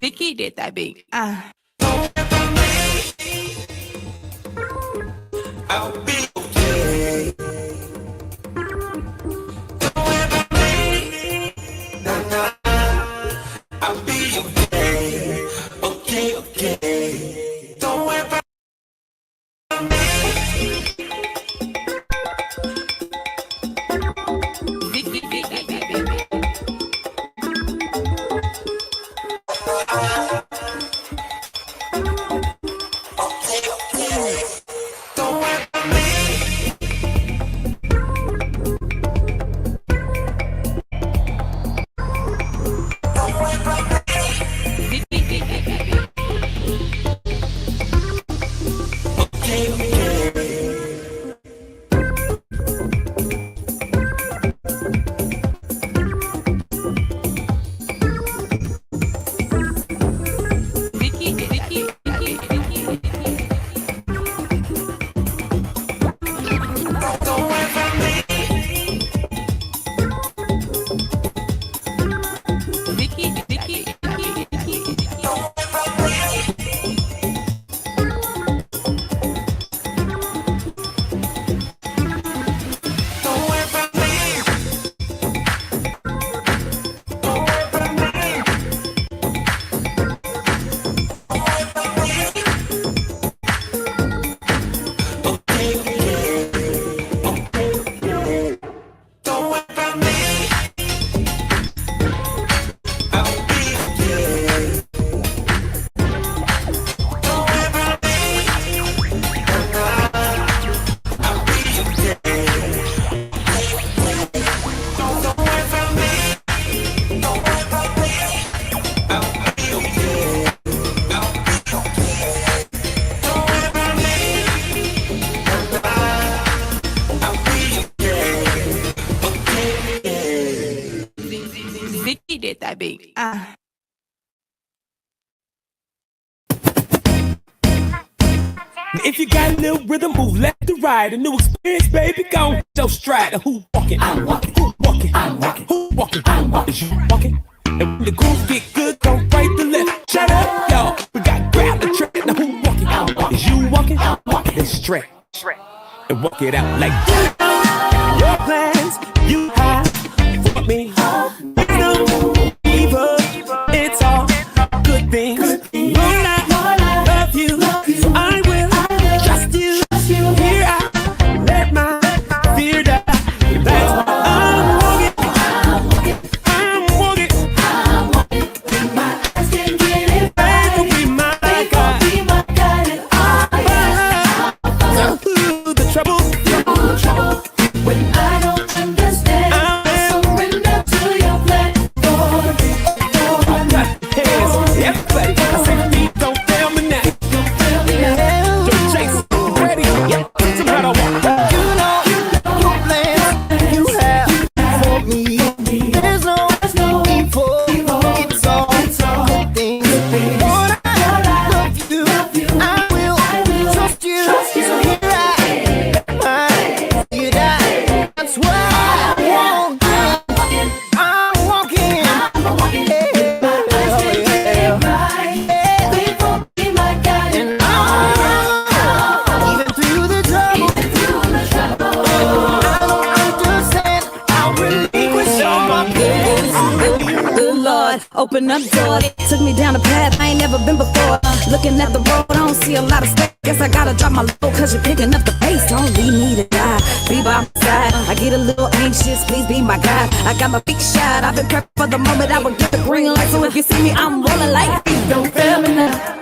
Zeke did that beat. I'll be okay. Don't ever leave. Nah, nah. I'll be okay. Okay, okay. Don't ever leave. Zeke did that beat. Zeke did that beat. If you got a little rhythm, move left to right. A new experience, baby, go so stride. Who walking? I'm walking. Who walking? I'm walking. Who walking? I'm walking. Is you walking? And when the groove get good, go right to left. Shut up, y'all. We got grab the track. Now who walking? I'm walking. Is you walking? I'm walking. Then stretch and walk it out like that. Your plans you have for me. It's no evil. It's all good things. Lord, I love you. So I will trust you. Here I let my fear die. That's why I'm walking. I'm walking. Be my eyes can get it right. Be my God. Be my God. And the trouble. Lord, open up doors. Took me down a path I ain't never been before. Looking at the road, I don't see a lot of space. Guess I gotta drop my low, cause you're picking up the pace. Don't leave me to die, be by my side. I get a little anxious, please be my guide. I got my big shot, I've been prepped for the moment I would get the green light. So if you see me, I'm rolling like, don't fail me now.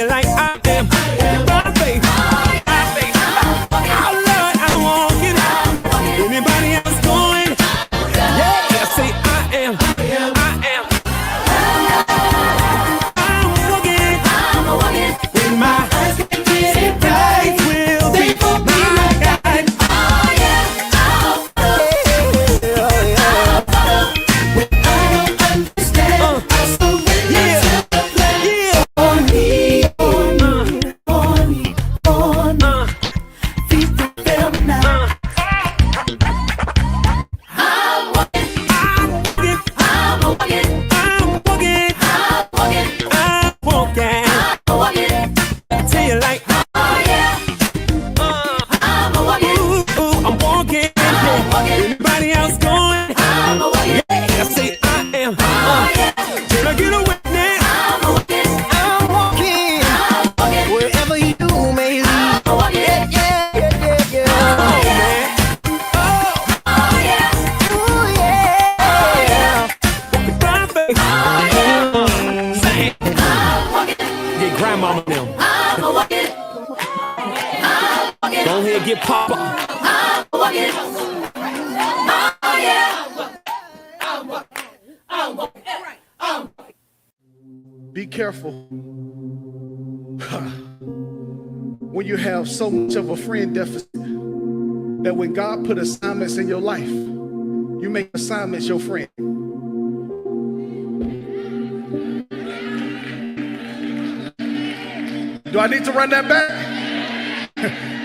Like I am, by faith, oh Lord, I'm walking. Anybody else going? Yeah, say I am, I'm walking. When my eyes get busy, faith will be my guide. Oh yeah, when I don't understand, I surrender to the plan for me. Be careful when you have so much of a friend deficit that when God put assignments in your life, you make assignments your friend. Do I need to run that back?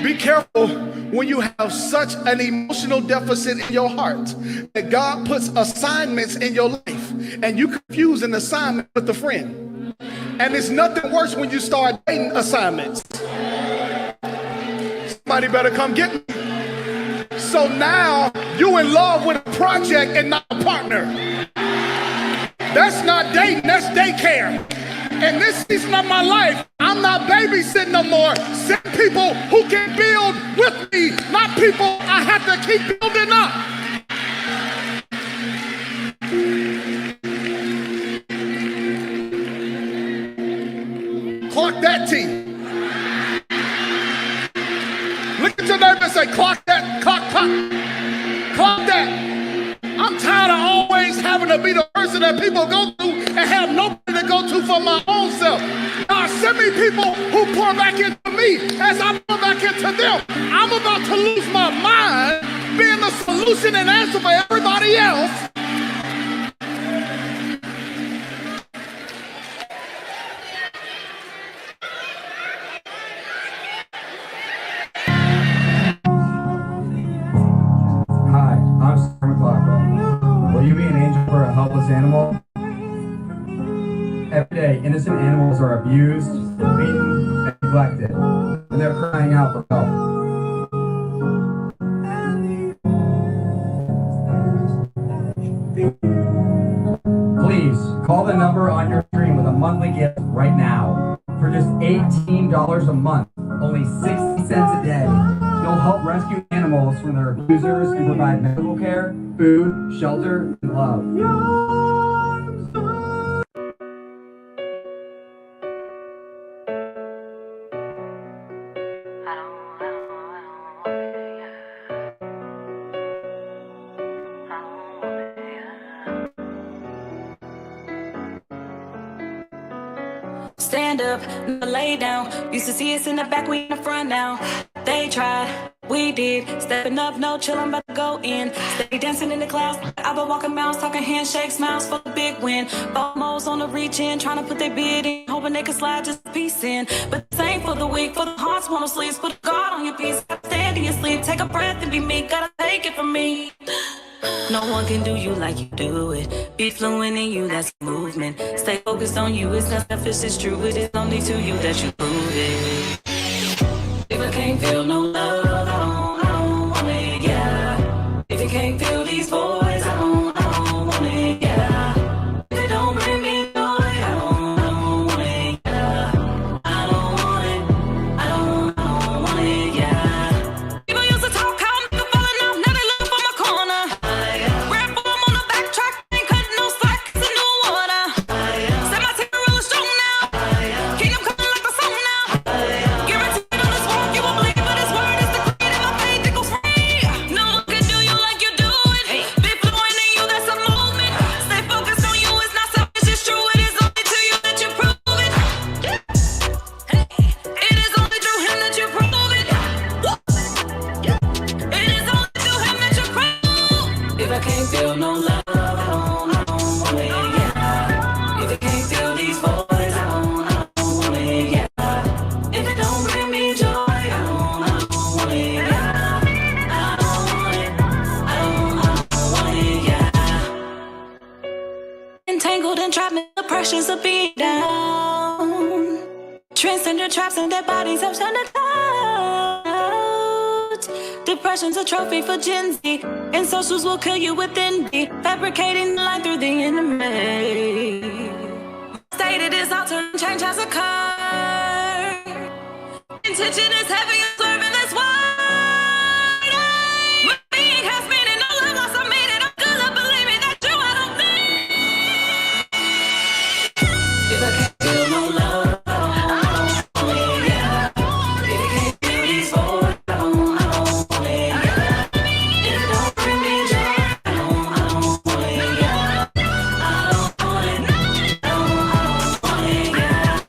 Be careful when you have such an emotional deficit in your heart that God puts assignments in your life and you confuse an assignment with a friend. And it's nothing worse when you start dating assignments. Somebody better come get me. So now you in love with a project and not a partner. That's not dating, that's daycare. In this season of my life, I'm not babysitting no more. Send people who can build with me, not people I have to keep building up. Clock that T. Look at your neighbor and say, clock that, clock that. I'm tired of always having to be the person that people go to and have nobody to go to for my own self. God, send me people who pour back into me as I pour back into them. I'm about to lose my mind being the solution and answer for everybody else. Animal. Every day, innocent animals are abused, beaten, and neglected, and they're crying out for help. Please call the number on your screen with a monthly gift right now. For just $18 a month, only 60 cents a day, you'll help rescue animals from their abusers and provide medical care, food, shelter, and love. Stand up, never lay down. Used to see us in the back, we in the front now. They tried, we did. Stepping up, no chillin', about to go in. Stay dancing in the clouds. I've been walking mounds, talking handshakes, smiles for the big win. Almost on the reach in, trying to put their bid in, hoping they could slide just a piece in. But this ain't for the weak, for the hearts wanna sleep. Put a guard on your piece, stand in your sleep, take a breath and be meek. Gotta take it from me. No one can do you like you do it. Be fluent in you, that's movement. Stay focused on you, it's not selfish, it's true. It is only to you that you prove it. If I can't feel no love, I don't want it, yeah. If you can't feel these boys, I don't want it, yeah. If it don't bring me joy, I don't want it, yeah. I don't want it, I don't want it, yeah. People used to talk how I'm never falling off, now they look for my corner. Red form on the backtrack, ain't cutting no slack, it's a new order. Set my team real strong now, kingdom coming like the song now. Guaranteed on this walk, you won't believe, but his word is the creator, my faith, it goes free. No one can do you like you do it. Be fluent in you, that's a movement. Stay focused on you, it's not selfish, it's true. It is only to you that you prove it. It is only through him that you prove it. It is only through him that you prove. If I can't feel no love, I don't want it, yeah. If I can't feel these boys, I don't want it, yeah. If it don't bring me joy, I don't want it, yeah. I don't want it, I don't want it, yeah. Entangled and trapped in the pressures of being down. Transcendent traps and their bodies have turned it out. Depression's a trophy for Gen Z, and socials will kill you within me. Fabricating the light through the enemy. Stated is altered and change has occurred. Intention is heavy and swerving this wide. My being has meaning, no love lost, I made it. I'm good at believing that you I don't think. If I can't feel no love, I don't want it, yeah. If you can't feel these boys, I don't want it, yeah. If it don't bring me joy, I don't want it, yeah. I don't want it, I don't want it, yeah.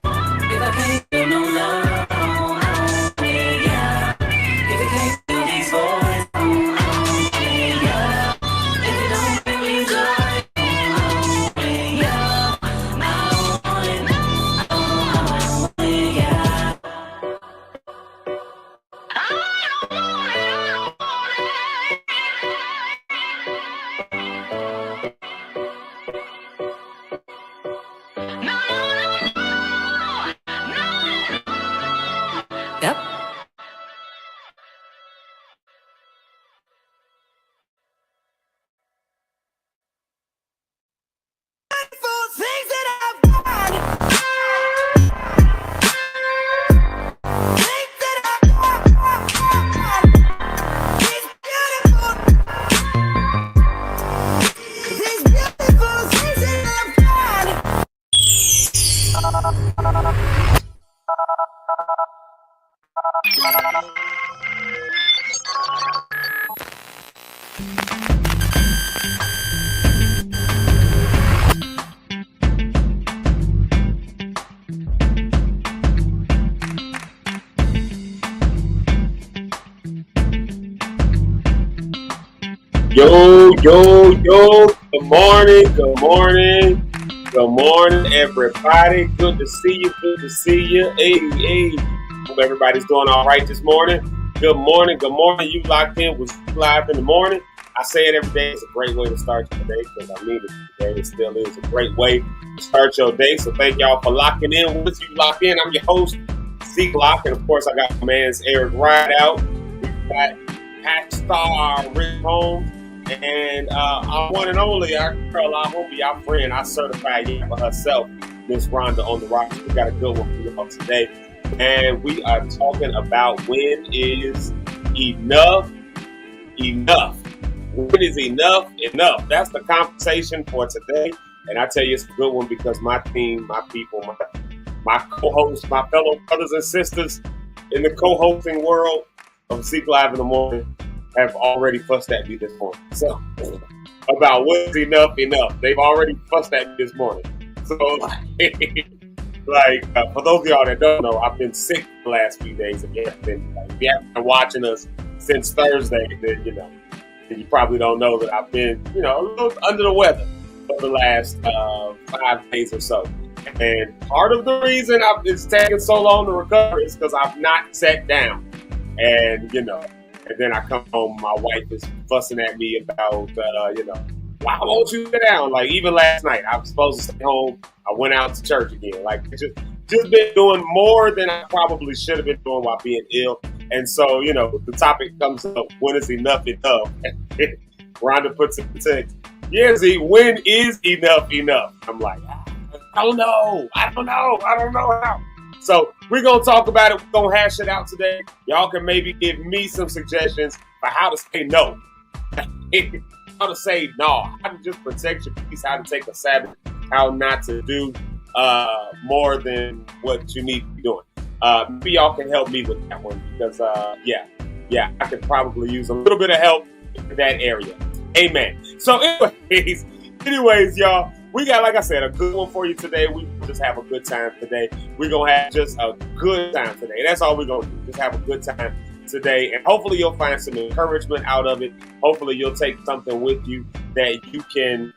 If I can't feel no love, I don't want it, yeah. If you can't feel these boys, I don't want it, yeah. If it don't bring me joy, I don't want it, yeah. I don't want it, I don't want it, yeah. Yep. Yo, yo, yo, good morning, good morning, good morning, everybody. Good to see you, good to see you. Hey. Hope everybody's doing all right this morning. Good morning. You locked in with Live in the morning. I say it every day. It's a great way to start your day because I mean it today. It still is a great way to start your day. So thank y'all for locking in with you. Locked in. I'm your host, Zeke, and of course I got my man's Eric Rideout. We got Patch Star, Holmes. And our one and only, our girl, our homie, our friend, our certified for herself, Miss Rhonda on the Rocks. We got a good one for you all today. And we are talking about when is enough enough? When is enough enough? That's the conversation for today. And I tell you, it's a good one because my team, my people, my co-hosts, my fellow brothers and sisters in the co-hosting world of Seek Live in the Morning have already fussed at me this morning. So, about what's enough. They've already fussed at me this morning. So, for those of y'all that don't know, I've been sick the last few days. If you haven't been watching us since Thursday, then, you probably don't know that I've been, a little under the weather for the last 5 days or so. And part of the reason it's taking so long to recover is because I've not sat down. And then I come home, my wife is fussing at me about, why won't you sit down? Like, even last night, I was supposed to stay home. I went out to church again. Like, just been doing more than I probably should have been doing while being ill. And so, the topic comes up, when is enough enough? Rhonda puts it in text. Yeah, Z, when is enough enough? I'm like, I don't know how. So we're going to talk about it. We're going to hash it out today. Y'all can maybe give me some suggestions for how to say no. How to say no. How to just protect your peace. How to take a Sabbath. How not to do more than what you need to be doing. Maybe y'all can help me with that one because, I could probably use a little bit of help in that area. Amen. So anyways, y'all, we got, like I said, a good one for you today. We just have a good time today. We're going to have just a good time today. That's all we're going to do. Just have a good time today. And hopefully you'll find some encouragement out of it. Hopefully you'll take something with you that you can,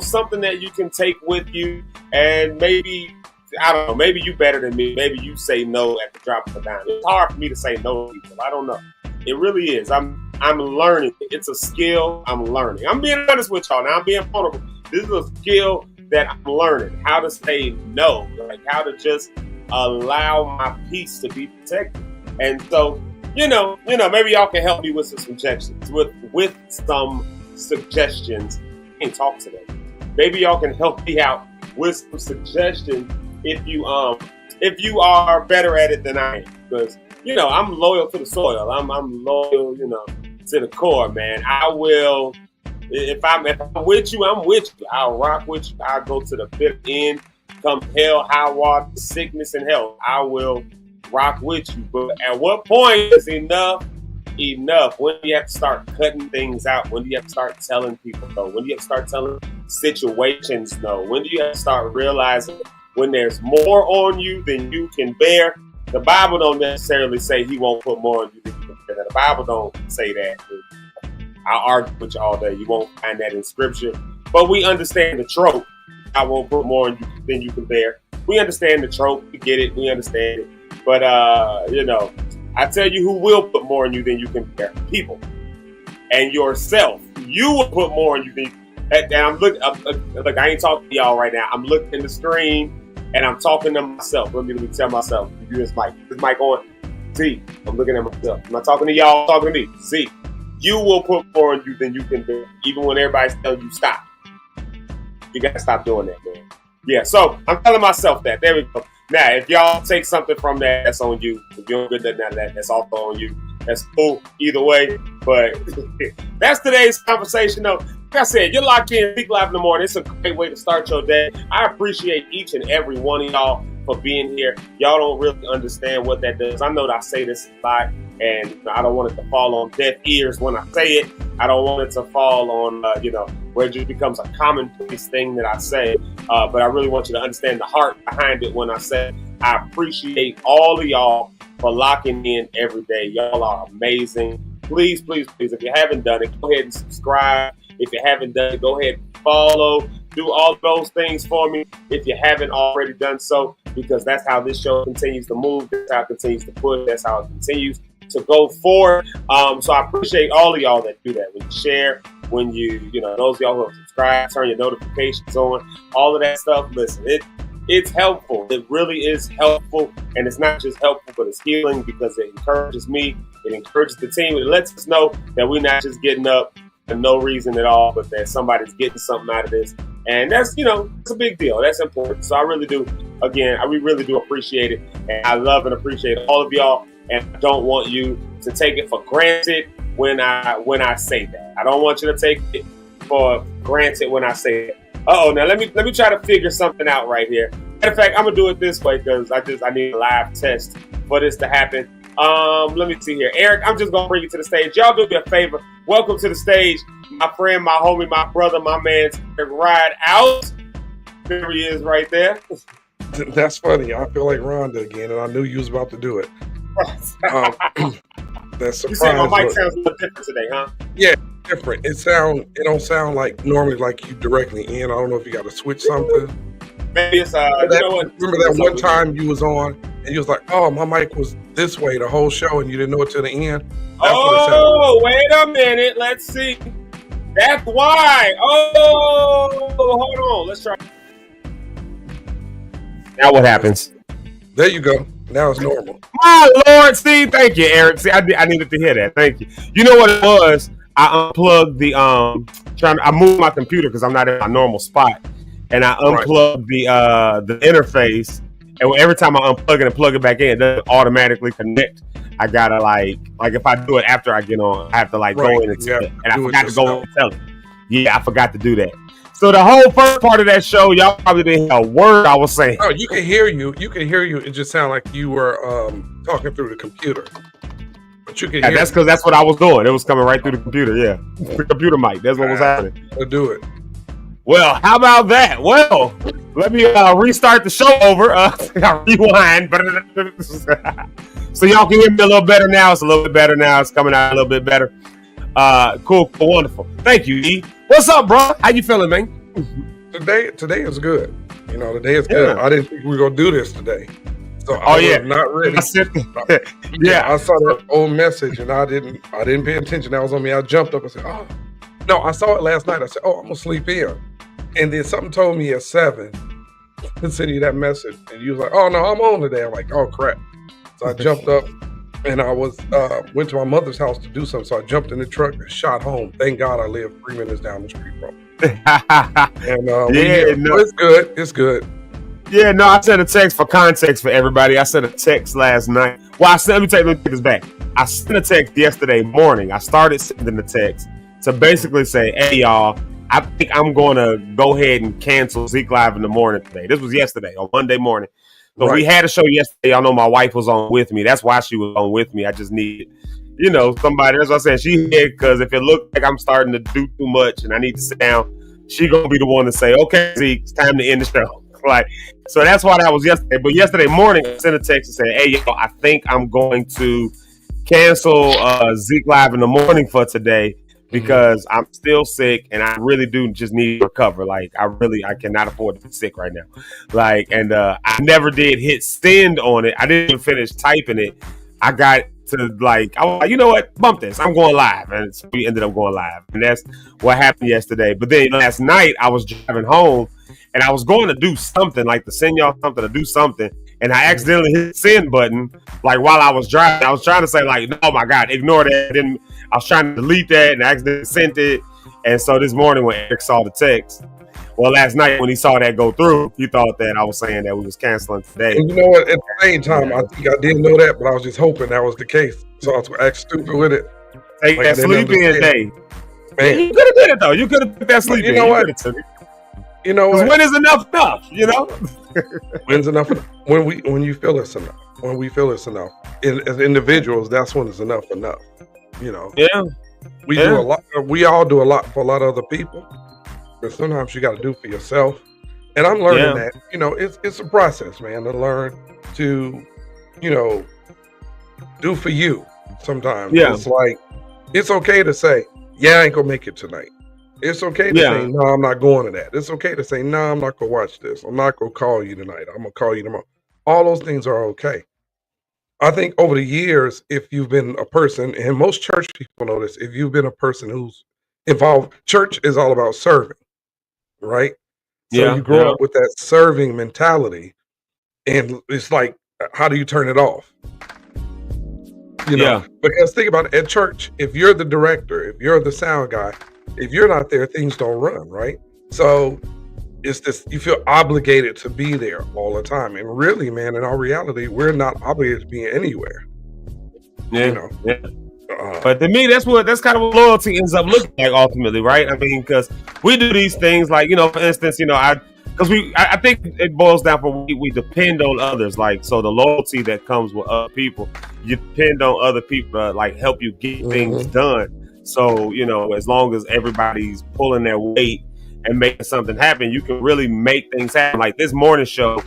something that you can take with you. And maybe, I don't know, maybe you better than me. Maybe you say no at the drop of a dime. It's hard for me to say no to people. I don't know. It really is. I'm learning. It's a skill I'm learning. I'm being honest with y'all now. I'm being vulnerable. This is a skill that I'm learning. How to say no. Like how to just allow my peace to be protected. And so, maybe y'all can help me with some suggestions. With some suggestions. I can't talk today. Maybe y'all can help me out with some suggestions if you are better at it than I am. Because I'm loyal to the soil. I'm loyal, to the core, man. I will, if I'm with you, I'm with you. I'll rock with you. I'll go to the bitter end. Come hell, high water, sickness, and health. I will rock with you. But at what point is enough? When do you have to start cutting things out? When do you have to start telling people no? When do you have to start telling situations no? When do you have to start realizing when there's more on you than you can bear? The Bible don't necessarily say he won't put more on you than you can bear. The Bible don't say that. I'll argue with you all day. You won't find that in scripture. But we understand the trope. I won't put more on you than you can bear. We understand the trope. We get it. We understand it. But, I tell you who will put more on you than you can bear. People. And yourself. You will put more on you than and I'm looking. Look, I ain't talking to y'all right now. I'm looking at the screen. And I'm talking to myself. Let me tell myself. You this mic. This mic on. Zeke. I'm looking at myself. I'm not talking to y'all. I'm talking to me. Zeke. You will put more on you than you can bear. Even when everybody's telling you stop. You got to stop doing that, man. Yeah, so I'm telling myself that. There we go. Now, if y'all take something from that, that's on you. If you don't get nothing out of that, that's also on you. That's cool either way. But that's today's conversation, though. Like I said, you're locked in Zeke Live in the morning. It's a great way to start your day. I appreciate each and every one of y'all for being here. Y'all don't really understand what that does. I know that I say this a lot, and I don't want it to fall on deaf ears when I say it. I don't want it to fall on, where it just becomes a commonplace thing that I say. But I really want you to understand the heart behind it when I say I appreciate all of y'all for locking in every day. Y'all are amazing. Please, please, please, if you haven't done it, go ahead and subscribe. If you haven't done it, go ahead and follow. Do all those things for me if you haven't already done so, because that's how this show continues to move. That's how it continues to push. That's how it continues to go forward. So I appreciate all of y'all that do that. When you share, when those of y'all who have subscribed, turn your notifications on, all of that stuff. Listen, it's helpful. It really is helpful. And it's not just helpful, but it's healing because it encourages me. It encourages the team. It lets us know that we're not just getting up for no reason at all, but that somebody's getting something out of this. And that's, it's a big deal. That's important. So I really do. Again, we really do appreciate it. And I love and appreciate all of y'all. And I don't want you to take it for granted when I say that. I don't want you to take it for granted when I say that. Now let me try to figure something out right here. Matter of fact, I'm gonna do it this way because I need a live test for this to happen. Let me see here. Eric, I'm just gonna bring you to the stage. Y'all do me a favor. Welcome to the stage, my friend, my homie, my brother, my man, Rideout. There he is right there. That's funny. I feel like Rhonda again, and I knew you was about to do it. That's surprising. You said my mic sounds a little different today, huh? Yeah, different. It don't sound like normally like you directly in. I don't know if you got to switch something. Maybe it's Remember that one time you was on and you was like, "Oh, my mic was this way the whole show, and you didn't know it till the end." Oh, wait a minute. Let's see. That's why. Oh, hold on. Let's try. Now what happens? There you go. Now it's normal. My Lord, Steve. Thank you, Eric. See, I needed to hear that. Thank you. You know what it was? I unplugged the I moved my computer because I'm not in my normal spot, and I unplugged the interface. And every time I unplug it and plug it back in, it doesn't automatically connect. I gotta like if I do it after I get on, I have to go in and tell it. And I forgot to go and tell it. Yeah, I forgot to do that. So the whole first part of that show, y'all probably didn't hear a word I was saying. Oh, you can hear you. You can hear you. It just sounded like you were talking through the computer. But you can hear. That's because that's what I was doing. It was coming right through the computer. Yeah, the computer mic. That's what was happening. I'll do it. Well, how about that? Well, let me restart the show over. Rewind. So y'all can hear me a little better now. It's a little bit better now. It's coming out a little bit better. Cool, wonderful. Thank you, E. What's up, bro? How you feeling, man? Today is good. You know, today is good. I didn't think we were gonna do this today. So I was not ready. I saw that old message and I didn't pay attention. That was on me. I jumped up and said, "Oh no!" I saw it last night. I said, "Oh, I'm gonna sleep in," and then something told me at 7 to send you that message, and you was like, "Oh no, I'm on today." I'm like, "Oh crap!" So I jumped up and I was went to my mother's house to do something. So I jumped in the truck and shot home. Thank God I live 3 minutes down the street from it. And it's good. It's good. Yeah, no, I sent a text for context for everybody. I sent a text last night. Well, let me take this back. I sent a text yesterday morning. I started sending the text to basically say, "Hey, y'all, I think I'm going to go ahead and cancel Zeke Live in the morning today." This was yesterday, on Monday morning. So we had a show yesterday. Y'all know my wife was on with me. That's why she was on with me. I just needed, somebody. That's what I said. She here because if it looked like I'm starting to do too much and I need to sit down, she going to be the one to say, "Okay, Zeke, it's time to end the show." So that's why that was yesterday. But yesterday morning, I sent a text and said, "Hey, yo, I think I'm going to cancel Zeke Live in the morning for today because I'm still sick and I really do just need to recover. Like, I cannot afford to be sick right now." And I never did hit send on it. I didn't even finish typing it. I got to I was like, you know what? Bump this. I'm going live. And so we ended up going live. And that's what happened yesterday. But then last night, I was driving home. And I was going to do something, to send y'all something, to do something. And I accidentally hit the send button, while I was driving. I was trying to say, "Oh my God, ignore that." I was trying to delete that and I accidentally sent it. And so this morning when Eric saw the text, last night when he saw that go through, he thought that I was saying that we was canceling today. And you know what? At the same time, I think I didn't know that, but I was just hoping that was the case. So I was acting stupid with it. Take that sleep in day. Man. You could have did it, though. You could have put that sleep in. You know what? You know what? When is enough? When's enough? When you feel it's enough. When we feel it's enough. As individuals, that's when it's enough. Yeah. We do a lot. We all do a lot for a lot of other people, but sometimes you got to do for yourself. And I'm learning that. It's a process, man, to learn to, do for you. Sometimes it's like it's okay to say, "Yeah, I ain't gonna make it tonight." It's okay to say, "No, I'm not going to that." It's okay to say, "No, I'm not going to watch this. I'm not going to call you tonight. I'm going to call you tomorrow." All those things are okay. I think over the years, if you've been a person, and most church people know this, if you've been a person who's involved, church is all about serving, right? So you grow up with that serving mentality, and it's like, how do you turn it off? Because think about it, at church, if you're the director, if you're the sound guy, if you're not there, things don't run, right? So it's this, you feel obligated to be there all the time. And really, man, in our reality, we're not obligated to be anywhere. But to me, that's kind of what loyalty ends up looking like ultimately, right? I mean, because we do these things for instance, I think it boils down for we depend on others. So the loyalty that comes with other people, you depend on other people to help you get things done. So, as long as everybody's pulling their weight and making something happen, you can really make things happen. Like this morning show,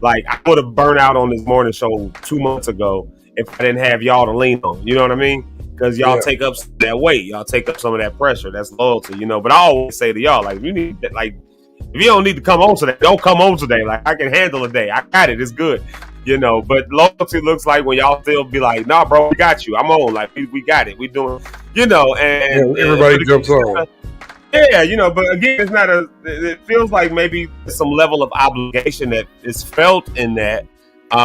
I would have burnt out on this morning show 2 months ago if I didn't have y'all to lean on. You know what I mean? Because y'all take up that weight. Y'all take up some of that pressure. That's loyalty, But I always say to y'all, you need that, if you don't need to come on today, don't come on today. I can handle a day. I got it. It's good. you know. But loyalty looks like when y'all still be like, nah, bro, we got you. I'm on. Like we got it. We doing, you know. And everybody jumps on. Yeah, you know, but again, it's not it feels like maybe some level of obligation that is felt in that,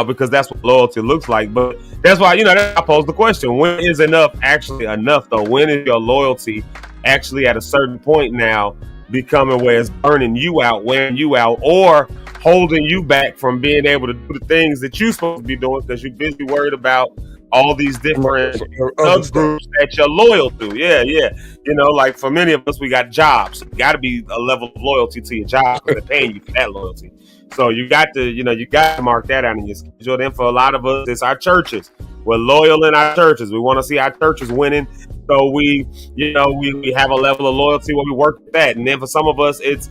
because that's what loyalty looks like. But that's why, you know, I pose the question, when is enough actually enough though? When is your loyalty actually at a certain point now becoming where it's burning you out, wearing you out, or holding you back from being able to do the things that you're supposed to be doing because you're busy worried about all these different subgroups that you're loyal to. Yeah. You know, like for many of us, we got jobs. You got to be a level of loyalty to your job because they're paying you for that loyalty. So you got to mark that out in your schedule. Then for a lot of us, it's our churches. We're loyal in our churches. We want to see our churches winning. So we have a level of loyalty where we work with that. And then for some of us, it's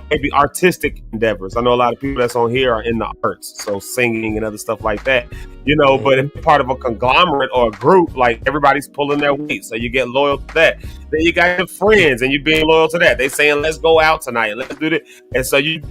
maybe artistic endeavors. I know a lot of people that's on here are in the arts, so singing and other stuff like that. You know, but if you're part of a conglomerate or a group, like everybody's pulling their weight, so you get loyal to that. Then you got your friends, and you being loyal to that. They saying, "Let's go out tonight. Let's do this." And so you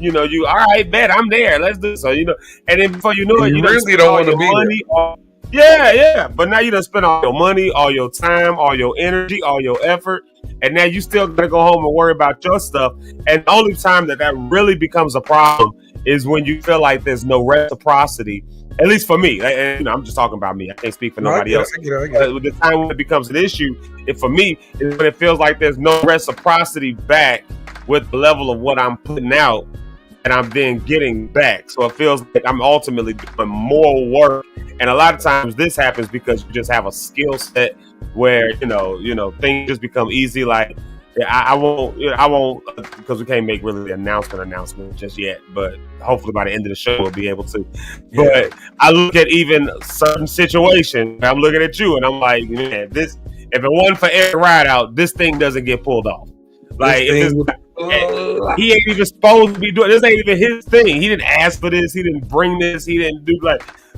all right, bet I'm there. Let's do it. So and then before you know it, you really don't want to be there. Yeah. But now you done spend all your money, all your time, all your energy, all your effort, and now you still gotta go home and worry about your stuff. And the only time that really becomes a problem is when you feel like there's no reciprocity. At least for me, and I'm just talking about me. I can't speak for nobody else. The time when it becomes an issue, for me, is when it feels like there's no reciprocity back with the level of what I'm putting out and I'm then getting back. So it feels like I'm ultimately doing more work. And a lot of times this happens because you just have a skill set where, things just become easy. Like, I won't, because we can't make really the announcement just yet, but hopefully by the end of the show we'll be able to. Yeah. But I look at even certain situations, I'm looking at you and I'm like, man, if it wasn't for Eric Rideout, this thing doesn't get pulled off. Like, he ain't even supposed to be doing this. Ain't even his thing. He didn't ask for this. He didn't bring this. He didn't do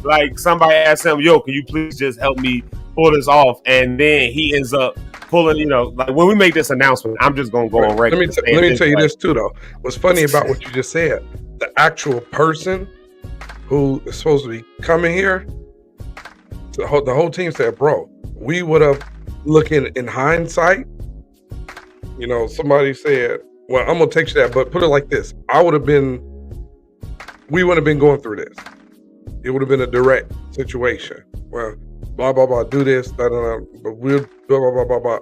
like somebody asked him, "Yo, can you please just help me pull this off?" And then he ends up pulling. Like when we make this announcement, I'm just gonna go on record. Let me tell you this too, though. What's funny about what you just said? The actual person who is supposed to be coming here, the whole team said, "Bro, we would have looking in hindsight." Somebody said, well, I'm going to take you that, but put it like this. We would have been going through this. It would have been a direct situation. Well, blah, blah, blah, do this, but we'll blah, blah, blah, blah, blah.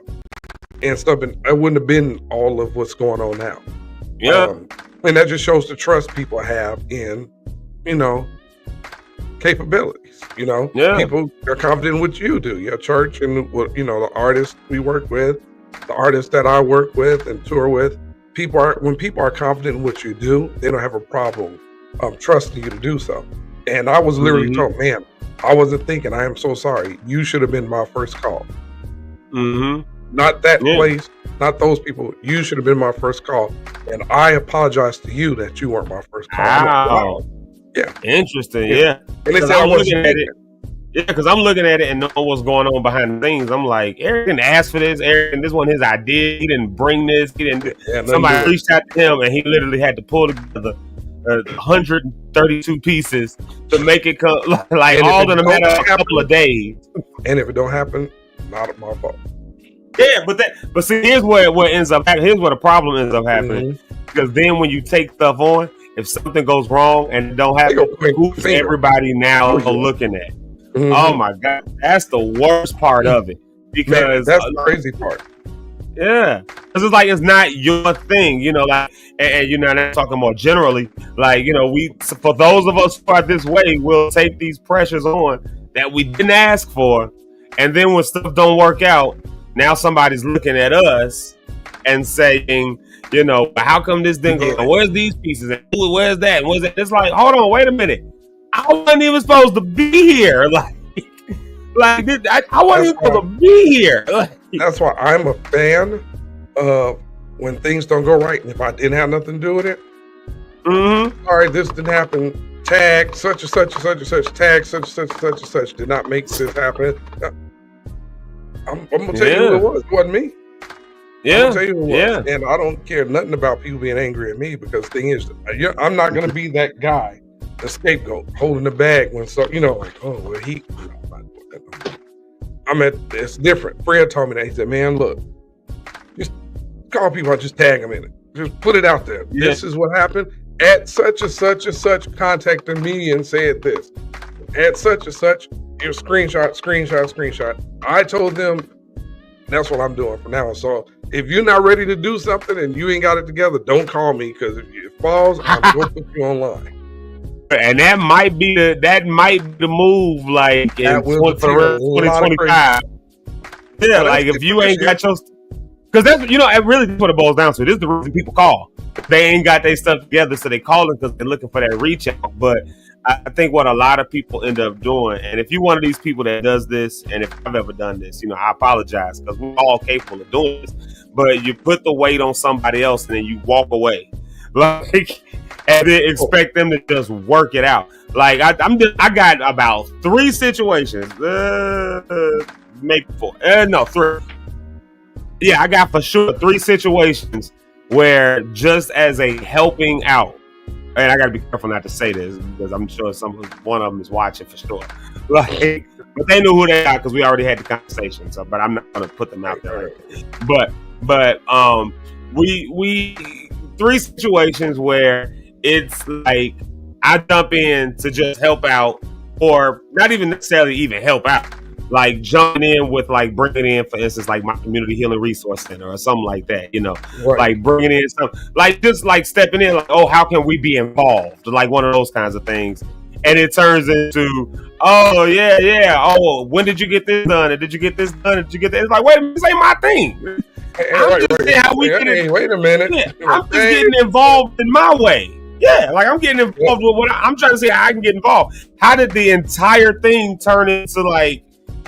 And stuff. And it wouldn't have been all of what's going on now. Yeah. And that just shows the trust people have in, capabilities. Yeah. People are confident in what you do. Your church and the artists we work with, the artists that I work with and tour with, when people are confident in what you do, they don't have a problem trusting you to do so. And I was literally told, man, I wasn't thinking. I am so sorry. You should have been my first call. Not that place, not those people. You should have been my first call. And I apologize to you that you weren't my first call. Wow. Yeah. Interesting. Yeah. And it's I'm looking at it. Yeah, because I'm looking at it and knowing what's going on behind the sceings. I'm like, Eric didn't ask for this. Eric, this wasn't his idea. He didn't bring this. He didn't. Somebody reached out to him and he literally had to pull together 132 pieces to make it come like all in a matter of a couple of days. And if it don't happen, not my fault. Yeah, but see, here's where ends up. Here's where the problem ends up happening. Because then when you take stuff on, if something goes wrong and it don't happen, who's everybody now looking at? Oh my God, that's the worst part of it. Because that's the crazy part. Yeah, because it's like it's not your thing, and I'm talking more generally. Like, for those of us who are this way, we'll take these pressures on that we didn't ask for, and then when stuff don't work out, now somebody's looking at us and saying, how come this didn't go? Where's these pieces? And where's that? And where's that? It's like, hold on, wait a minute. I wasn't even supposed to be here. I wasn't even supposed to be here. That's why I'm a fan of when things don't go right. And if I didn't have nothing to do with it, all right, this didn't happen. Tag such and such and such and such. Tag such and such and such and such. Did not make this happen. I'm going to tell you who it was. It wasn't me. Yeah. I'm going to tell you who it was. And I don't care nothing about people being angry at me because the thing is, I'm not going to be that guy the scapegoat, holding the bag when so like, oh well, it's different. Fred told me that. He said, man, look, just call people out, just tag them in it. Just put it out there. Yeah. This is what happened at such and such and such, contacted me and said this. At such and such, your screenshot. I told them that's what I'm doing for now. So if you're not ready to do something and you ain't got it together, don't call me, because if it falls, I'm going to put you online. And that might be the move, like in 2025. Yeah, like if you ain't got your, because that's it really what it boils down to. This is the reason people call. They ain't got their stuff together, so they calling because they're looking for that reach out. But I think what a lot of people end up doing, and if you're one of these people that does this, and if I've ever done this, I apologize, because we're all capable of doing this. But you put the weight on somebody else and then you walk away, like, and then expect them to just work it out. Like I got about 3 situations, maybe 4, no 3. Yeah, I got for sure 3 situations where, just as a helping out, and I got to be careful not to say this because I'm sure one of them is watching for sure. Like, but they knew who they are because we already had the conversation. So, but I'm not going to put them out there. But we 3 situations where it's like I jump in to just help out, or not even necessarily even help out. Like jumping in with, like, bringing in, for instance, like my community healing resource center or something like that, right. Like bringing in something, like just like stepping in, like, oh, how can we be involved? Like one of those kinds of things. And it turns into, oh, yeah. Oh, when did you get this done? And did you get this done? Did you get that? It's like, wait a minute, this ain't my thing. Wait a minute. Yeah, I'm just getting involved in my way. Yeah, like I'm getting involved with what I'm trying to say. I can get involved. How did the entire thing turn into, like,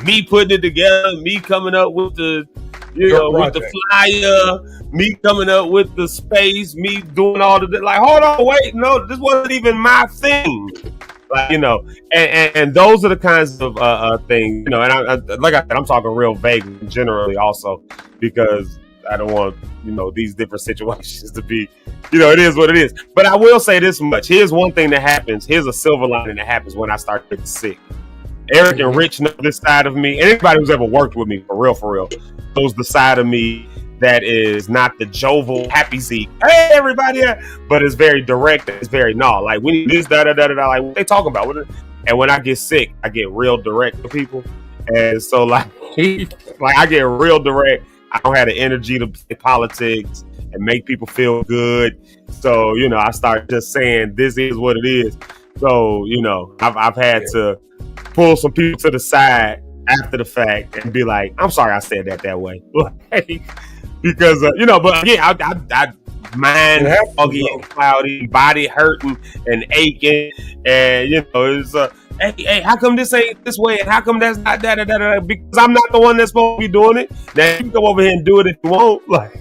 me putting it together, me coming up with the, with the flyer, me coming up with the space, me doing all of that? Like, hold on, wait, no, this wasn't even my thing. Like, and those are the kinds of things, and I like I said, I'm talking real vague generally also, because I don't want, these different situations to be, it is what it is. But I will say this much. Here's one thing that happens. Here's a silver lining that happens when I start getting sick. Eric and Rich know this side of me, and anybody who's ever worked with me for real knows the side of me that is not the jovial, happy Zeke. Hey, everybody, but it's very direct. It's very like, we need this, like, what they talking about? And when I get sick, I get real direct to people, and so like I get real direct. I don't have the energy to play politics and make people feel good. So I start just saying this is what it is. So I've had to pull some people to the side after the fact and be like, I'm sorry I said that way. Because, but again, I mind foggy and cloudy, body hurting and aching. And, it's, hey, how come this ain't this way? And how come that's not that? Because I'm not the one that's supposed to be doing it. Now, you can come over here and do it if you want. Like,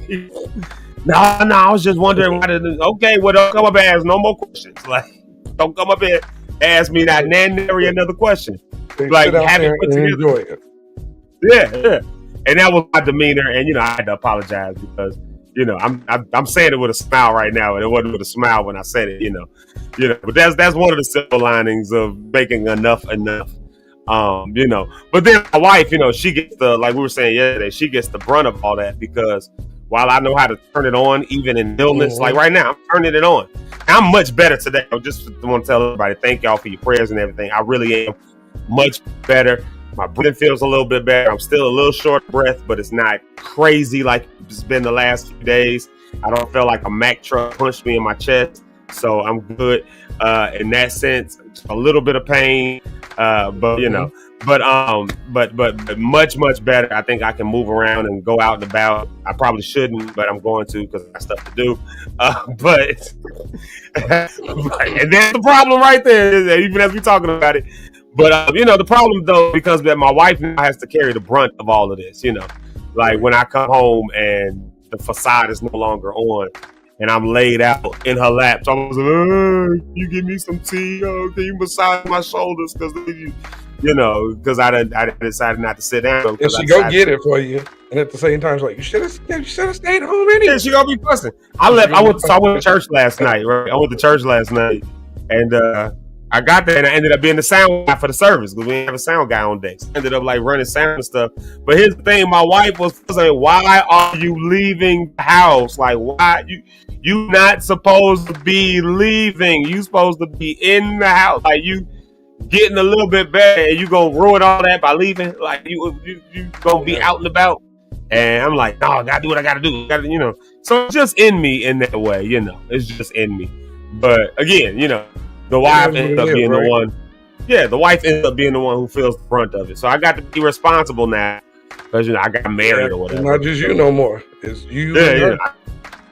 no, I was just wondering why okay, well, don't come up and ask no more questions. Like, don't come up and ask me that nary another question. Like, have it put together. Enjoy it. Yeah. And that was my demeanor, and I had to apologize because I'm saying it with a smile right now, and it wasn't with a smile when I said it. But that's one of the silver linings of making enough. But then my wife, she gets the, like we were saying yesterday, she gets the brunt of all that, because while I know how to turn it on, even in illness, like right now, I'm turning it on. I'm much better today. I just want to tell everybody, thank y'all for your prayers and everything. I really am much better. My breathing feels a little bit better. I'm still a little short of breath, but it's not crazy like it's been the last few days. I don't feel like a Mack truck punched me in my chest, so I'm good in that sense. A little bit of pain, but much better. I think I can move around and go out and about. I probably shouldn't, but I'm going to because I got stuff to do. But and that's the problem right there. Even as we're talking about it. But, the problem, though, because that my wife now has to carry the brunt of all of this, like when I come home and the facade is no longer on and I'm laid out in her lap. So I was like, you give me some tea? Can you massage my shoulders? Because I decided not to sit down. And she go get it for you. And at the same time, she's like, you should have stayed home anyway. Yeah, she gonna be fussing. I went to church last night, right? I went to church last night. And I got there and I ended up being the sound guy for the service because we didn't have a sound guy on decks. Ended up like running sound and stuff. But here's the thing, my wife was saying, why are you leaving the house? Like, why you not supposed to be leaving? You supposed to be in the house. Like, you getting a little bit better and you gonna ruin all that by leaving? Like, you gonna be out and about? And I'm like, no, I gotta do what I gotta do. You know. So it's just in me in that way, you know. It's just in me. But again, you know, the wife ends up being the one. Yeah, the wife ends up being the one who feels the brunt of it. So I got to be responsible now because, you know, I got married or whatever. It's not just you no more. It's you.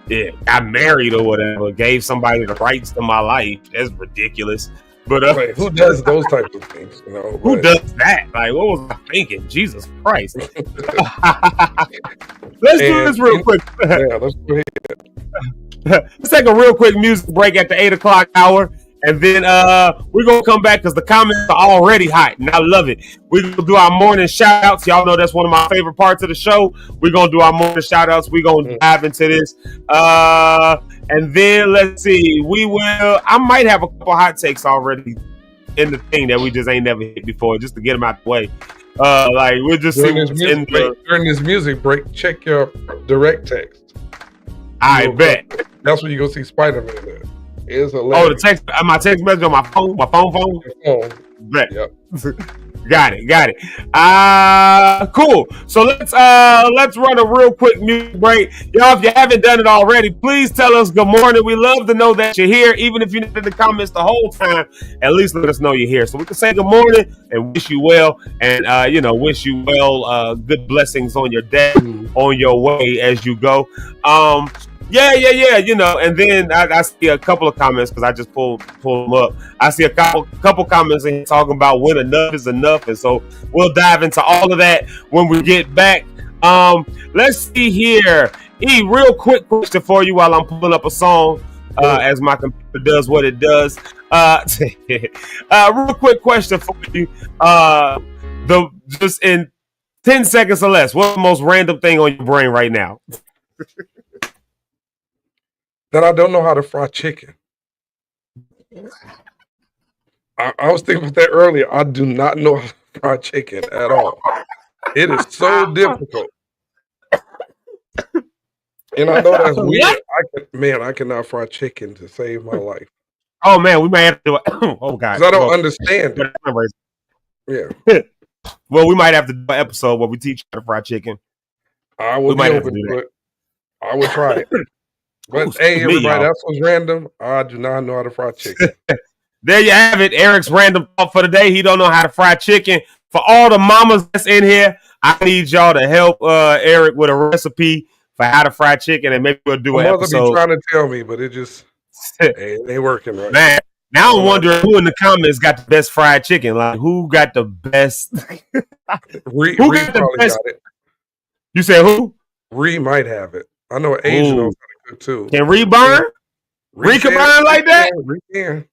Yeah, got married or whatever. Gave somebody the rights to my life. That's ridiculous. But wait, who does those types of things? You know, who does that? Like, what was I thinking? Jesus Christ! Let's do this real quick. Yeah, let's go ahead. Let's take a real quick music break at the 8 o'clock hour, and then we're gonna come back because the comments are already hot, and I love it. We're gonna do our morning shout outs. Y'all know that's one of my favorite parts of the show. We're gonna do our morning shout outs. We're gonna dive into this. And then let's see, I might have a couple hot takes already in the thing that we just ain't never hit before, just to get them out the way. Like, we'll just see what's in during this music break, check your direct text. I bet. That's where you go see Spider-Man at. It's hilarious. Oh, the text, my text message on my phone, Bet. Yep. Got it. Cool. So let's run a real quick music break. Y'all, if you haven't done it already, please tell us good morning. We love to know that you're here. Even if you're not in the comments the whole time, at least let us know you're here. So we can say good morning and wish you well. And, wish you well, good blessings on your day, on your way as you go. Yeah. You know, and then I see a couple of comments because I just pulled them up. I see a couple comments in here talking about when enough is enough, and so we'll dive into all of that when we get back. Let's see here. Real quick question for you while I'm pulling up a song, as my computer does what it does. Real quick question for you. Just in 10 seconds or less, what's the most random thing on your brain right now? That I don't know how to fry chicken. I was thinking about that earlier. I do not know how to fry chicken at all. It is so difficult. And I know that's weird. I cannot fry chicken to save my life. Oh man, we may have to do it. Oh God, because I don't understand it. Yeah. Well, we might have to do an episode where we teach you how to fry chicken. I will be open to it. I will try it. But hey, everybody, that was random. I do not know how to fry chicken. There you have it. Eric's random thought for the day. He don't know how to fry chicken. For all the mamas that's in here, I need y'all to help Eric with a recipe for how to fry chicken, and maybe we'll do an episode. Mother be trying to tell me, but it just it ain't working right. Man, now I'm wondering who in the comments got the best fried chicken. Like, who got the best? Who got the best? Got it. You said who? Ree might have it. I know an Asian knows how to cook too. Can Ree burn? Ree can burn like that? Ree can.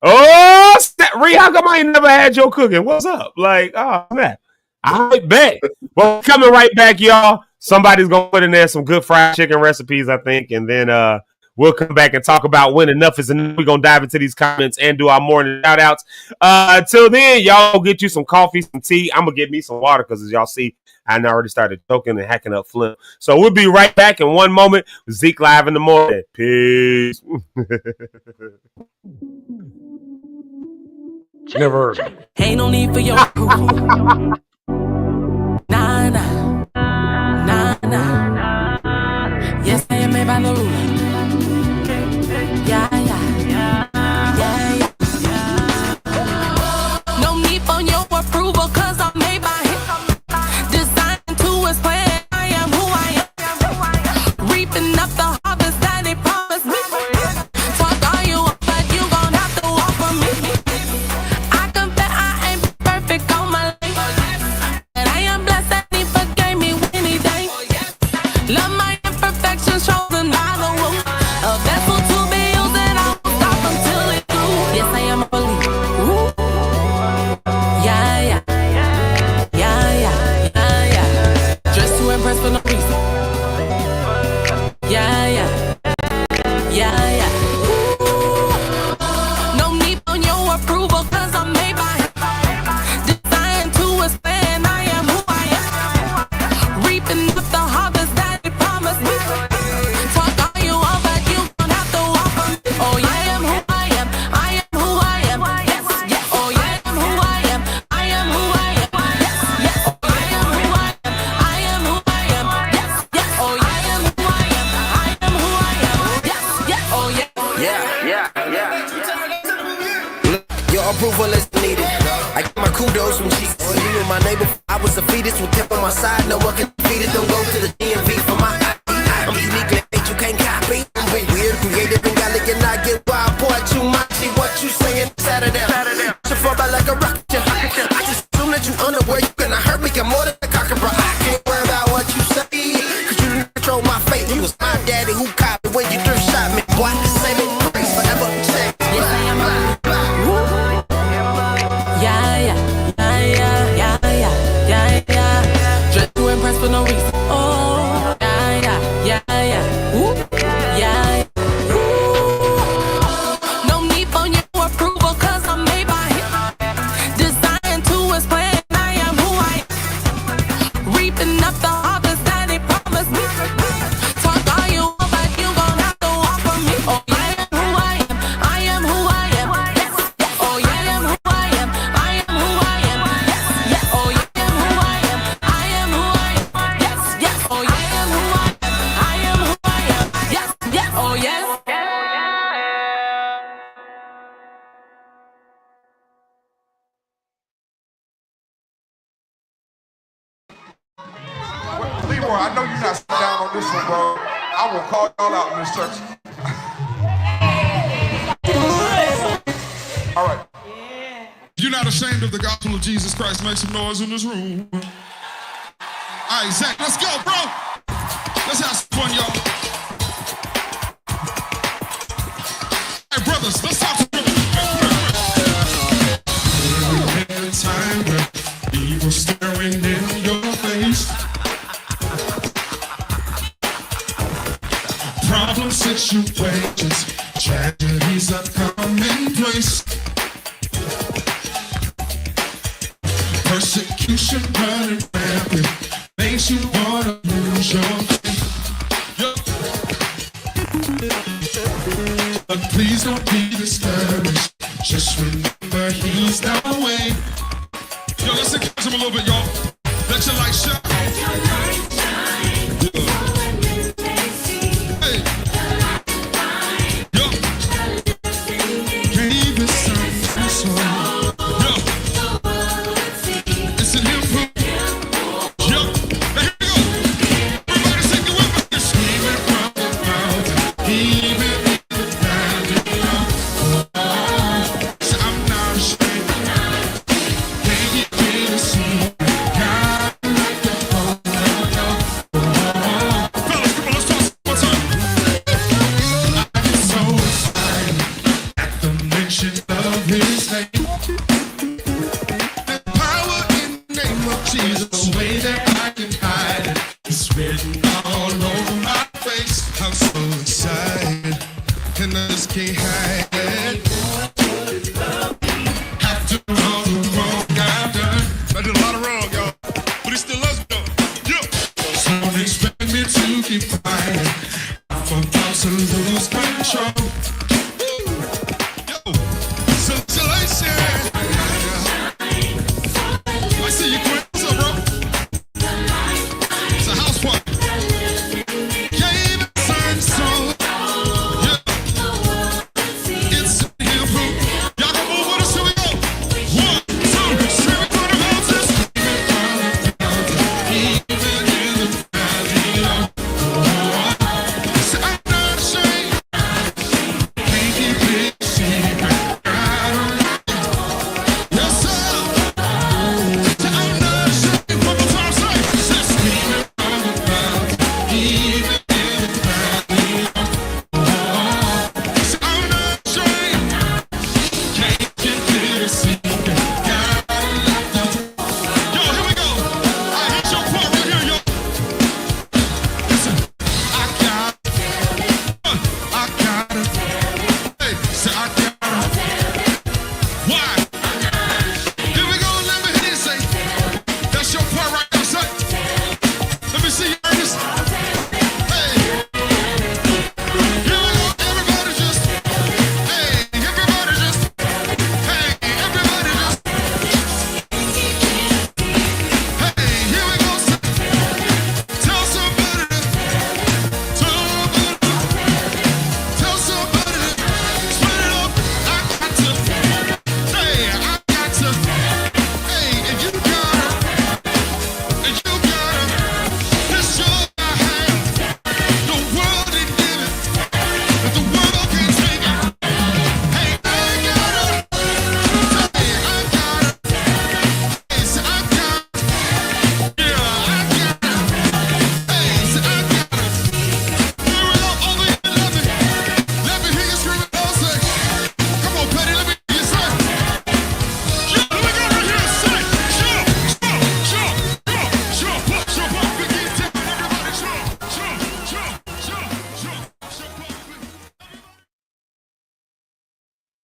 Oh, Ree, how come I ain't never had your cooking? What's up? Like, oh, man. I bet. Well, coming right back, y'all. Somebody's going to put in there some good fried chicken recipes, I think. And then we'll come back and talk about when enough is enough. We're going to dive into these comments and do our morning shout outs. Till then, y'all go get you some coffee, some tea. I'm going to get me some water because as y'all see, I already started choking and hacking up phlegm. So we'll be right back in one moment with Zeke Live in the morning. Peace. Never heard of it. Ain't no need for your Nah. Yes, I am made by the ruler. Yeah. No need for your approval, cause I'm made by him. Designed to his plan, I am who I am. Reaping up the harvest that he promised me. Talk all you want, but you gon' have to walk for me. I confess I ain't perfect on my life, and I am blessed that he forgave me when he died. Love my imperfections, chosen by the womb. A vessel to be used, and I won't stop until it's through. Yes, I am a believer. Yeah. needed. I get my kudos from Jesus. Me and my neighbor, I was a fetus with tip on my side. No one can defeat it. Don't go to the DMV for my ID. I'm unique, you can't copy. I'm weird, creative, and Gallic, and I get wild. Boy, too much. See what you saying? Saturday. So far by like a rocket. I just assume that you unaware. You gonna hurt me. I'm more than a cockabra. I can't worry about what you say. Cause you didn't control my fate. You was my daddy who copied when you threw shot me. Boy, same grace forever change. Just to impress for no reason. Oh, no need for your approval, cause I'm made by him. Designed to his plan, I am who I am. Reaping up the harvest that he promised me. Talk all you want, but you gon' have to walk for me. Oh, yeah, I am who I am. I am who I am. Yes, yes. Oh, yeah, I am who I am. I am who I am. Yes, yes. Oh, yeah, I am who I am. I am who I am. Yes, yes. Oh, yeah, I am who I am. I am who I am. Yes, yes. Oh, yes. Leroy, I know you're not sitting down on this one, bro. I will call y'all out in this church. All right. You're not ashamed of the gospel of Jesus Christ. Make some noise in this room. All right, Zach, let's go, bro. Let's have some fun, y'all. Hey, brothers, let's talk to brothers. In a time where evil staring in your face, problem situations, tragedies are commonplace. Persecution running rampant makes you wanna lose your faith. But please don't be discouraged. Just remember he's the way. Yo, let's encourage him a little bit, y'all. Let your light shine.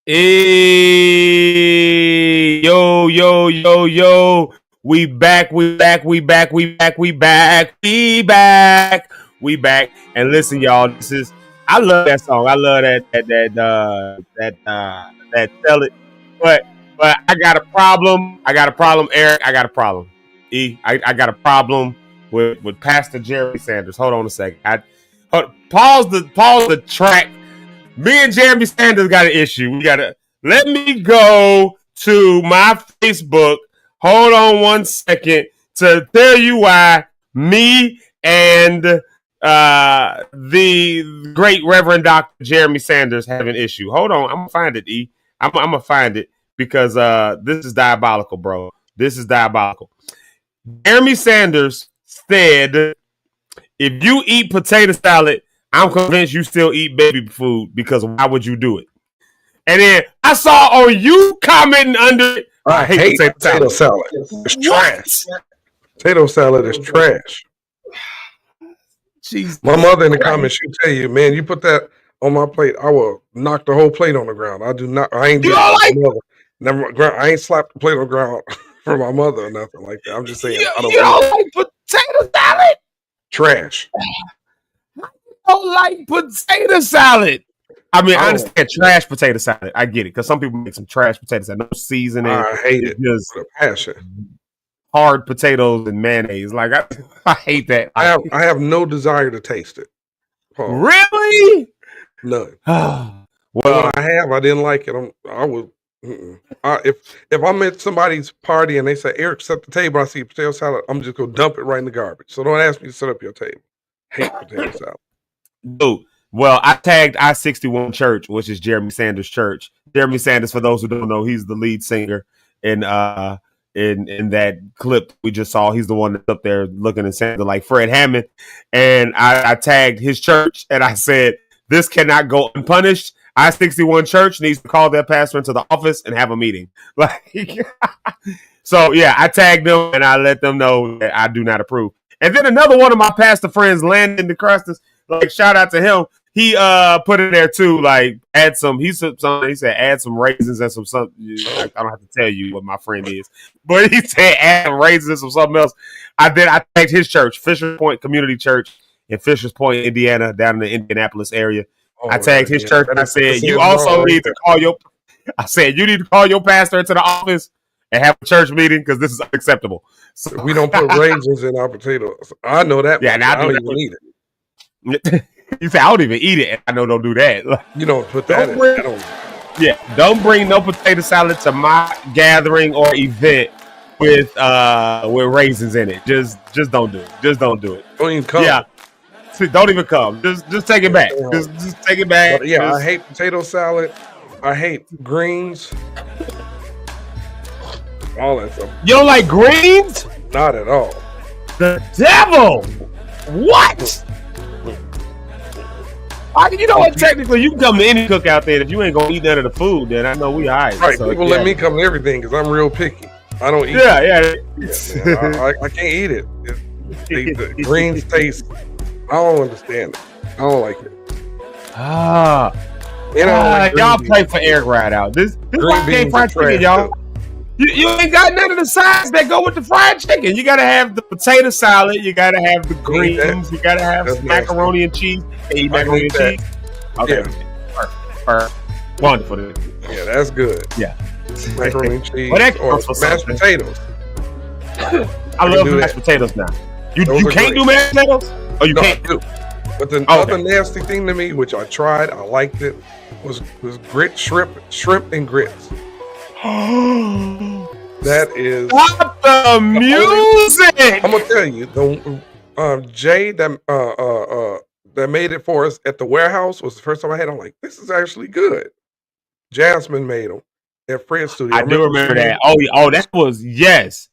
Hey, yo, yo, yo, yo. We back. And listen, y'all, I love that song. I love that Tell It. But I got a problem. Eric. I got a problem. I got a problem with Pastor Jeremy Sanders. Hold on a second. Pause the track. Me and Jeremy Sanders got an issue. Let me go to my Facebook. Hold on one second to tell you why me and the great Reverend Dr. Jeremy Sanders have an issue. Hold on. I'm going to find it, E. I'm going to find it because this is diabolical, bro. This is diabolical. Jeremy Sanders said, if you eat potato salad, I'm convinced you still eat baby food because why would you do it? And then I saw on you commenting under it. I hate potato salad. It's trash. Potato salad is trash. Jesus. My mother in the comments, she'll tell you, man, you put that on my plate, I will knock the whole plate on the ground. I do not. I ain't doing I ain't slapped the plate on the ground for my mother or nothing like that. I'm just saying. I don't like potato salad. Trash. I don't like potato salad. I mean, I understand trash potato salad. I get it because some people make some trash potato salad, no seasoning. I hate it. Just with a passion. Hard potatoes and mayonnaise. Like I hate that. I have no desire to taste it. Really? None. Well, when I didn't like it. I would. If I'm at somebody's party and they say, Eric, set the table, I see potato salad, I'm just gonna dump it right in the garbage. So don't ask me to set up your table. Hate potato salad. Dude. Well, I tagged I-61 Church, which is Jeremy Sanders' church. Jeremy Sanders, for those who don't know, he's the lead singer in that clip we just saw. He's the one that's up there looking and sounding like Fred Hammond. And I tagged his church and I said, this cannot go unpunished. I-61 Church needs to call their pastor into the office and have a meeting. Like, so yeah, I tagged them and I let them know that I do not approve. And then another one of my pastor friends, Landon DeCrustus, like shout out to him. He put it there too, like add some. He said add some raisins and some. I don't have to tell you what my friend is, but he said add some raisins and something else. I tagged his church, Fishers Point Community Church in Fishers Point, Indiana, down in the Indianapolis area. I tagged his church and I said you also need to call your. I said you need to call your pastor into the office and have a church meeting because this is unacceptable. So, we don't put raisins in our potatoes. I know that. Yeah, and I don't even eat it. You say I don't even eat it, and I know don't do that. You don't put that in. Don't bring no potato salad to my gathering or event with raisins in it. Just don't do it. Just don't do it. Don't even come. Yeah. Don't even come. Just take it back. Just take it back. But yeah, I hate potato salad. I hate greens. All that stuff. You don't like greens? Not at all. The devil. What? You know what? Technically, you can come to any cookout there. If you ain't gonna eat none of the food, then I know we all right. Right. So, people let me come to everything because I'm real picky. I don't eat. I can't eat it. The greens taste. I don't understand it. I don't like it. Y'all play for Eric Rideout. This green beans fried chicken, y'all. You ain't got none of the sides that go with the fried chicken. You gotta have the potato salad. You gotta have the greens. You gotta have macaroni and cheese. Eat macaroni and cheese. Okay, perfect. Wonderful. Yeah, that's good. Yeah, macaroni and cheese or mashed potatoes. I love mashed potatoes now. You can't do mashed potatoes? Oh, you can't do. But the other nasty thing to me, which I tried, I liked it, was shrimp and grits. That is. Stop the music. I'm gonna tell you, the Jay that made it for us at the warehouse was the first time I had. I'm like, this is actually good. Jasmine made them at Fred's studio. I do remember that. Oh, that was yes.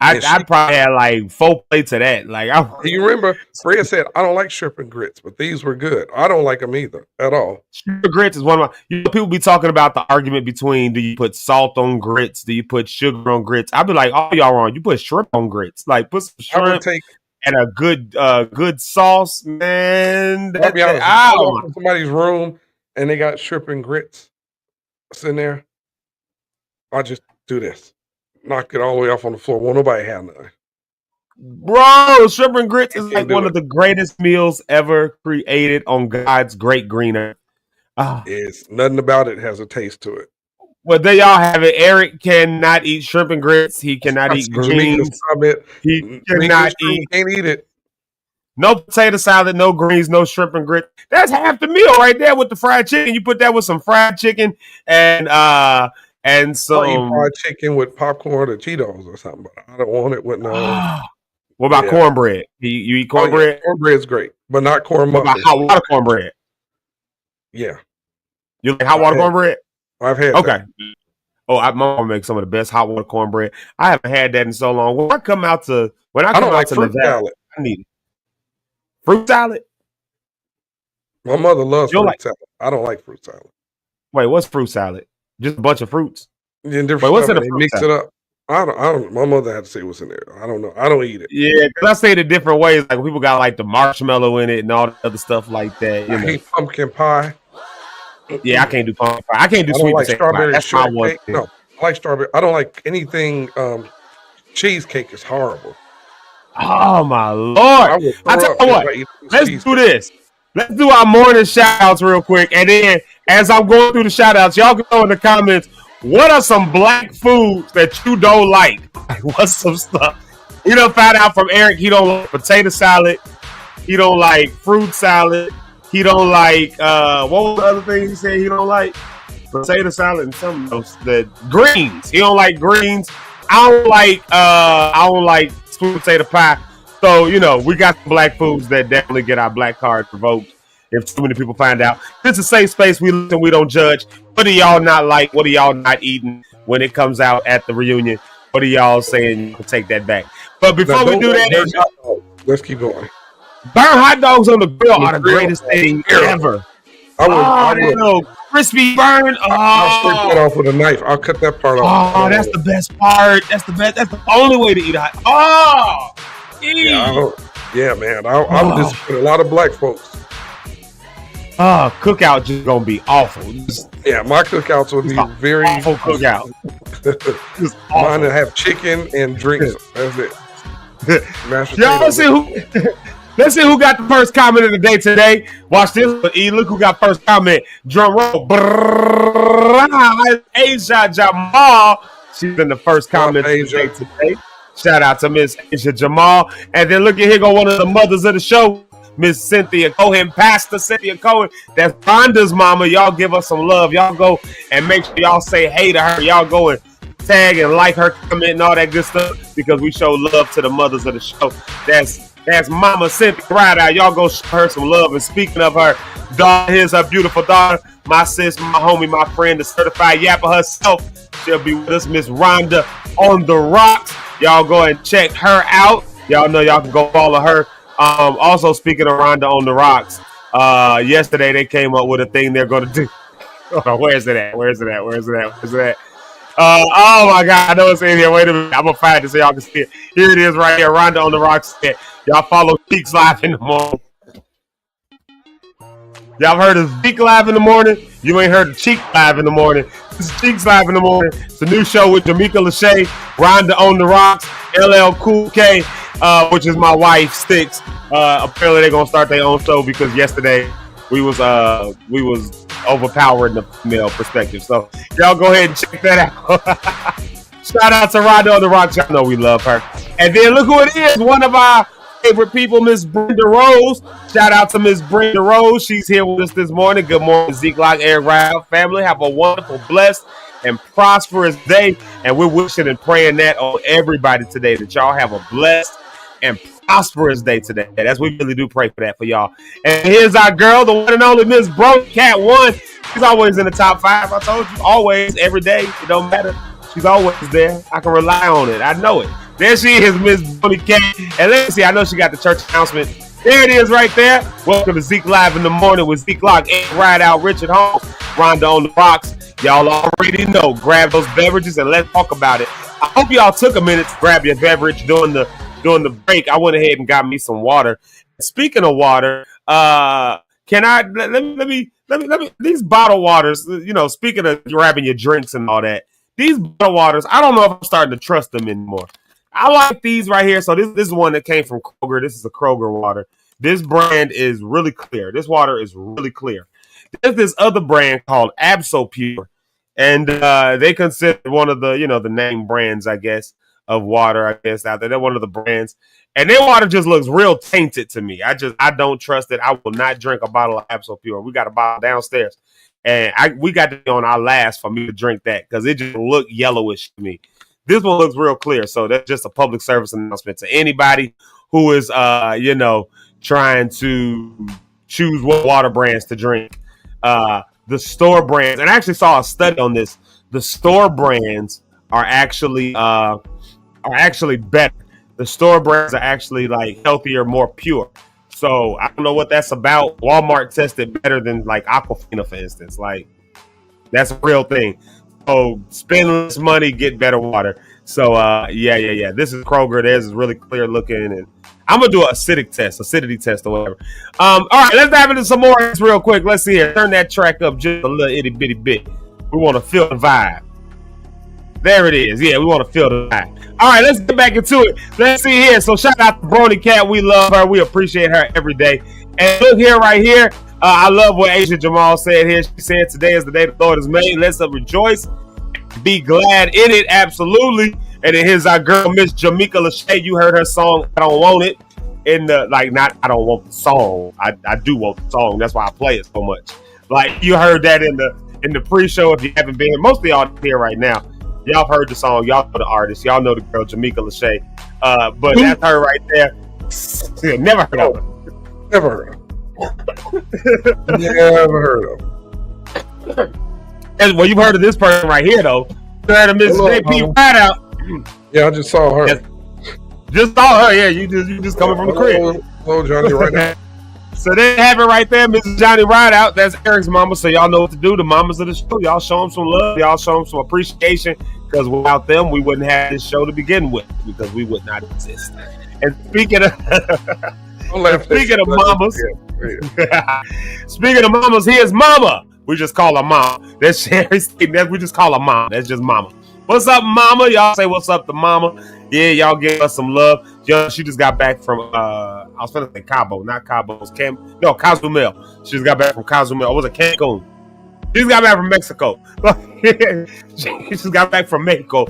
I probably had like 4 plates of that. Like, you remember Fred said, I don't like shrimp and grits, but these were good. I don't like them either at all. Shrimp and grits is one of my. People be talking about the argument between do you put salt on grits, do you put sugar on grits? I'd be like, oh, y'all wrong. You put shrimp on grits. Like, put some shrimp and a good sauce, man. I'll be honest. I go to somebody's room and they got shrimp and grits. sitting there, I just do this. Knock it all the way off on the floor. Won't nobody have none. Bro, shrimp and grits is like one of the greatest meals ever created on God's great green earth. It's nothing about it has a taste to it. Well, there y'all have it. Eric cannot eat shrimp and grits. He cannot eat greens. He cannot eat. Can't eat it. No potato salad, no greens, no shrimp and grits. That's half the meal right there with the fried chicken. You put that with some fried chicken and some fried chicken with popcorn or Cheetos or something. But I don't want it with no. What about cornbread? You eat cornbread? Yeah. Cornbread's great, but not corn muffins. What about hot water cornbread? Yeah. You like hot water cornbread? I've had that. Oh, my mom makes some of the best hot water cornbread. I haven't had that in so long. When I come out to fruit Nevada, salad. I need it. Fruit salad? My mother loves fruit salad. I don't like fruit salad. Wait, what's fruit salad? Just a bunch of fruits? Yeah, different what's in a fruit fruit mix salad? it up. I don't. My mother had to say what's in there. I don't know. I don't eat it. Yeah, because I say it in different ways. Like people got like the marshmallow in it and all the other stuff like that. I hate pumpkin pie. Yeah, I can't do pumpkin pie. I can't do sweet potato strawberry pie. That's my one shortcake. thing. No, I like strawberry. I don't like anything. Cheesecake is horrible. Oh my Lord! I tell you what. Let's do this. Let's do our morning shout outs real quick, and then as I'm going through the shout outs, y'all can throw in the comments. What are some black foods that you don't like? What's some stuff? We done found out from Eric he don't like potato salad. He don't like fruit salad. He don't like what was the other thing he said he don't like? Potato salad and some of those the greens. He don't like greens. I don't like sweet potato pie. So, we got some black foods that definitely get our black card revoked if too many people find out. This is a safe space. We listen, we don't judge. What do y'all not like? What are y'all not eating when it comes out at the reunion? What are y'all saying? You can take that back. But before we do that, let's keep going. Burn hot dogs on the grill are the greatest thing ever. I will. Crispy burn. I'll strip that off with a knife. I'll cut that part off. Oh, that's the best part. That's the best. That's the only way to eat hot. Yeah, man. I'm disappointed. A lot of black folks. Cookout just gonna be awful. Yeah, my cookouts will be very awful cookout. Mine will have chicken and drinks. That's it. Let's see who got the first comment of the day today. Watch this. Look who got first comment. Drum roll. Asia Jamal. She's in the first comment of the day today. Shout out to Miss Asia Jamal. And then look at here go one of the mothers of the show, Miss Cynthia Cohen, Pastor Cynthia Cohen. That's Rhonda's mama. Y'all give us some love. Y'all go and make sure y'all say hey to her. Y'all go and tag and like her comment and all that good stuff because we show love to the mothers of the show. That's Mama Cynthia Rideout. Y'all go show her some love. And speaking of her daughter, here's her beautiful daughter, my sis, my homie, my friend, the certified yapper herself. She'll be with us, Miss Rhonda on the Rocks. Y'all go and check her out. Y'all know y'all can go follow her. Also, speaking of Rhonda on the Rocks, yesterday they came up with a thing they're going to do. Where's it at? Oh my God, I know it's in here. Wait a minute. I'm going to find it so y'all can see it. Here it is right here. Rhonda on the Rocks. Y'all follow Zeke's Live in the morning. Y'all heard of Zeke Live in the morning? You ain't heard of Cheek Live in the morning. This is Cheek's Live in the morning. It's a new show with Jamaica Lachey, Rhonda on the Rocks, LL Cool K, which is my wife, Sticks. Apparently they're gonna start their own show because yesterday we was overpowering the male perspective. So y'all go ahead and check that out. Shout out to Rhonda on the Rocks. Y'all know we love her. And then look who it is. One of our favorite people, Miss Brenda Rose. Shout out to Miss Brenda Rose. She's here with us this morning. Good morning, Zeke, Locke'd, Eric, Rideout family. Have a wonderful, blessed, and prosperous day. And we're wishing and praying that on everybody today, that y'all have a blessed and prosperous day today. That's we really do pray for that for y'all. And here's our girl, the one and only Miss Broke Cat One. She's always in the top 5. I told you, always, every day. It don't matter. She's always there. I can rely on it. I know it. There she is, Miss Bonnie Cat. And let's see, I know she got the church announcement. There it is right there. Welcome to Zeke Live in the morning with Zeke Locke'd, Rideout, Richard Holmes, Rhonda on the Rocks. Y'all already know. Grab those beverages and let's talk about it. I hope y'all took a minute to grab your beverage during the break. I went ahead and got me some water. Speaking of water, can I let These bottled waters, you know, speaking of grabbing your drinks and all that, these bottled waters, I don't know if I'm starting to trust them anymore. I like these right here. So this is one that came from Kroger. This is a Kroger water. This brand is really clear. This water is really clear. There's this other brand called AbsoPure, and they consider one of the, you know, the name brands, I guess, of water, I guess, out there. They're one of the brands. And their water just looks real tainted to me. I don't trust it. I will not drink a bottle of AbsoPure. We got a bottle downstairs. And we got to be on our last for me to drink that because it just looked yellowish to me. This one looks real clear. So that's just a public service announcement to anybody who is, you know, trying to choose what water brands to drink. The store brands, and I actually saw a study on this. The store brands are actually better. The store brands are actually like healthier, more pure. So I don't know what that's about. Walmart tested better than like Aquafina, for instance. Like that's a real thing. So spend less money, get better water. So yeah. This is Kroger. Theirs is really clear looking, and I'm gonna do an acidity test or whatever. All right, let's dive into some more real quick. Let's see here. Turn that track up just a little itty bitty bit. We want to feel the vibe. There it is. Yeah, we want to feel the vibe. All right, let's get back into it. Let's see here. So shout out to Brony Cat. We love her. We appreciate her every day. And look here, right here. I love what Asia Jamal said here. She said, today is the day the Lord has made. Let's rejoice. Be glad in it. Absolutely. And then here's our girl, Miss Jamaica Lachey. You heard her song, I Don't Want It. In the, like, not I don't want the song. I do want the song. That's why I play it so much. Like, you heard that in the pre-show. If you haven't been here, most of y'all here right now. Y'all heard the song. Y'all know the artist. Y'all know the girl, Jamaica Lachey. But that's her right there. Never heard of her. Never heard of her. Never heard of her. Well, you've heard of this person right here, though. You heard of Miss JP Rideout. Yeah, I just saw her. Just saw her. Yeah, you just coming from the crib. Hello, Johnny, right now. So they have it right there, Mrs. Johnny Rideout. That's Eric's mama, so y'all know what to do. The mamas of the show. Y'all show them some love. Y'all show them some appreciation, because without them, we wouldn't have this show to begin with, because we would not exist. And speaking of mamas, speaking of mamas, here's Mama. We just call her Mama. That's Sherry's thing. We just call her Mama. That's just Mama. What's up, Mama? Y'all say what's up to Mama. Yeah, y'all give us some love. Yo, she just got back from I was gonna say Cabo, not Cabo. Cozumel. She just got back from Cozumel. It was a Cancun. She just got back from Mexico. She just got back from Mexico,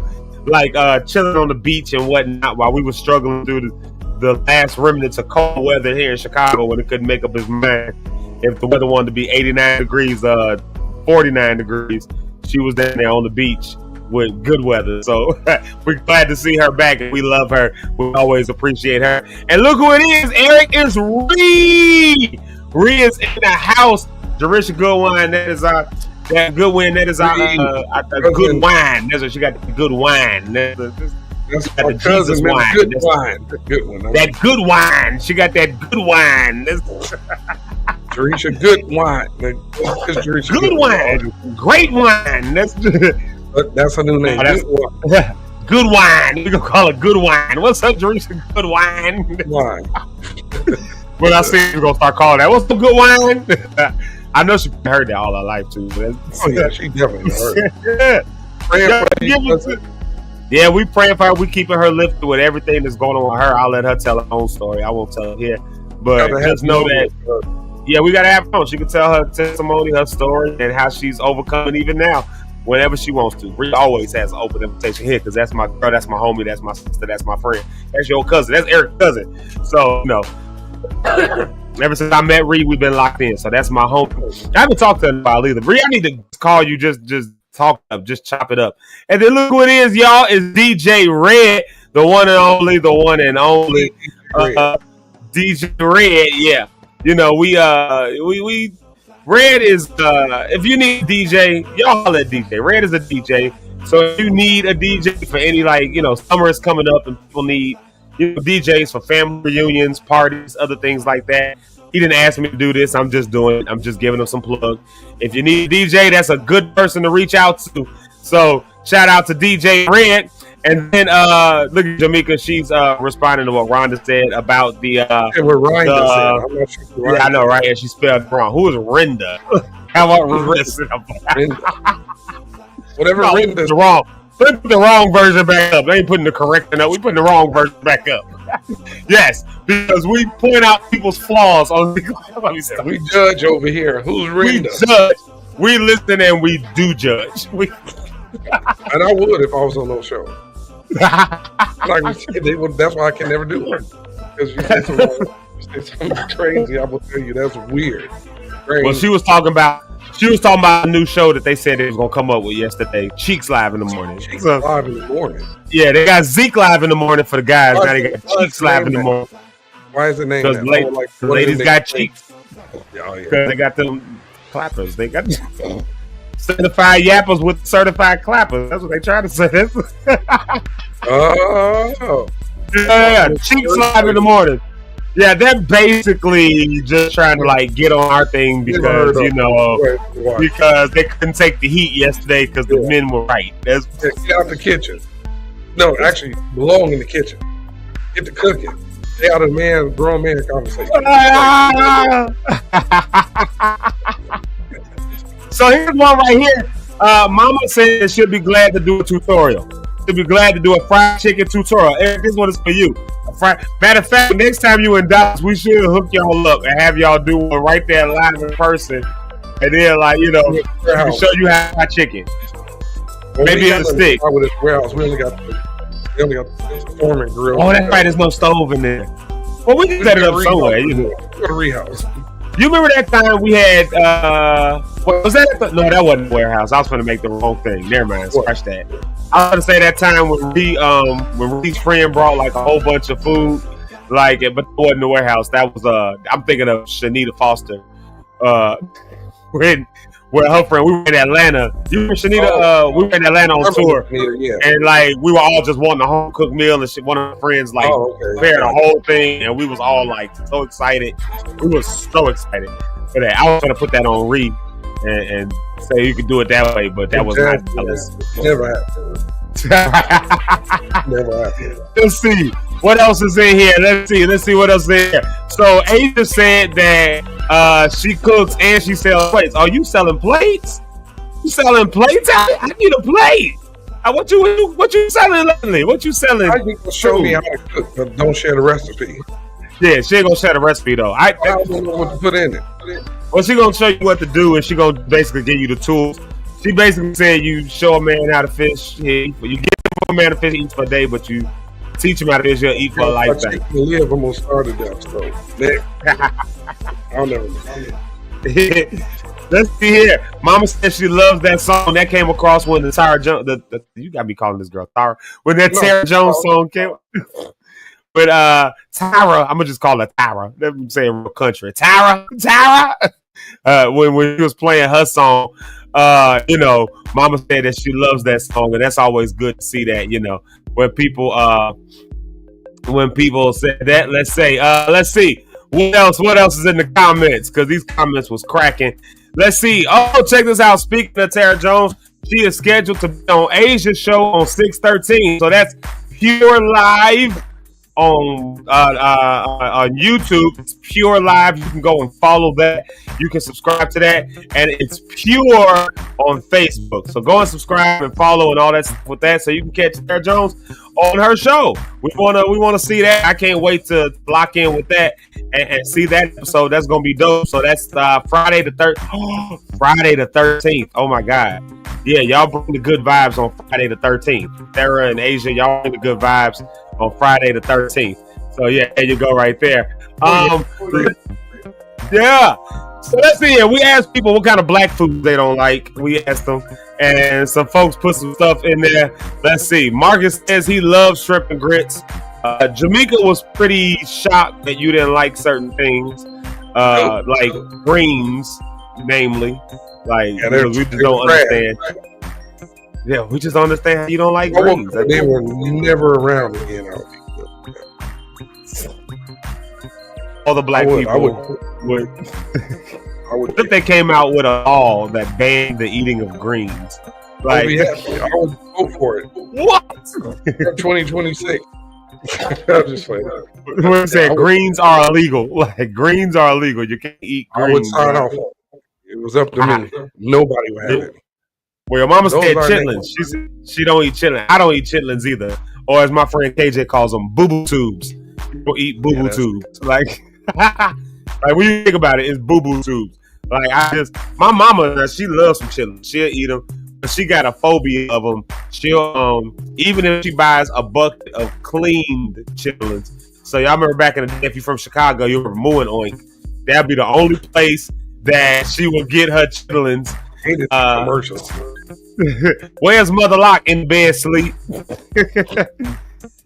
like chilling on the beach and whatnot, while we were struggling through the last remnants of cold weather here in Chicago, when it couldn't make up his mind if the weather wanted to be 89 degrees, 49 degrees. She was down there on the beach with good weather. So we're glad to see her back, and we love her. We always appreciate her. And look who it is. Eric is Ree. Ree is in the house. Jerisha Goodwine. That is our good win. That is our good wine. That's what she got. The good wine. That's the Jesus wine. Good wine. Good one. That good wine. She got that good wine. Jerisha good wine. Good wine. Great wine. That's a new name. Good wine. We're going to call it good wine. What's up, Jerisha? Good wine. Wine. When I see we're going to start calling that. What's the good wine? I know she heard that all her life, too. Oh, yeah, she definitely heard it. Yeah, we praying for her. We keeping her lifted with everything that's going on with her. I'll let her tell her own story. I won't tell it here. But just know that, yeah, we got to have her on. She can tell her testimony, her story, and how she's overcoming even now, whenever she wants to. Rhea always has an open invitation here, because that's my girl, that's my homie, that's my sister, that's my friend. That's your cousin. That's Eric's cousin. So, ever since I met Rhea, we've been locked in. So that's my homie. I haven't talked to her in a while either. Rhea, I need to call you, just talk up, just chop it up. And then look who it is, y'all. Is DJ Red, the one and only DJ Red. Yeah. You know, we Red is if you need a DJ, y'all let DJ. Red is a DJ. So if you need a DJ for any, like, summer is coming up and people need DJs for family reunions, parties, other things like that. He didn't ask me to do this. I'm just doing it. I'm just giving him some plug. If you need a DJ, that's a good person to reach out to. So shout out to DJ Red. And then look at Jamaica. She's responding to what Rhonda said about the. What Rhonda said. I'm not sure Rhonda. Yeah, I know, right? And she spelled it wrong. Who is Rhonda? How about Rhonda? Whatever Rhonda's wrong. Put the wrong version back up. They ain't putting the correct one up. We putting the wrong version back up. Yes, because we point out people's flaws on the. We judge over here. Who's Rhonda? We judge. We listen and we do judge. And I would if I was on those shows. Like we said, that's why I can never do it. Because you say something crazy, I will tell you that's weird. Crazy. Well, she was talking about a new show that they said they was gonna come up with yesterday. Cheeks Live in the morning. Cheeks Live in the morning. Yeah, they got Zeke Live in the morning for the guys. Now they got Cheeks Live in the morning. Why is the name that? Because ladies got cheeks. Oh, yeah. They got them clappers. They got certified yappers with certified clappers. That's what they try to say. Oh. Yeah, Cheeks Live in the morning. Yeah, they're basically just trying to like get on our thing because because they couldn't take the heat yesterday because the men were right. Get out the kitchen. No, actually, belong in the kitchen. Get the cooking. Stay out of grown man conversation. So here's one right here. Mama said she'll be glad to do a tutorial. She'll be glad to do a fried chicken tutorial. Eric, this one is for you. Matter of fact, next time you in Dallas, we should hook y'all up and have y'all do one right there live in person. And then, show you how to fry chicken. Maybe in the stick. With this warehouse, we only got the Foreman grill. Oh, that's right. There's no stove in there. Well, we can set it up somewhere. Go to Rehouse. You remember that time we had? Was that? No, that wasn't the warehouse. I was going to make the wrong thing. Never mind. Scratch that. I was going to say that time when Reed's friend brought like a whole bunch of food, but it wasn't the warehouse. That was I'm thinking of Shanita Foster. Where her friend, we were in Atlanta. You remember Shanita? We were in Atlanta on tour, and we were all just wanting a home cooked meal, and one of her friends prepared the whole thing, and we was all so excited. We was so excited for that. I was gonna put that on Reed and say you could do it that way, but that was not Dallas. Never happened. Never happened. Let's see what else is in here. Let's see what else is in here. So Asia said that she cooks and she sells plates. Are you selling plates? You selling plates? I need a plate. What you selling lately? What you selling? I think you'll show me how to cook, but don't share the recipe. Yeah, she ain't gonna share the recipe though. I don't know what to put in it. Well, she gonna show you what to do, and she gonna basically give you the tools. She basically said you show a man how to fish. You give a man to fish, eat for a day, but you teach him how to fish, he'll eat for a lifetime. If I live, I'm gonna start it up. So I'll never know. Let's see here. Mama said she loves that song. That came across when the Tara Jones. You gotta be calling this girl Tara. When that Tara Jones song came. But Tara, I'm gonna just call her Tara. I'm saying real country. Tara. When she was playing her song, Mama said that she loves that song, and that's always good to see that. When people say that. Let's see what else is in the comments, because these comments was cracking. Let's see. Oh, check this out. Speaking of Tara Jones, she is scheduled to be on Asia's show on 6/13. So that's Pure Live on YouTube. It's Pure Live. You can go and follow that. You can subscribe to that, and it's Pure on Facebook. So go and subscribe and follow and all that stuff with that, so you can catch Tara Jones on her show. We wanna see that. I can't wait to lock in with that and see that episode. That's gonna be dope. So that's Friday the 13th. Oh my God. Yeah, y'all bring the good vibes on Friday the 13th. Tara and Asia, y'all bring the good vibes on Friday the 13th. So yeah, there you go right there. Yeah. So let's see here. We asked people what kind of black food they don't like. We asked them, and some folks put some stuff in there. Let's see. Marcus says he loves shrimp and grits. Jamaica was pretty shocked that you didn't like certain things, like greens, namely. We just don't understand. Yeah, we just don't understand how you don't like greens. They were never around again. All the black people would. If they came out with a law that banned the eating of greens, Like, I would go for it. What? 2026. I'm just playing. We're saying greens are illegal. Like, greens are illegal. You can't eat greens. I would sign off. It was up to me. Nobody would have it. Well, your mama said chitlins. She don't eat chitlins. I don't eat chitlins either. Or as my friend KJ calls them, boo-boo tubes. People eat boo-boo tubes. Like, like when you think about it, it's boo-boo tubes. Like, my mama, she loves some chitlins. She'll eat them. But she got a phobia of them. She'll, even if she buys a bucket of cleaned chitlins. So y'all remember back in the day, if you're from Chicago, you were mooing oink. That'd be the only place that she would get her chitlins. Hated commercials. Where's Mother Locke in bed sleep?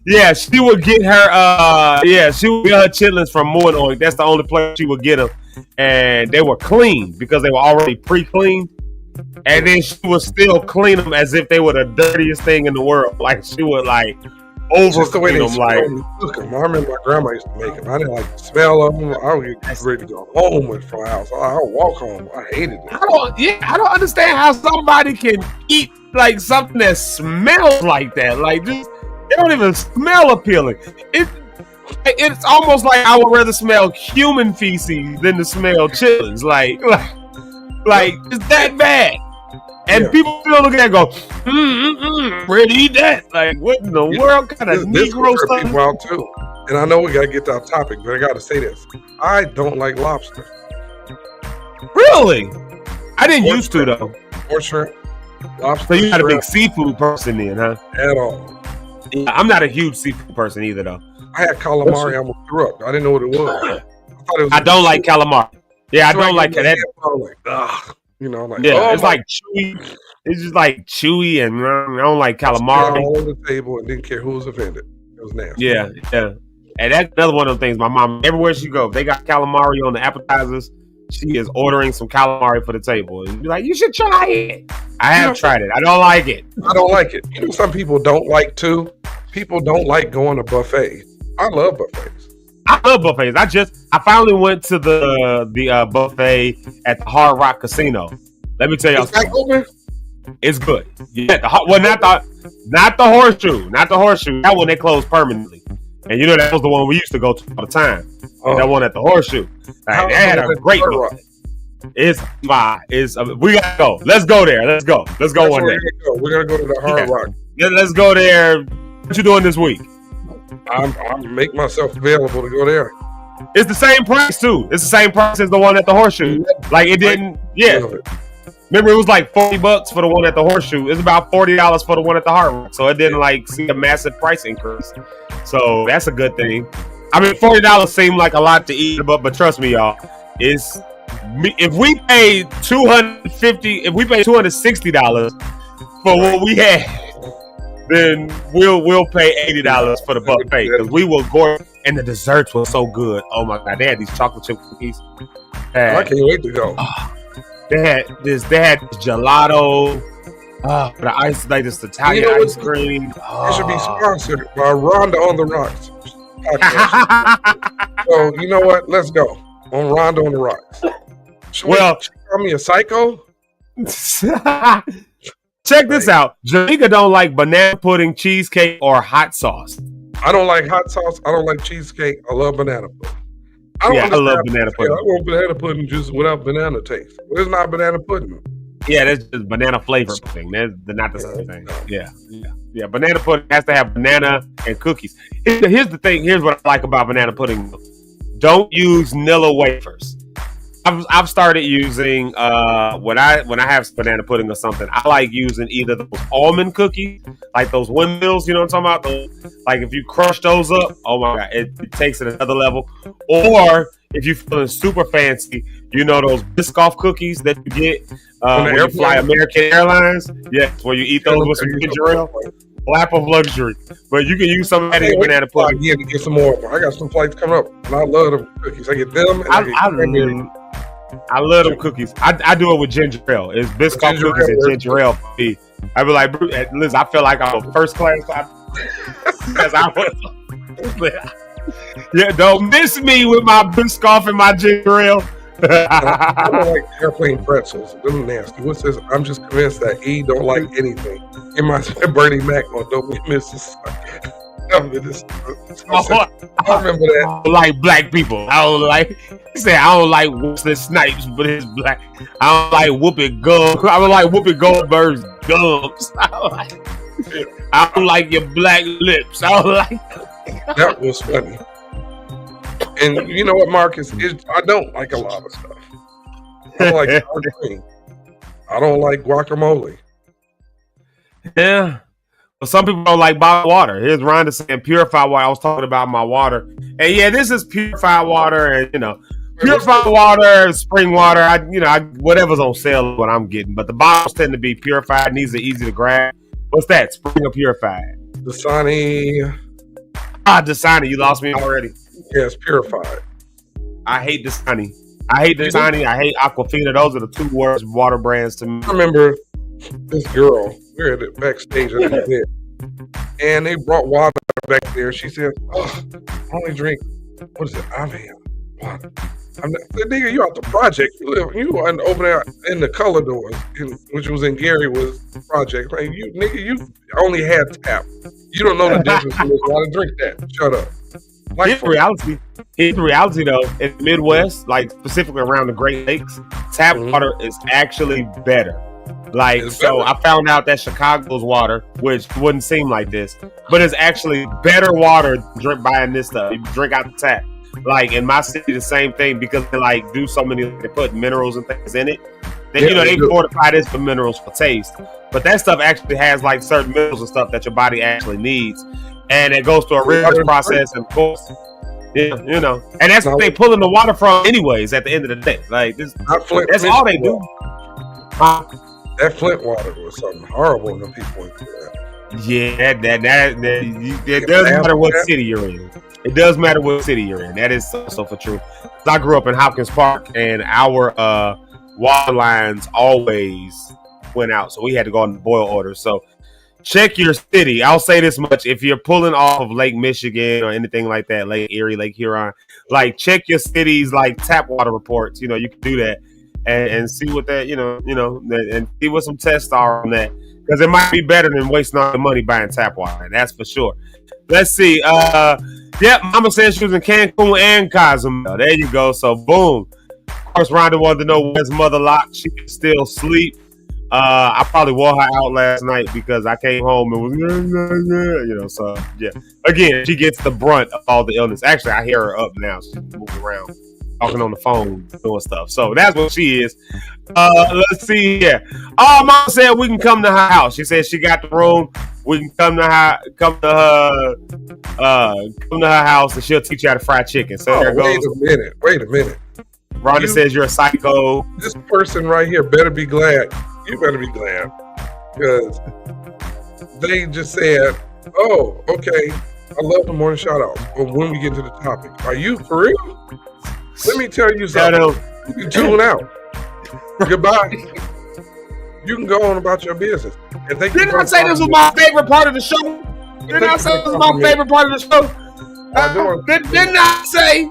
Yeah, she would get her. She would get her chitlins from mooing oink. That's the only place she would get them, and they were clean because they were already pre-cleaned. And then she would still clean them as if they were the dirtiest thing in the world. Like, she would like over clean them. Like, I remember my grandma used to make them. I didn't like the smell of them. I would get ready to go home from the house. I would walk home. I hated it. I don't understand how somebody can eat like something that smells like that. Like, just it don't even smell appealing. It's almost like I would rather smell human feces than to smell chitlins. Like it's that bad. And people still look at it and go, ready to eat that? Like, what in the world kind of Negro stuff? People out too. And I know we got to get to our topic, but I got to say this. I don't like lobster. Really? I didn't used to, though. Or shrimp. Lobster, so you're not a big seafood person then, huh? At all. Yeah, I'm not a huge seafood person either, though. I had calamari. I almost threw up. I didn't know what it was. I don't like calamari. Yeah, I don't like that. You know, like, it's like chewy. It's just like chewy, and I don't like calamari. All over the table and didn't care who was offended. It was nasty. Yeah. And that's another one of the things. My mom, everywhere she goes, they got calamari on the appetizers. She is ordering some calamari for the table, and be like, "You should try it." I have tried it. I don't like it. I don't like it. You know, some people don't like too. People don't like going to buffets. I love buffets. I love buffets. I finally went to the buffet at the Hard Rock Casino. Let me tell y'all something. It's good. Yeah, not the horseshoe. Not the horseshoe. That one they closed permanently. And you know that was the one we used to go to all the time. That one at the horseshoe. Like, they had a great buffet. We gotta go. Let's go there. Let's go one day. We're gonna go to the Hard Rock. Yeah, let's go there. What you doing this week? I'm make myself available to go there. It's the same price too. It's the same price as the one at the horseshoe. Like it didn't. Yeah. Remember, it was like $40 for the one at the horseshoe. It's about $40 for the one at the Hard Rock. So it didn't like see a massive price increase. So that's a good thing. I mean, $40 seemed like a lot to eat, but trust me, y'all, if we paid $260 for what we had, then we'll pay $80 for the buffet because we will go. And the desserts were so good. Oh my god, they had these chocolate chip cookies. I can't wait to go. They had this gelato. The ice, like this Italian ice cream. It should be sponsored by Rhonda on the Rocks. So you know what? Let's go on Rhonda on the Rocks. Well, call me a psycho. Check this out. Jamaica don't like banana pudding, cheesecake, or hot sauce. I don't like hot sauce. I don't like cheesecake. I love banana pudding. I love banana pudding. I want banana pudding just without banana taste. It's not banana pudding. Yeah, that's just banana flavor pudding. They're not the same thing. Yeah. Banana pudding has to have banana and cookies. Here's the thing. Here's what I like about banana pudding. Don't use Nilla wafers. I've started using when I have banana pudding or something, I like using either those almond cookies, like those windmills, you know what I'm talking about? Like if you crush those up, oh my god, it takes it another level. Or if you're feeling super fancy, you know those Biscoff cookies that you get when you fly American Airlines? Yes, where you eat those with some ginger ale. Lap of luxury, but you can use some of that in banana pudding. Yeah, to get some more. I got some flights coming up, and I love them cookies. I get them. And I love them cookies. I do it with ginger ale. It's Biscoff cookies and ginger ale. I be like, listen, I feel like I'm a first class. Yeah, don't miss me with my Biscoff and my ginger ale. I don't like airplane pretzels. Them nasty. What's this? I'm just convinced that E don't like anything. It reminds me of Bernie Mac on Don't Be Mrs. I remember that. I don't like black people. I don't like. He said I don't like Wesley Snipes, but it's black. I don't like Whoopi Gold. I don't like Whoopi Goldberg's gums. I don't like your black lips. I don't like. That was funny. And you know what, Marcus? I don't like a lot of stuff. I don't like sour cream. I don't like guacamole. Yeah. Well, some people don't like bottled water. Here's Rhonda saying purified water. I was talking about my water. And yeah, this is purified water. And, purified water, spring water. Whatever's on sale is what I'm getting. But the bottles tend to be purified. And these are easy to grab. What's that? Spring or purified? Dasani. Dasani. You lost me already. Yeah, it's purified. I hate Dasani. I hate Aquafina. Those are the two worst water brands to me. I remember this girl. We were at the backstage at the event, and they brought water back there. She said, "Oh, I only drink what is it? Avian water." I'm not, nigga, you out the project. You were over there in the color doors, which was in Gary was project. Like you only had tap. You don't know the difference. You want to drink that? Shut up. Here's the reality though, in the Midwest, like specifically around the Great Lakes, tap water is actually better. I found out that Chicago's water, which wouldn't seem like this, but it's actually better water buying this stuff. You drink out the tap. Like in my city, the same thing because they do so many. They put minerals and things in it. They fortify this for minerals for taste, but that stuff actually has certain minerals and stuff that your body actually needs. And it goes through a rigorous process, and of course, and that's what they pulling the water from, anyways. At the end of the day, that's all they do. That Flint water was something horrible when people went through that. Yeah, it doesn't matter what city you're in. It does matter what city you're in. That is so for true. I grew up in Hopkins Park, and our water lines always went out, so we had to go on the boil order. So. Check your city. I'll say this much. If you're pulling off of Lake Michigan or anything like that, Lake Erie, Lake Huron, check your city's tap water reports. You can do that and see what that, and see what some tests are on that. Because it might be better than wasting all the money buying tap water. That's for sure. Let's see. Mama said she was in Cancun and Cozumel. There you go. So boom. Of course, Rhonda wanted to know where's Mother Locke'd. She can still sleep. I probably wore her out last night because I came home and was, so yeah. Again, she gets the brunt of all the illness. Actually, I hear her up now. She's moving around, talking on the phone, doing stuff. So that's what she is. Let's see here. Oh, Mom said we can come to her house. She said she got the room. We can come to her house and she'll teach you how to fry chicken. So there goes. Wait a minute. Rhonda says you're a psycho. This person right here better be glad. You better be glad because they just said, "Oh, okay. I love the morning shout out." But when we get to the topic, are you for real? Let me tell you something. You can tune out. Goodbye. You can go on about your business. And didn't I say this was my favorite part of the show? Didn't I say this was my favorite part of the show? Didn't I say?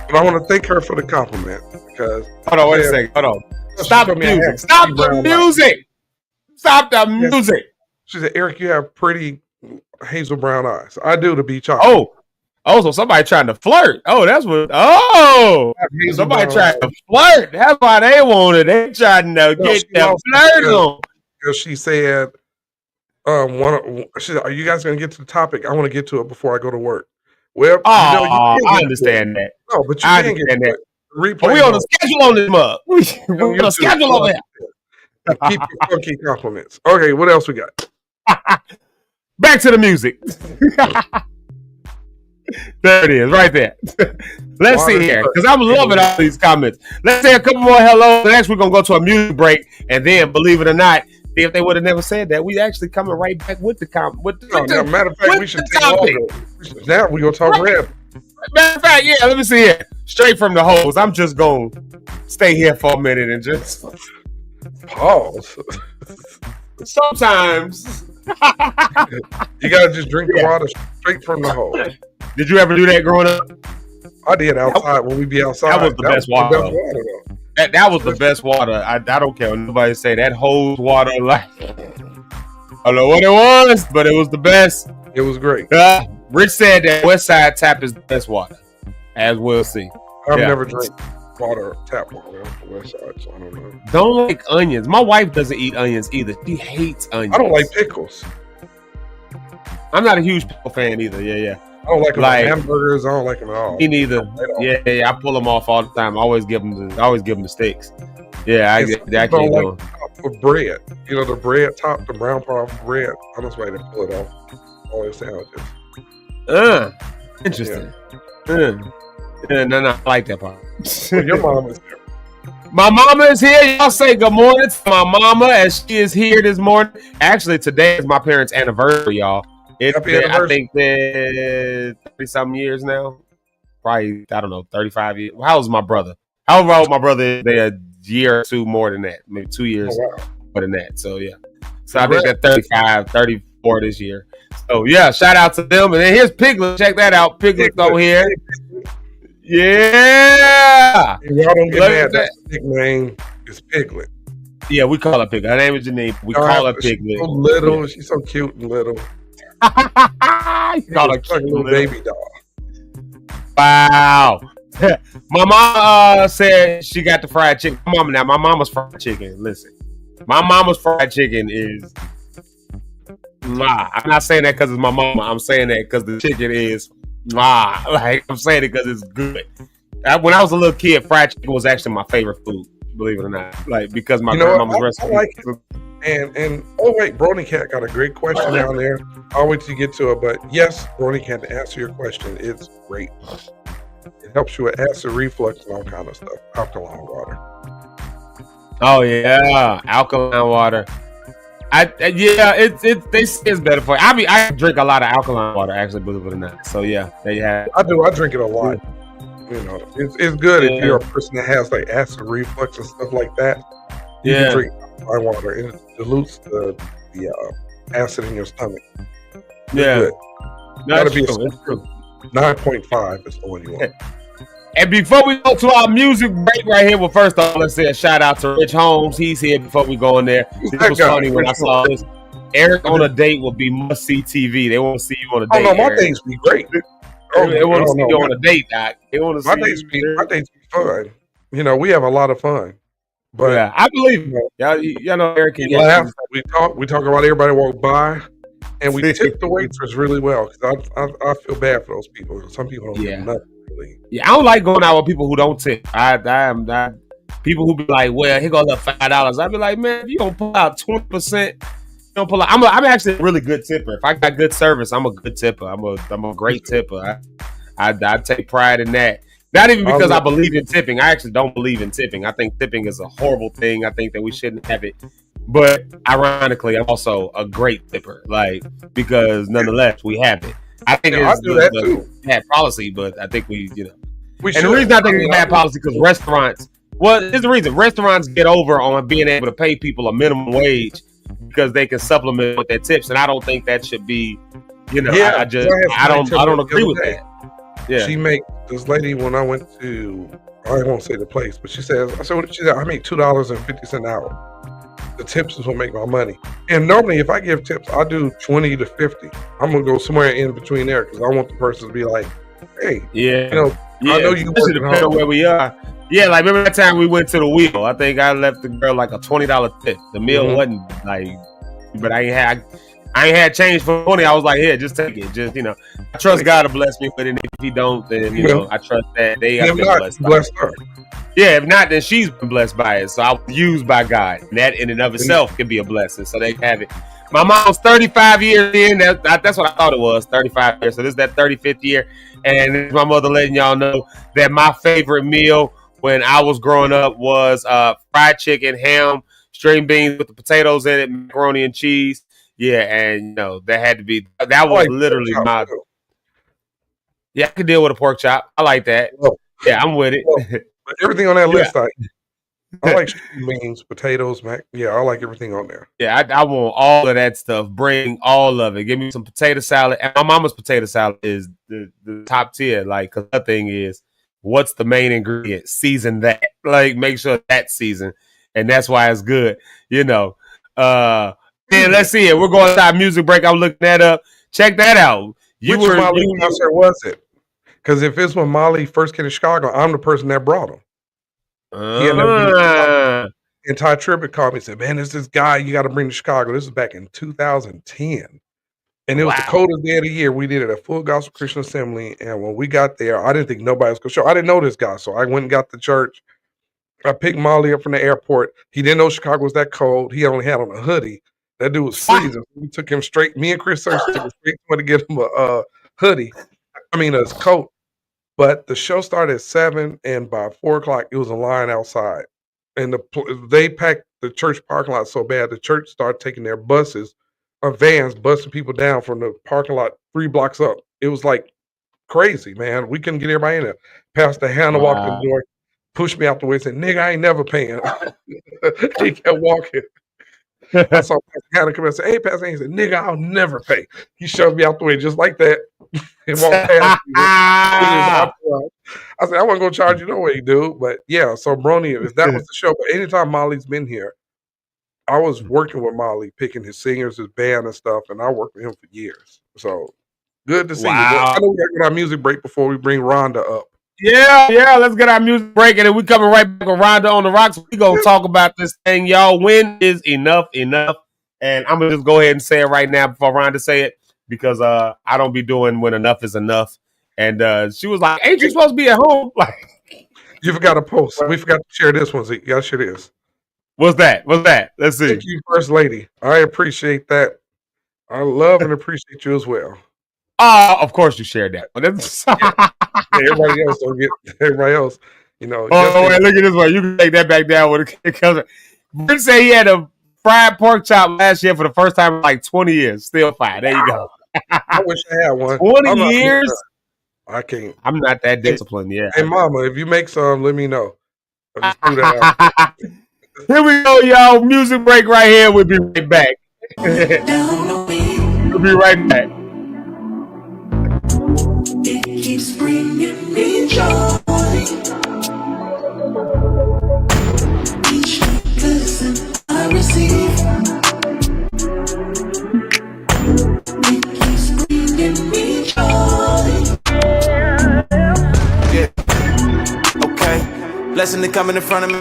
But I want to thank her for the compliment because. Hold on, wait a second. Hold on. Stop the music. Stop the music. Stop the music. She said, "Eric, you have pretty hazel brown eyes." I do, to be chocolate. So somebody trying to flirt. Oh, that's what. Oh, somebody trying to flirt. That's why they wanted. They trying to get the flirt on. Because she said, she said, "Are you guys going to get to the topic? I want to get to it before I go to work." Well, I understand that. No, but you can't get that. Replay we on a schedule on this mug. We on a schedule over here. Keep your funky compliments. Okay, what else we got? Back to the music. There it is, right there. Let's see here, because I'm loving all these comments. Let's say a couple more hellos. Next, we're going to go to a music break. And then, believe it or not, if they would have never said that, we actually coming right back with the comment. Matter of fact, we should take over. Now we're going to talk rap. Matter of fact, yeah, let me see it. Straight from the hose. I'm just going to stay here for a minute and just pause. Sometimes. You got to just drink the water straight from the hose. Did you ever do that growing up? I did outside when we be outside. That was the best water. That was the best water. I don't care what nobody say that hose water. Like I don't know what it was, but it was the best. It was great. Rich said that West Side Tap is the best water, as we'll see. I've never drank tap water on the West Side, so I don't know. Don't like onions. My wife doesn't eat onions either. She hates onions. I don't like pickles. I'm not a huge pickle fan either. Yeah. I don't like them like hamburgers. I don't like them at all. Me neither. Yeah. I pull them off all the time. I always give them the steaks. Yeah, I can't do with bread. You know the bread top, the brown part of bread. I'm just ready to pull it off. All your sandwiches. Interesting. No, I like that part. Well, your mom is here. My mama is here. Y'all say good morning to my mama as she is here this morning. Actually, today is my parents' anniversary, y'all. I think they're 30-something years now. Probably, I don't know, 35 years. How old is my brother? How old my brother is? They're a year or two more than that. Maybe 2 years more than that. So, yeah. So, I think they're 35, 34 this year. So, yeah, shout out to them. And then here's Piglet. Check that out. Piglet's over here. Yeah. Y'all don't get mad. That's the nickname is Piglet. Yeah, we call her Piglet. Her name is Janine. We call her Piglet. She's so little. She's so cute and little. You call her like a little baby doll. Wow. My mom said she got the fried chicken. My mama's fried chicken. Listen, my mama's fried chicken is. I'm not saying that because it's my mama. I'm saying that because the chicken is. Like I'm saying it because it's good. When I was a little kid, fried chicken was actually my favorite food. Believe it or not, like because my grandmama's recipe. I like it. And oh wait, Brony Cat got a great question down there. I'll wait till you get to it. But yes, Brony Cat, to answer your question, it's great. It helps you with acid reflux and all kind of stuff. Alkaline water. Oh yeah, alkaline water. They say it's better for you. I drink a lot of alkaline water, actually, believe it or not. So yeah, there you have it. I do. I drink it a lot. You know, it's good if you're a person that has like acid reflux and stuff like that. You can drink alkaline water and it dilutes the acid in your stomach. It's good. Gotta be 9.5 is the one you want. And before we go to our music break right here, well, first off, let's say a shout out to Rich Holmes. He's here before we go in there. It was funny when I saw this. Eric on a date would be must see TV. They want to see you on a date. Oh no, my dates be great. They want to see you on a date, Doc. They want to see my dates be fun. You know, we have a lot of fun. But yeah, I believe y'all know Eric. We laugh. We talk about everybody walk by. And we tip the waitress really well because I feel bad for those people. Some people don't do nothing really. Yeah, I don't like going out with people who don't tip. I am not people who be like, well, here goes $5. I'd be like, man, if you don't pull out 20%, don't pull out. I'm actually a really good tipper. If I got good service, I'm a good tipper. I'm a great tipper. I take pride in that. Not even because I believe in tipping. I actually don't believe in tipping. I think tipping is a horrible thing. I think that we shouldn't have it. But ironically, I'm also a great tipper, like because nonetheless we have it. I think it's the bad policy, but I think we the reason I think it's bad policy because restaurants. Well, here's the reason: restaurants get over on being able to pay people a minimum wage because they can supplement with their tips, and I don't think that should be. I don't agree with that. Yeah, she make this lady when I went to. I won't say the place, but she says, I said, I make $2.50 an hour. The tips is what make my money. And normally if I give tips, I do 20 to 50. I'm going to go somewhere in between there because I want the person to be like, hey, I know you working hard. On where we are. Yeah, like remember that time we went to the wheel? I think I left the girl like a $20 tip. The meal wasn't like, but I ain't had change for 20. I was like, here, just take it. Just, I trust God to bless me with it. If he don't, then, I trust that they have been blessed her. Yeah, if not, then she's been blessed by it. So I was used by God. And that in and of itself can be a blessing. So they have it. My mom's 35 years in. That's what I thought it was, 35 years. So this is that 35th year. And my mother letting y'all know that my favorite meal when I was growing up was fried chicken, ham, string beans with the potatoes in it, macaroni and cheese. Yeah, and that had to be that was literally my. Yeah, I could deal with a pork chop. I like that. Yeah, I'm with it. Everything on that list, I like beans, potatoes, I like everything on there. Yeah, I want all of that stuff. Bring all of it. Give me some potato salad. And my mama's potato salad is the top tier. Like, cause her thing is what's the main ingredient? Season that. Like, make sure that's seasoned. And that's why it's good, you know. Then let's see it. We're going to our music break. I'm looking that up. Check that out. Which Molly concert was it? Because if it's when Molly first came to Chicago, I'm the person that brought him. And Ty Tribbett called me and said, man, there's this guy you got to bring to Chicago. This is back in 2010. And it was the coldest day of the year. We did it at Full Gospel Christian Assembly. And when we got there, I didn't think nobody was going to show. I didn't know this guy. So I went and got the church. I picked Molly up from the airport. He didn't know Chicago was that cold. He only had on a hoodie. That dude was freezing. We took him straight. Me and Chris Search took him straight to get him a hoodie. I mean, a coat. But the show started at 7, and by 4 o'clock, it was a line outside. And they packed the church parking lot so bad, the church started taking their buses or vans, busting people down from the parking lot 3 blocks up. It was like crazy, man. We couldn't get everybody in there. Pastor Hannah walked in the door, pushed me out the way, and said, nigga, I ain't never paying. He kept walking. I saw Pastor Hannah come in and say, hey, Pastor Hannah. He said, nigga, I'll never pay. He shoved me out the way just like that and walked past me. I said, I wasn't going to charge you no way, dude. But yeah, so Brony, if that was the show, but anytime Molly's been here, I was working with Molly, picking his singers, his band and stuff, and I worked with him for years. So good to see you. I know we got to get our music break before we bring Rhonda up. Yeah, let's get our music break, and then we coming right back with Rhonda on the Rocks. We gonna talk about this thing, y'all. When is enough? And I'm gonna just go ahead and say it right now before Rhonda say it, because I don't be doing when enough is enough. And she was like, ain't you supposed to be at home? Like, you forgot to post. We forgot to share this one, Zeke. Y'all share this. What's that? Let's see. Thank you, First Lady. I appreciate that. I love and appreciate you as well. Of course you shared that. Everybody else don't get. Everybody else, you know. Wait, look at this one. You can take that back down when it comes. Brent said he had a fried pork chop last year for the first time in like 20 years. Still fine. There you go. I wish I had one. 20 years. I can't. I'm not that disciplined. Yeah. Hey, Mama, if you make some, let me know. I'll just do that. Here we go, y'all. Music break right here. We'll be right back. We'll be right back. It keeps bringing me joy. Each lesson I receive, it keeps bringing me joy. Yeah. Okay. Blessing to coming in front of me.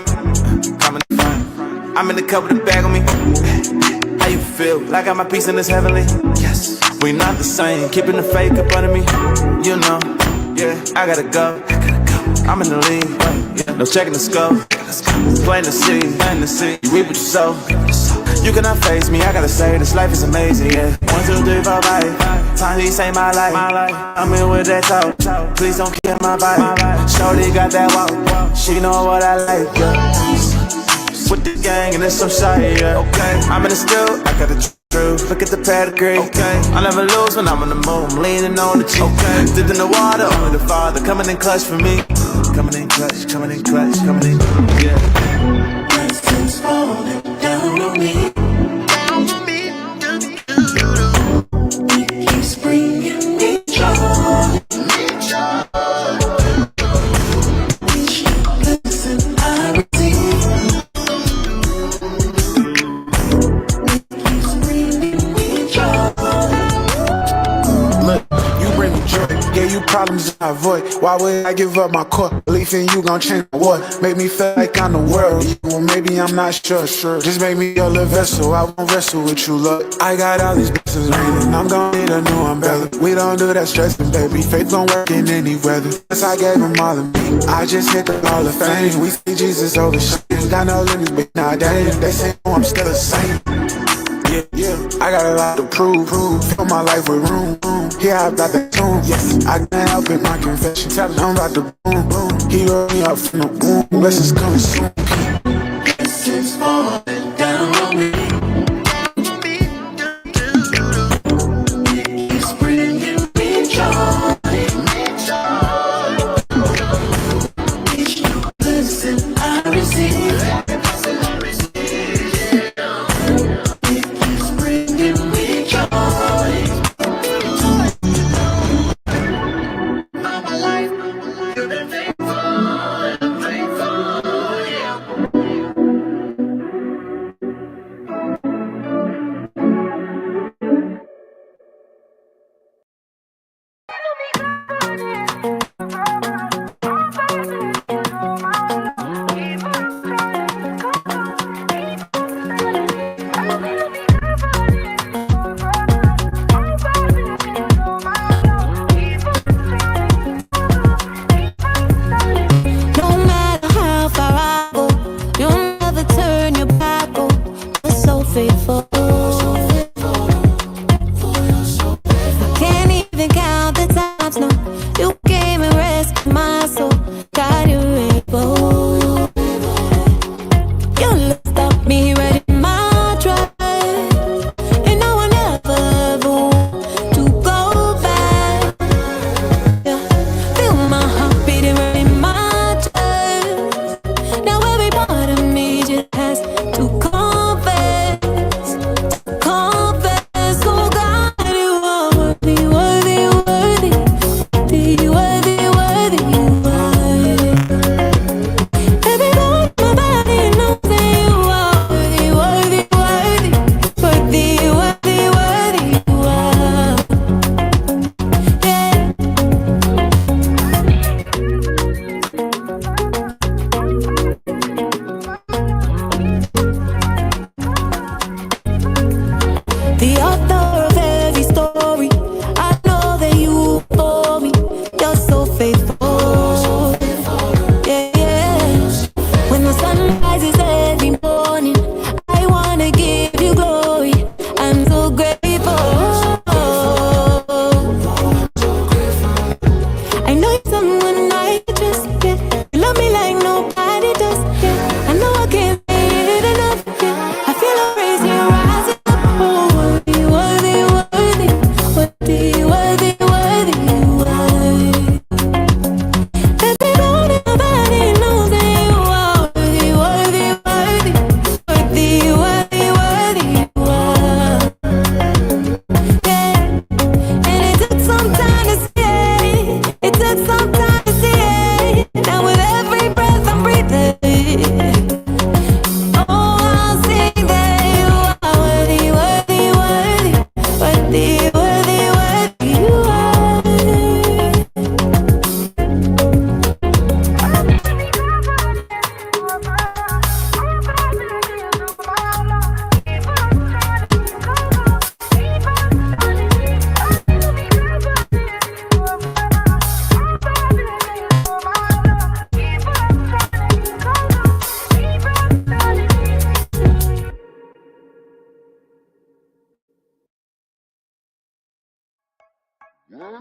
Coming in front. I'm in the cup with a bag on me. How you feel? Like I got my peace in this heavenly? Yes. We not the same. Keeping the fake up under me. You know. Yeah. I gotta go. I'm in the lead. Yeah. No checking the scope. Plain to see. You reap what you sow. You cannot face me. I gotta say this life is amazing. Yeah. 1, 2, 3, 4, 5. Time he say my life. I'm in with that talk. Please don't kill my vibe. Shorty got that walk. She know what I like. Yeah. With the gang and it's so shy, yeah. Okay, I'm in the still, I got the truth. Look at the pedigree. Okay, I never lose when I'm on the move. I'm leaning on the cheek. Okay, dipped in the water, only the Father coming in clutch for me. Coming in clutch, coming in clutch, coming in. Yeah. Blessings falling down on me. It keeps bringing me joy. Each blessing I receive. Yeah, you problems I avoid. Why would I give up my core? Belief in you gon' change the war. Make me feel like I'm the world. Well, maybe I'm not sure. Just make me your little vessel. I won't wrestle with you, look. I got all these blessings raining. I'm gon' need a new umbrella. We don't do that stressing, baby. Faith gon' work in any weather. Yes, I gave them all of me. I just hit the Hall of Fame. We see Jesus over shit. Got no limits, but nowadays they say, oh, I'm still the same. Yeah, I got a lot to prove. Fill my life with room. Here I got the tune. Yes, I can't help it, my confession. Tell him I'm about to boom. He wrote me up from the boom. Blessings coming soon. Blessings falling down on me. It keeps bringing me joy. Each blessing I receive.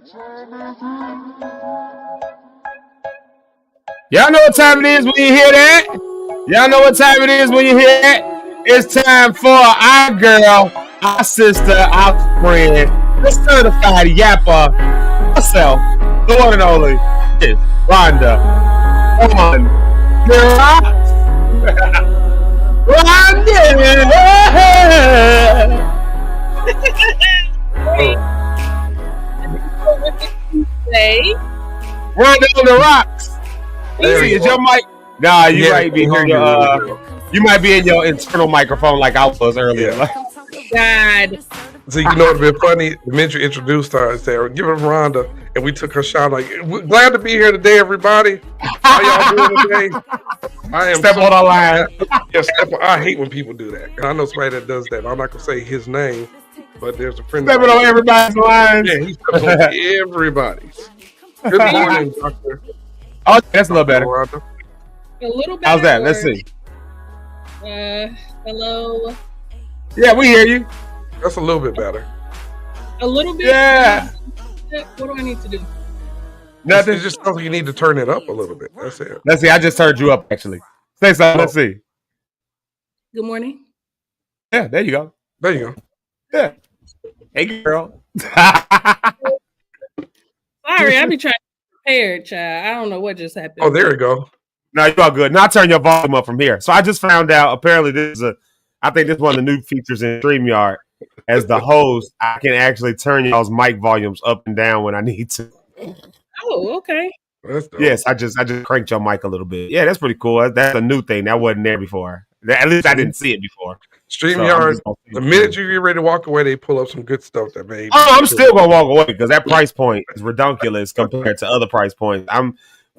Y'all know what time it is when you hear that? Y'all know what time it is when you hear that? It's time for our girl, our sister, our friend, the certified yapper herself, the one and only, is Rhonda. Come on, Rhocks. Rhonda. Rhonda on the Rocks. Is your mic? Nah, you might be here. You might be in your internal microphone like I was earlier. God. So you know, it'd been funny. The minute you introduced her, I said, "Give it Rhonda," and we took her shot. Like, glad to be here today, everybody. How y'all doing today? I am step on our line. Yes, I hate when people do that, and I know somebody that does that. I'm not gonna say his name, but there's a friend. Stepping on everybody's lines. Yeah, he's stepping on everybody's. Good morning, doctor. Oh, that's a little better. A little better. How's that? Let's see. Hello. Yeah, we hear you. That's a little bit better. A little bit? Yeah. What do I need to do? Nothing. It's just something you need to turn it up a little bit. That's it. Let's see. I just turned you up, actually. Say something. Let's see. Good morning. Yeah, there you go. There you go. Yeah. Hey, girl. Sorry, I be trying to be prepared, child. I don't know what just happened. Oh, there you go. No, you're all good. Now turn your volume up from here. So I just found out, apparently I think this is one of the new features in StreamYard. As the host, I can actually turn y'all's mic volumes up and down when I need to. Oh, okay. Yes, I just cranked your mic a little bit. Yeah, that's pretty cool. That's a new thing. That wasn't there before. At least I didn't see it before. StreamYard, the minute you get ready to walk away, they pull up some good stuff that made. Oh, I'm still going to walk away because that price point is ridiculous compared to other price points.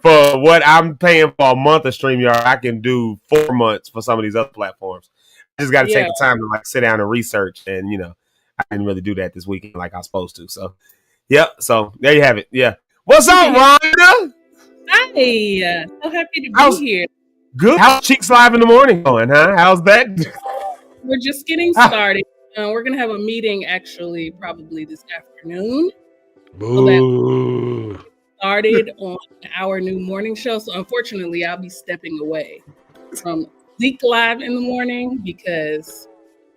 For what I'm paying for a month of StreamYard, I can do 4 months for some of these other platforms. I just got to take the time to sit down and research, and I didn't really do that this weekend like I was supposed to. So, so there you have it. Yeah, what's up, Rhonda? Hi, so happy to be here. Good. How's Cheeks Live in the morning going? Huh? How's that? We're just getting started. We're gonna have a meeting actually probably this afternoon. Boo. Started on our new morning show, so unfortunately, I'll be stepping away from Zeke Live in the morning because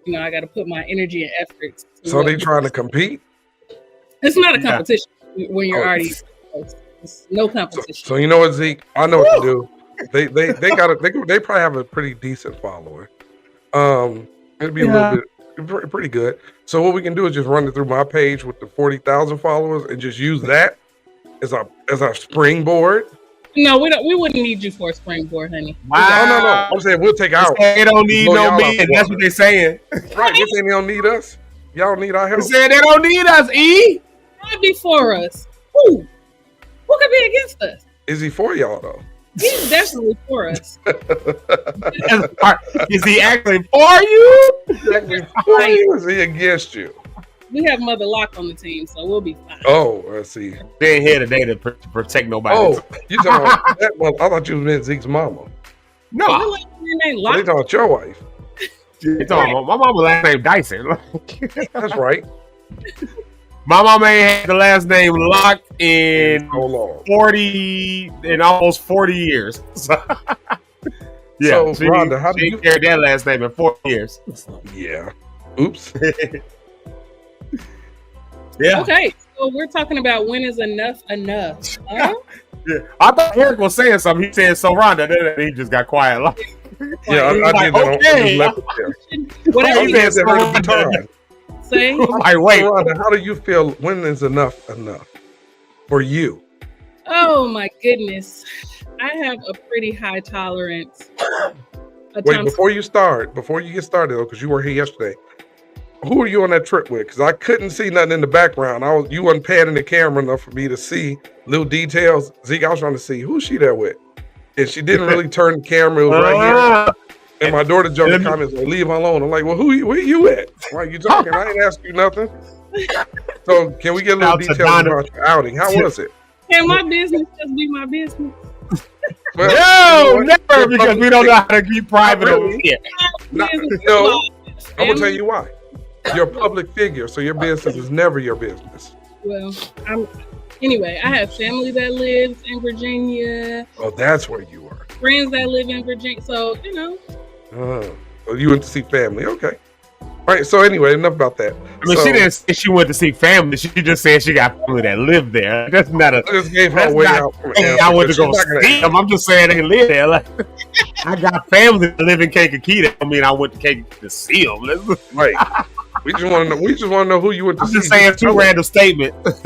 I got to put my energy and efforts. So they trying to compete? It's not a competition when you're already. It's no competition. So you know what, Zeke? I know what to do. They probably have a pretty decent follower. It'd be a little bit pretty good. So what we can do is just run it through my page with the 40,000 followers and just use that as our springboard. No, we wouldn't need you for a springboard, honey. Wow. No. I'm saying we'll take out. They don't need no men. That's what they're saying. Right. They're saying they don't need us. Y'all don't need our help. They're saying they don't need us, E. Why be for us? Who could be against us? Is he for y'all, though? He's definitely for us. Is he actually for you? Exactly for you? Is he against you? We have Mother Locke on the team, so we'll be fine. Oh, I see. They ain't here today to protect nobody. Oh, you talking about that one? I thought you meant Zeke's mama. No. They talking about your wife. They talking about my mama last name Dyson. That's right. My mama ain't had the last name Locke in 40 and almost 40 years. So Rhonda, how do you carry that last name in 40 years? Yeah. Oops. Yeah. Okay, so we're talking about when is enough enough. Huh? Yeah. I thought Eric was saying something. He said so, Rhonda. Then he just got quiet. I did that. Whatever you said that time. Say. Wait. Rhonda, how do you feel? When is enough for you? Oh my goodness, I have a pretty high tolerance. Wait, before you get started, though, because you were here yesterday. Who are you on that trip with? Because I couldn't see nothing in the background. You wasn't panning the camera enough for me to see little details. Zeke, I was trying to see who's she there with, and she didn't really turn the camera. It was right here, and my daughter jumped in the comments like, "Leave her alone." I'm like, "Well, where you at? Why are you talking? I ain't ask you nothing." So, can we get a little details about your outing? How was it? Can my business just be my business? Well, never, because we don't know how to keep private over here. No, I'm gonna tell you why. You're a public figure, so your business is never your business. Well, Anyway, I have family that lives in Virginia. Oh, that's where you are. Friends that live in Virginia. So, So you went to see family. Okay. All right. So anyway, enough about that. I mean, she didn't say she went to see family. She just said she got family that lived there. That's not a. I just gave her a way out. I went to go see them. I'm just saying they live there. Like, I got family that live in Kankakee. I mean, I went to Kankakee to see them. Right. We just want to know. We just want to know who you went to see. I'm just saying two random statements.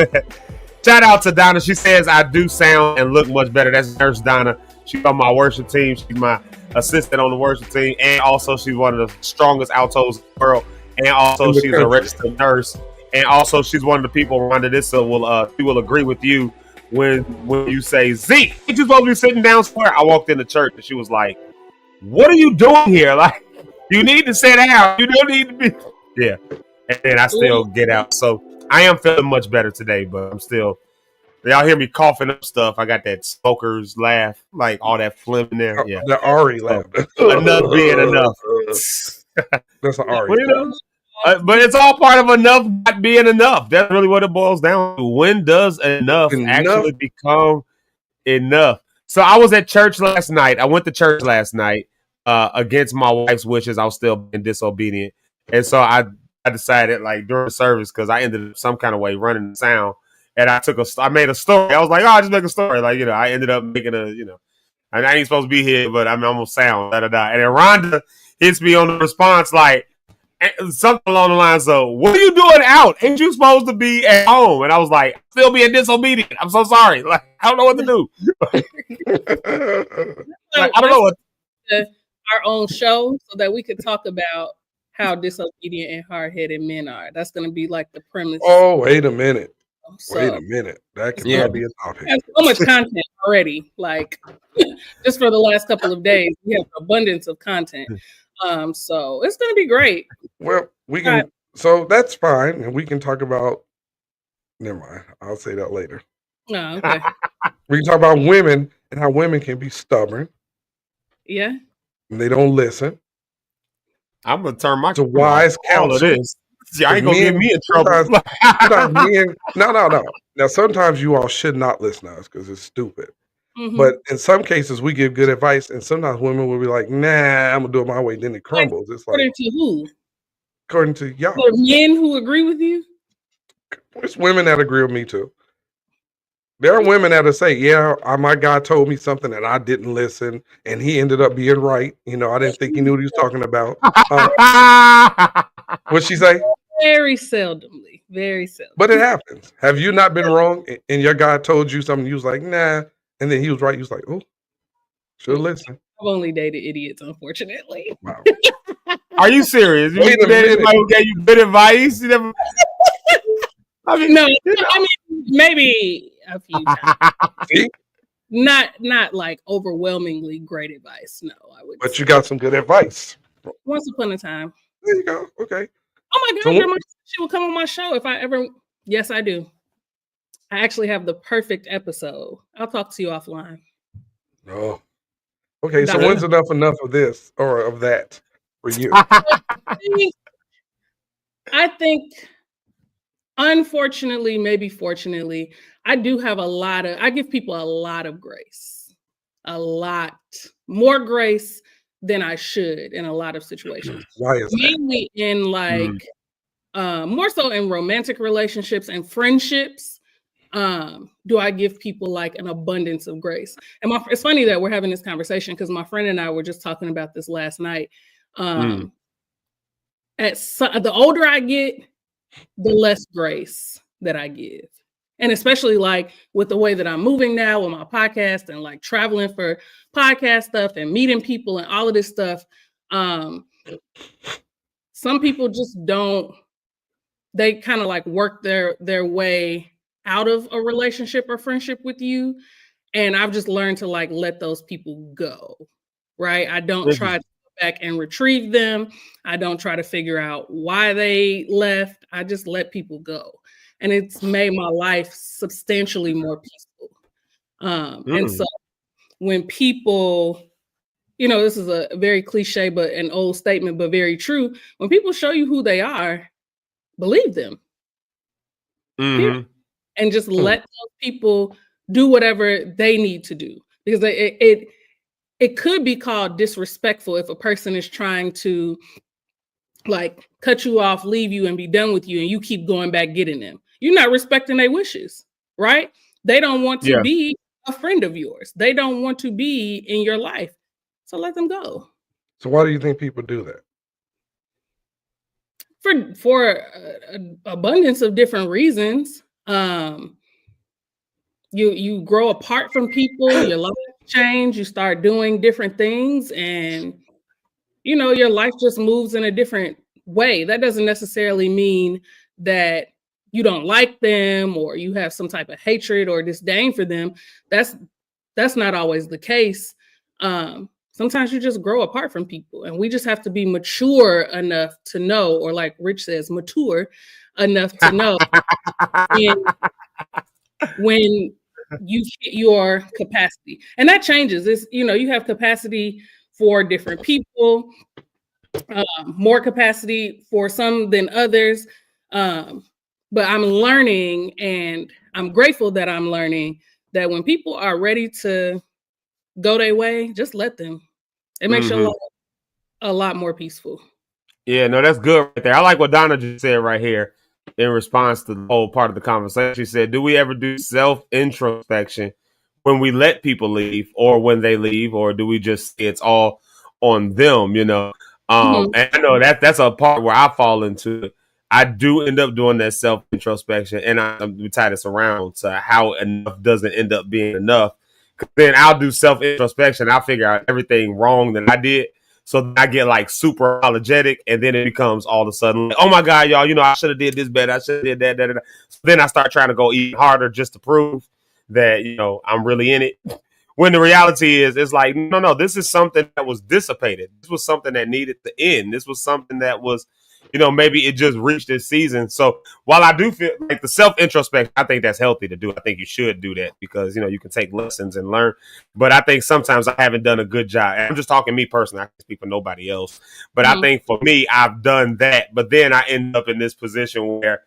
Shout out to Donna. She says I do sound and look much better. That's Nurse Donna. She's on my worship team. She's my assistant on the worship team, and also she's one of the strongest altos in the world. And also she's a registered nurse. And also she's one of the people, Rhonda, she will agree with you when you say, Zeke, you supposed to be sitting down somewhere. I walked in the church and she was like, what are you doing here? Like, you need to sit down. You don't need to be. Yeah. And then I still get out. So I am feeling much better today, but I'm still, y'all hear me coughing up stuff. I got that smoker's laugh, like all that phlegm in there. Yeah. The Ari laugh. Enough being enough. That's an Ari. But it's all part of enough not being enough. That's really what it boils down to. When does enough actually become enough? So I was at church last night. I went to church last night against my wife's wishes. I was still being disobedient. And so I decided, like, during the service, because I ended up some kind of way running the sound. And I made a story. I was like, oh, I'll just make a story. Like, I ended up making I ain't supposed to be here, but I'm on sound. And then Rhonda hits me on the response like something along the lines of, what are you doing out? Ain't you supposed to be at home? And I was like, still being disobedient. I'm so sorry. Like, I don't know what to do. I don't know what. Our own show so that we could talk about how disobedient and hard-headed men are. That's going to be like the premise. Oh, wait a minute. Wait a minute. That could not be a topic. There's so much content already. Like, just for the last couple of days, we have abundance of content. So it's going to be great. Well, we can. So that's fine, and we can talk about. Never mind. I'll say that later. Oh, okay. We can talk about women and how women can be stubborn. Yeah. And they don't listen. I'm gonna turn my to wise counsel. This. See, I ain't gonna get me in trouble. No. Now, sometimes you all should not listen to us because it's stupid. Mm-hmm. But in some cases, we give good advice, and sometimes women will be like, "Nah, I'm gonna do it my way." Then it crumbles. It's like, according to who? According to y'all. There are men who agree with you. There's women that agree with me too. There are women that'll say, "Yeah, my guy told me something and I didn't listen, and he ended up being right. I didn't think he knew what he was talking about." What'd she say? Very seldomly. Very seldom. But it happens. Have you not been wrong and your guy told you something, you was like, nah, and then he was right, you was like, oh, should have listened. I've only dated idiots, unfortunately. Wow. Are you serious? You dated somebody who gave you good advice? You never... No, maybe a few times. See? Not like overwhelmingly great advice. No, I would. But you got some good advice. Once upon a time. There you go. Okay. Oh my God, she will come on my show if I ever. Yes, I do. I actually have the perfect episode. I'll talk to you offline. Oh. Okay, so when's enough of this or of that for you? I think, unfortunately, maybe fortunately, I do have I give people a lot of grace. A lot more grace than I should in a lot of situations. Why is that? Mainly in more so in romantic relationships and friendships. Do I give people like an abundance of grace? And it's funny that we're having this conversation because my friend and I were just talking about this last night. The older I get, the less grace that I give. And especially like with the way that I'm moving now with my podcast and like traveling for podcast stuff and meeting people and all of this stuff. Some people just they kind of like work their way out of a relationship or friendship with you. And I've just learned to like let those people go, right? I don't try to go back and retrieve them. I don't try to figure out why they left. I just let people go. And it's made my life substantially more peaceful. And so when people, this is a very cliche, but an old statement, but very true. When people show you who they are, believe them. Mm-hmm. and just let those people do whatever they need to do, because it could be called disrespectful if a person is trying to like cut you off, leave you, and be done with you, and you keep going back getting them. You're not respecting their wishes, right? They don't want to be a friend of yours. They don't want to be in your life. So let them go. So why do you think people do that? For abundance of different reasons. You grow apart from people, your life change, you start doing different things, and you know, your life just moves in a different way. That doesn't necessarily mean that you don't like them or you have some type of hatred or disdain for them. That's not always the case. Sometimes you just grow apart from people, and we just have to be mature enough to know, or like Rich says, mature enough to know when you hit your capacity. And that changes. It's, you know, you have capacity for different people, more capacity for some than others. But I'm learning, and I'm grateful that I'm learning, that when people are ready to go their way, just let them. It makes your life a lot more peaceful. Yeah, no, that's good right there. I like what Donna just said right here in response to the whole part of the conversation. She said, do we ever do self-introspection when we let people leave or when they leave, or do we just say it's all on them, you know? And I know that's a part where I fall into it. I do end up doing that self-introspection, and we tie this around to how enough doesn't end up being enough. Then I'll do self-introspection. I'll figure out everything wrong that I did. So I get like super apologetic, and then it becomes all of a sudden, like, oh my God, y'all, you know, I should have did this better. I should have did that. So then I start trying to go even harder just to prove that, you know, I'm really in it. When the reality is, it's like, no, this is something that was dissipated. This was something that needed to end. This was something that was, you know, maybe it just reached this season. So while I do feel like the self-introspection, I think that's healthy to do. I think you should do that because, you know, you can take lessons and learn. But I think sometimes I haven't done a good job. I'm just talking me personally. I can't speak for nobody else. But I think for me, I've done that. But then I end up in this position where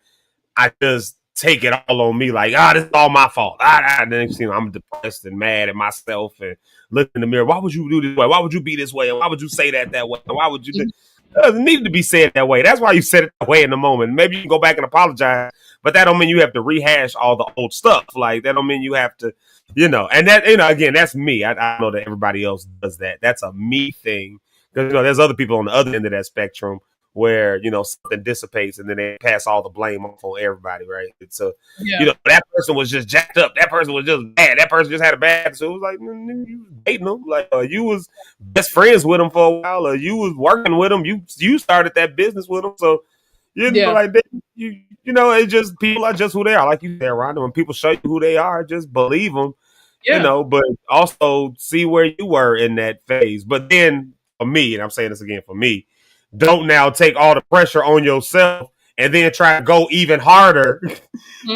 I just take it all on me, like, this is all my fault. And then, you know, I'm depressed and mad at myself and look in the mirror. Why would you do this way? Why would you be this way? And why would you say that way? And why would you do? It doesn't need to be said that way. That's why you said it that way in the moment. Maybe you can go back and apologize, but that don't mean you have to rehash all the old stuff. Like, that don't mean you have to, you know, and that, you know, again, that's me. I know that everybody else does that. That's a me thing. Because, you know, there's other people on the other end of that spectrum where, you know, something dissipates and then they pass all the blame off on everybody, right? So, you know, that person was just jacked up. That person was just bad. That person just had a bad. So it was like, you was dating them. Like, you was best friends with them for a while, or you was working with them. You started that business with them. So, you know, like, you know, it's just, people are just who they are. Like you said, Rhonda, when people show you who they are, just believe them, you know, but also see where you were in that phase. But then for me, and I'm saying this again, for me, don't now take all the pressure on yourself and then try to go even harder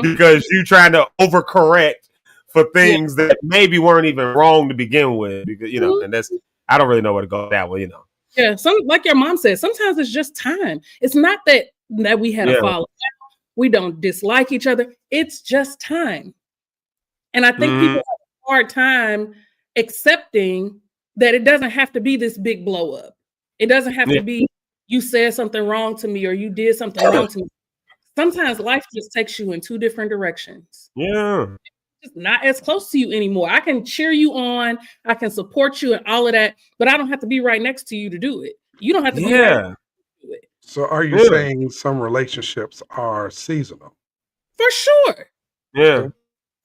because you're trying to overcorrect for things that maybe weren't even wrong to begin with. Because, you know, and that's, I don't really know where to go with that one, you know. Yeah, like your mom said, sometimes it's just time. It's not that we had a falling out. We don't dislike each other. It's just time. And I think people have a hard time accepting that it doesn't have to be this big blow up. It doesn't have to be, you said something wrong to me or you did something wrong to me. Sometimes life just takes you in two different directions. Yeah. It's not as close to you anymore. I can cheer you on. I can support you and all of that, but I don't have to be right next to you to do it. You don't have to be right next to do it. So are you saying some relationships are seasonal? For sure. Yeah.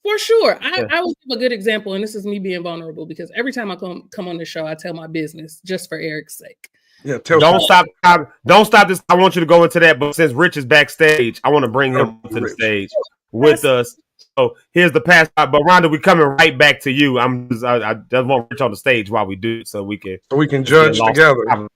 For sure. I will give a good example, and this is me being vulnerable because every time I come on the show, I tell my business just for Eric's sake. Yeah, don't stop this. I want you to go into that, but since Rich is backstage, I want to bring him to the stage with us. So here's the pass. But Rhonda, we're coming right back to you. I just want Rich on the stage while we do it, so we can judge together. So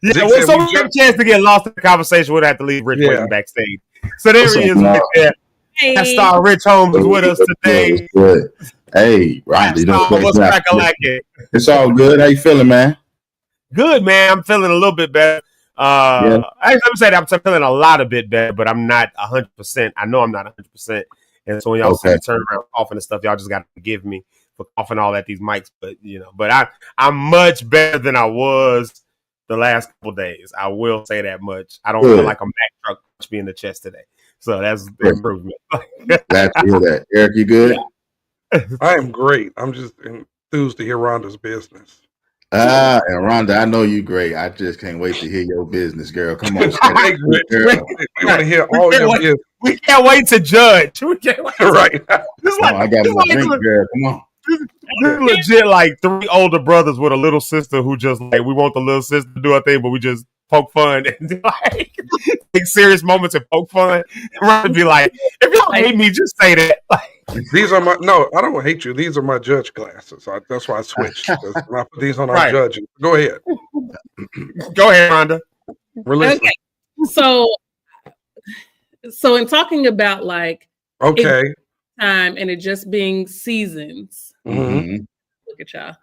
we get a chance to get lost in the conversation. We'd have to leave Rich waiting backstage. So there he is right there. Hey. Star Rich Holmes is with us today. Hey, Rhonda, what's cracking like it? It's all good. How you feeling, man? Good, man. I'm feeling a little bit better. Actually, let me say that I'm feeling a lot a bit better, but I'm not 100%. I know I'm not 100%. And so when y'all see me turn around coughing and stuff, y'all just got to forgive me for coughing all at these mics. But I'm much better than I was the last couple of days. I will say that much. I don't feel like a Mack truck punched me in the chest today. So that's the improvement. Glad to hear that. Eric, you good? Yeah. I am great. I'm just enthused to hear Rhonda's business. And Rhonda, I know you great. I just can't wait to hear your business, girl. Come on. We want to hear all your business. We can't wait to judge. We can't wait right. I got my drink, girl. Come on. This is legit like 3 older brothers with a little sister who just like, we want the little sister to do her thing, but we just poke fun and like take serious moments and poke fun. And be like, if y'all hate me, just say that. These are I don't hate you. These are my judge glasses. That's why I switched. I put these on our judges. Go ahead. Go ahead, Rhonda. We're listening. Okay. So in talking about like time and it just being seasons. Mm-hmm. Look at y'all.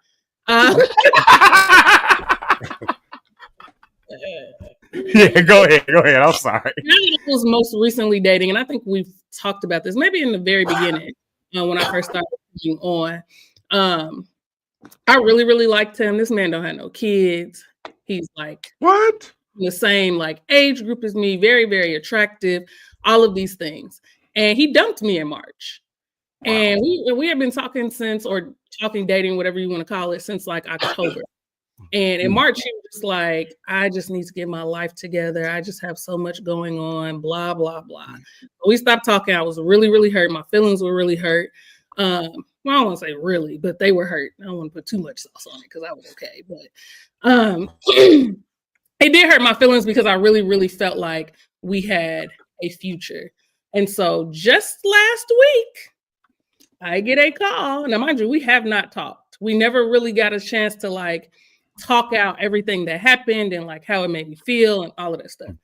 Yeah, go ahead. I'm sorry. I was most recently dating, and I think we've talked about this maybe in the very beginning when I first started being on. I really, really liked him. This man don't have no kids. He's like what? The same like age group as me, very, very attractive, all of these things. And he dumped me in March. Wow. And we had been talking dating, whatever you want to call it, since like October. And in March, he was just like, I just need to get my life together. I just have so much going on, blah, blah, blah. We stopped talking. I was really, really hurt. My feelings were really hurt. Well, I don't want to say really, but they were hurt. I don't want to put too much sauce on it because I was okay. But it did hurt my feelings because I really, really felt like we had a future. And so just last week, I get a call. Now, mind you, we have not talked. We never really got a chance to like talk out everything that happened and like how it made me feel and all of that stuff.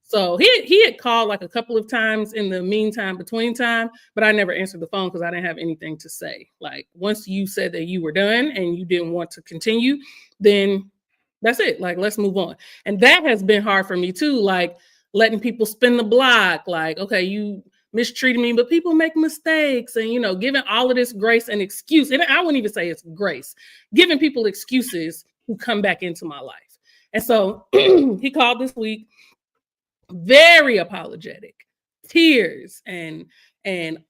So he had called like a couple of times in the meantime, between time, but I never answered the phone because I didn't have anything to say. Like once you said that you were done and you didn't want to continue, then that's it. Like, let's move on. And that has been hard for me too. Like letting people spin the block. Like, okay, you mistreated me, but people make mistakes and, giving all of this grace and excuse. And I wouldn't even say it's grace, giving people excuses who come back into my life. And so he called this week, very apologetic, tears and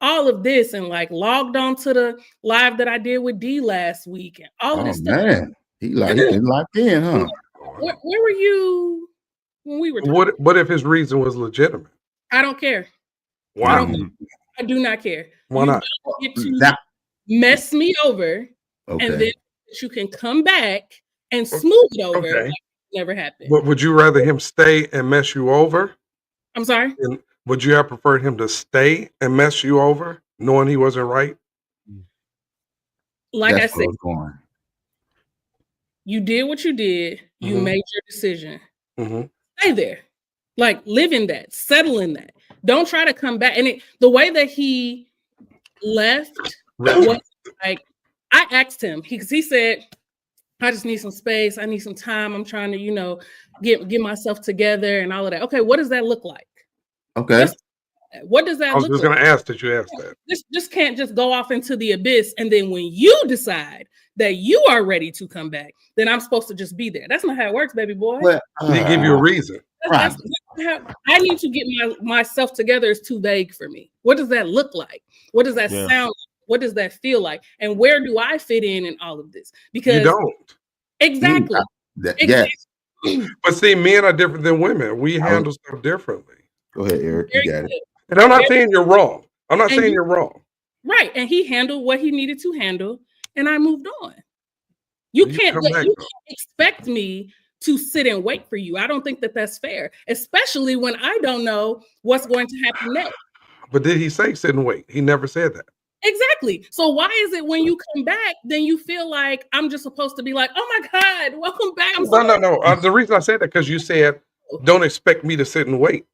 all of this, and like logged on to the live that I did with D last week and all of this stuff. Man, he locked in, huh? Where were you when we were talking? What if his reason was legitimate? I don't care. Wow. I do not care. Why not? You get to mess me over, and then you can come back and smooth it over. Okay. Like never happened. But would you rather him stay and mess you over? I'm sorry? And would you have preferred him to stay and mess you over, knowing he wasn't right? Like I said, you did what you did. You made your decision. Stay there. Like live in that, settle in that. Don't try to come back. And the way that he left was like, I asked him, because he said, I just need some space. I need some time. I'm trying to, get myself together and all of that. Okay, what does that look like? Okay. What does that look like? I was just going to ask that you asked that. Just can't just go off into the abyss. And then when you decide that you are ready to come back, then I'm supposed to just be there. That's not how it works, baby boy. Well, they give you a reason. That's I need to get myself together is too vague for me. What does that look like? What does that sound like? What does that feel like? And where do I fit in all of this? Because you don't. Exactly. Yes. But see, men are different than women. We handle stuff differently. Go ahead, Eric. You got it. And I'm not saying you're wrong. I'm not saying you're wrong. Right. And he handled what he needed to handle, and I moved on. You can't expect me to sit and wait for you. I don't think that that's fair, especially when I don't know what's going to happen next. But did he say sit and wait? He never said that. Exactly. So why is it when you come back, then you feel like I'm just supposed to be like, oh my God, welcome back? No. The reason I said that because you said, don't expect me to sit and wait.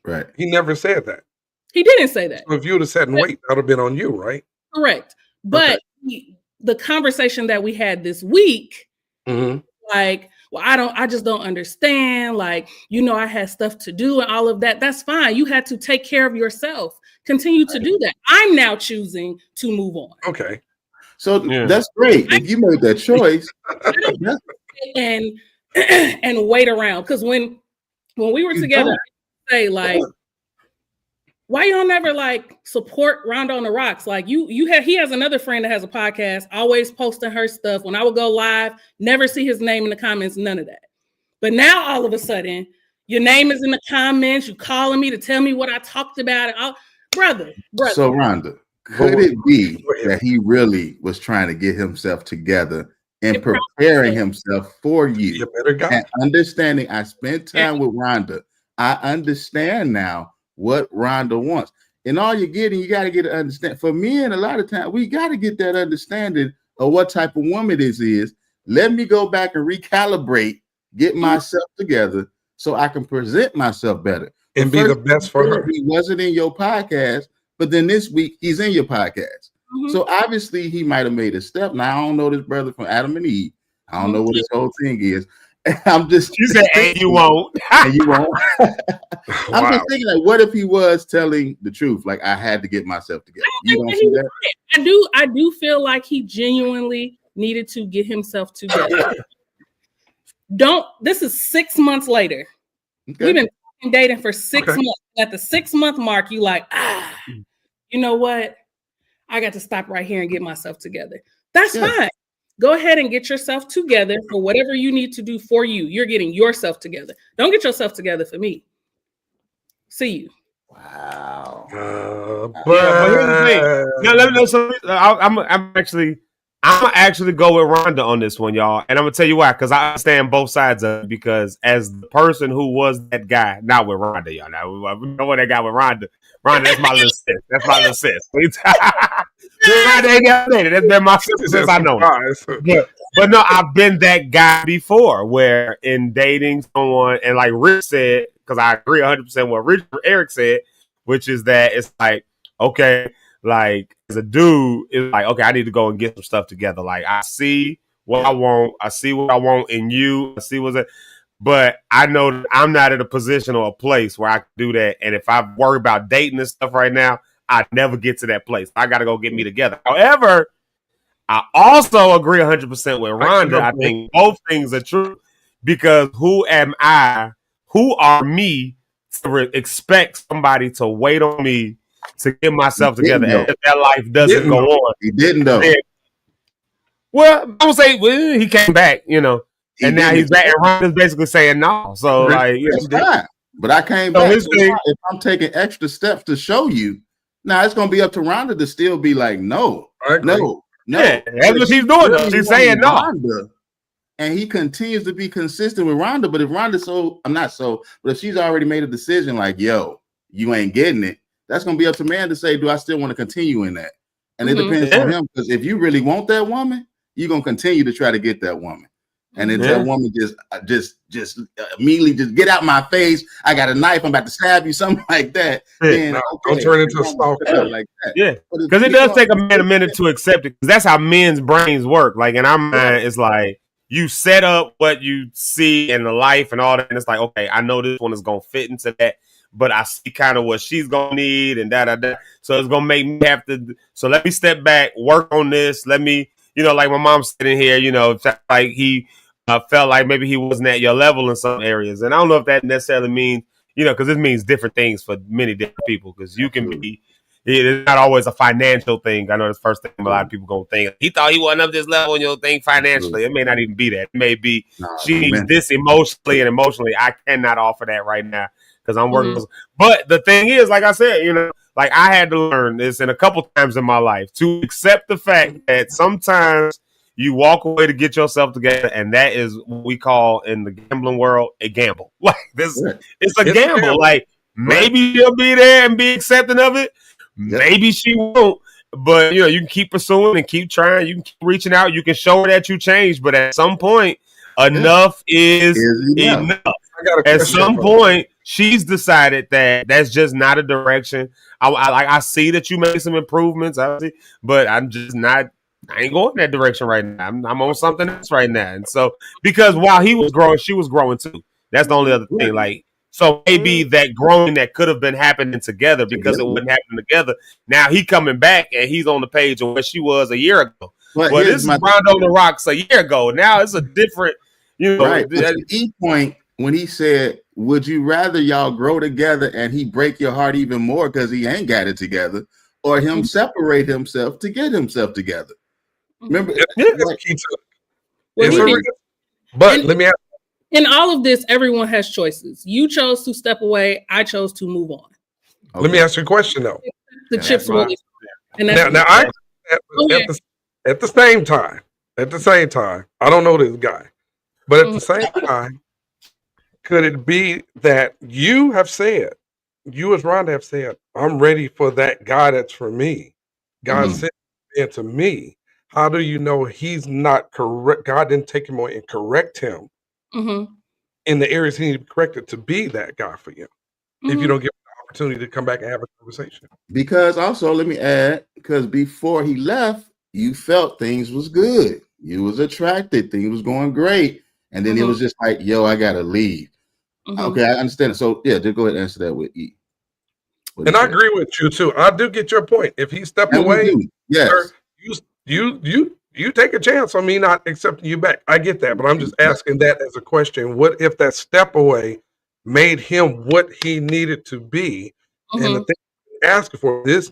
Right. He never said that. He didn't say that. So if you would have sat and wait, that would have been on you, right? Correct. But the conversation that we had this week, like, well, I just don't understand. Like, you know, I had stuff to do and all of that. That's fine. You had to take care of yourself. Continue to do that. I'm now choosing to move on. Okay. So that's great. If you made that choice. and wait around. Because when we were together, I say like, why y'all never like support Rhonda on the Rocks? Like he has another friend that has a podcast, always posting her stuff. When I would go live, never see his name in the comments, none of that. But now all of a sudden, your name is in the comments. You calling me to tell me what I talked about. Brother. So Rhonda, could it be that he really was trying to get himself together and preparing himself for you? And understanding, I spent time with Rhonda. I understand now what Rhonda wants. And all you're getting, you got to get to understand. For men, a lot of times, we got to get that understanding of what type of woman this is. Let me go back and recalibrate, get myself together so I can present myself better. And be the best for her. He wasn't in your podcast, but then this week he's in your podcast. So obviously he might have made a step. Now I don't know this brother from Adam and Eve. I don't know what this whole thing is. I'm just you said and you won't. And you won't. I'm just thinking like, what if he was telling the truth? Like I had to get myself together. You don't see that? I do feel like he genuinely needed to get himself together. This is 6 months later. Okay. We've been dating for 6 months. At the 6 month mark, you like, you know what? I got to stop right here and get myself together. That's fine. Go ahead and get yourself together for whatever you need to do for you. You're getting yourself together. Don't get yourself together for me. See you. Wow. But here's the thing. Now, let me know something. I'm actually go with Rhonda on this one, y'all. And I'm gonna tell you why, because I understand both sides of it. Because as the person who was that guy, not with Rhonda, y'all. Now we know what that guy with Rhonda. Rhonda, that's my little sis. That's my little sis. Rhonda ain't got dated. That's been my sister since I know her. But no, I've been that guy before, where in dating someone, and like Rich said, because I agree 100% what Eric said, which is that it's like, okay, like as a dude, it's like, okay, I need to go and get some stuff together. Like I see what I want. I see what I want in you. I see what's it. But I know that I'm not in a position or a place where I can do that. And if I worry about dating and stuff right now, I never get to that place. I got to go get me together. However, I also agree 100% with Rhonda. I think both things are true, because who am I? Who are me to expect somebody to wait on me to get myself together if that life doesn't go on? He didn't know. Well, I would say he came back, you know, and now he's back. And Rhonda's basically saying no. So, like, but I came back. If I'm taking extra steps to show you, now it's going to be up to Rhonda to still be like, no. Yeah, that's what she's doing. Though. She's saying no. Rhonda, and he continues to be consistent with Rhonda. But if Rhonda's but if she's already made a decision like, yo, you ain't getting it, that's going to be up to man to say, do I still want to continue in that? And it depends on him, because if you really want that woman, you're going to continue to try to get that woman. And if that woman just immediately just get out my face, I got a knife, I'm about to stab you, something like that. Then, don't turn into a stalker like that. Yeah, because it does take a minute to accept it. Because that's how men's brains work. Like in our mind, it's like you set up what you see in the life and all that, and it's like, okay, I know this one is gonna fit into that, but I see kind of what she's gonna need and da. So it's gonna make me have to. So let me step back, work on this. Let me, you know, like my mom sitting here, you know, like he. Felt like maybe he wasn't at your level in some areas. And I don't know if that necessarily means, you know, because it means different things for many different people. Because you can be, it's not always a financial thing. I know that's the first thing a lot of people going to think. He thought he wasn't up this level and you'll think financially. It may not even be that. It may be she needs this emotionally, and emotionally, I cannot offer that right now because I'm working. But the thing is, like I said, you know, like I had to learn this in a couple times in my life to accept the fact that sometimes you walk away to get yourself together, and that is what we call in the gambling world a gamble. Like this, it's a gamble. Like maybe she'll be there and be accepting of it. Maybe she won't. But you know, you can keep pursuing and keep trying. You can keep reaching out. You can show her that you changed. But at some point, enough is enough. At some point, she's decided that that's just not a direction. I see that you made some improvements, but I'm just not I ain't going that direction right now. I'm on something else right now. And so, because while he was growing, she was growing too. That's the only other thing. Like, so maybe that growing that could have been happening together because it wasn't happening together. Now he coming back and he's on the page of where she was a year ago. But this is Rhonda on the Rocks a year ago. Now it's a different, Right. But the E point when he said, "Would you rather y'all grow together and he break your heart even more because he ain't got it together, or him separate himself to get himself together?" Remember, but let me ask. In all of this, everyone has choices. You chose to step away. I chose to move on. Okay. Let me ask you a question though. The chips will. At the same time, I don't know this guy, but at the same time, could it be that you as Rhonda have said, I'm ready for that guy that's for me. God said to me, how do you know he's not correct? God didn't take him away and correct him in the areas he needed to be corrected to be that guy for you. If you don't give him the opportunity to come back and have a conversation. Because also, let me add, because before he left, you felt things was good. You was attracted. Things was going great. And then it was just like, yo, I got to leave. Okay, I understand. So, yeah, just go ahead and answer that with E. And I agree with you, too. I do get your point. If he stepped away, sir, you take a chance on me not accepting you back. I get that. But I'm just asking that as a question. What if that step away made him what he needed to be? And the thing asking for this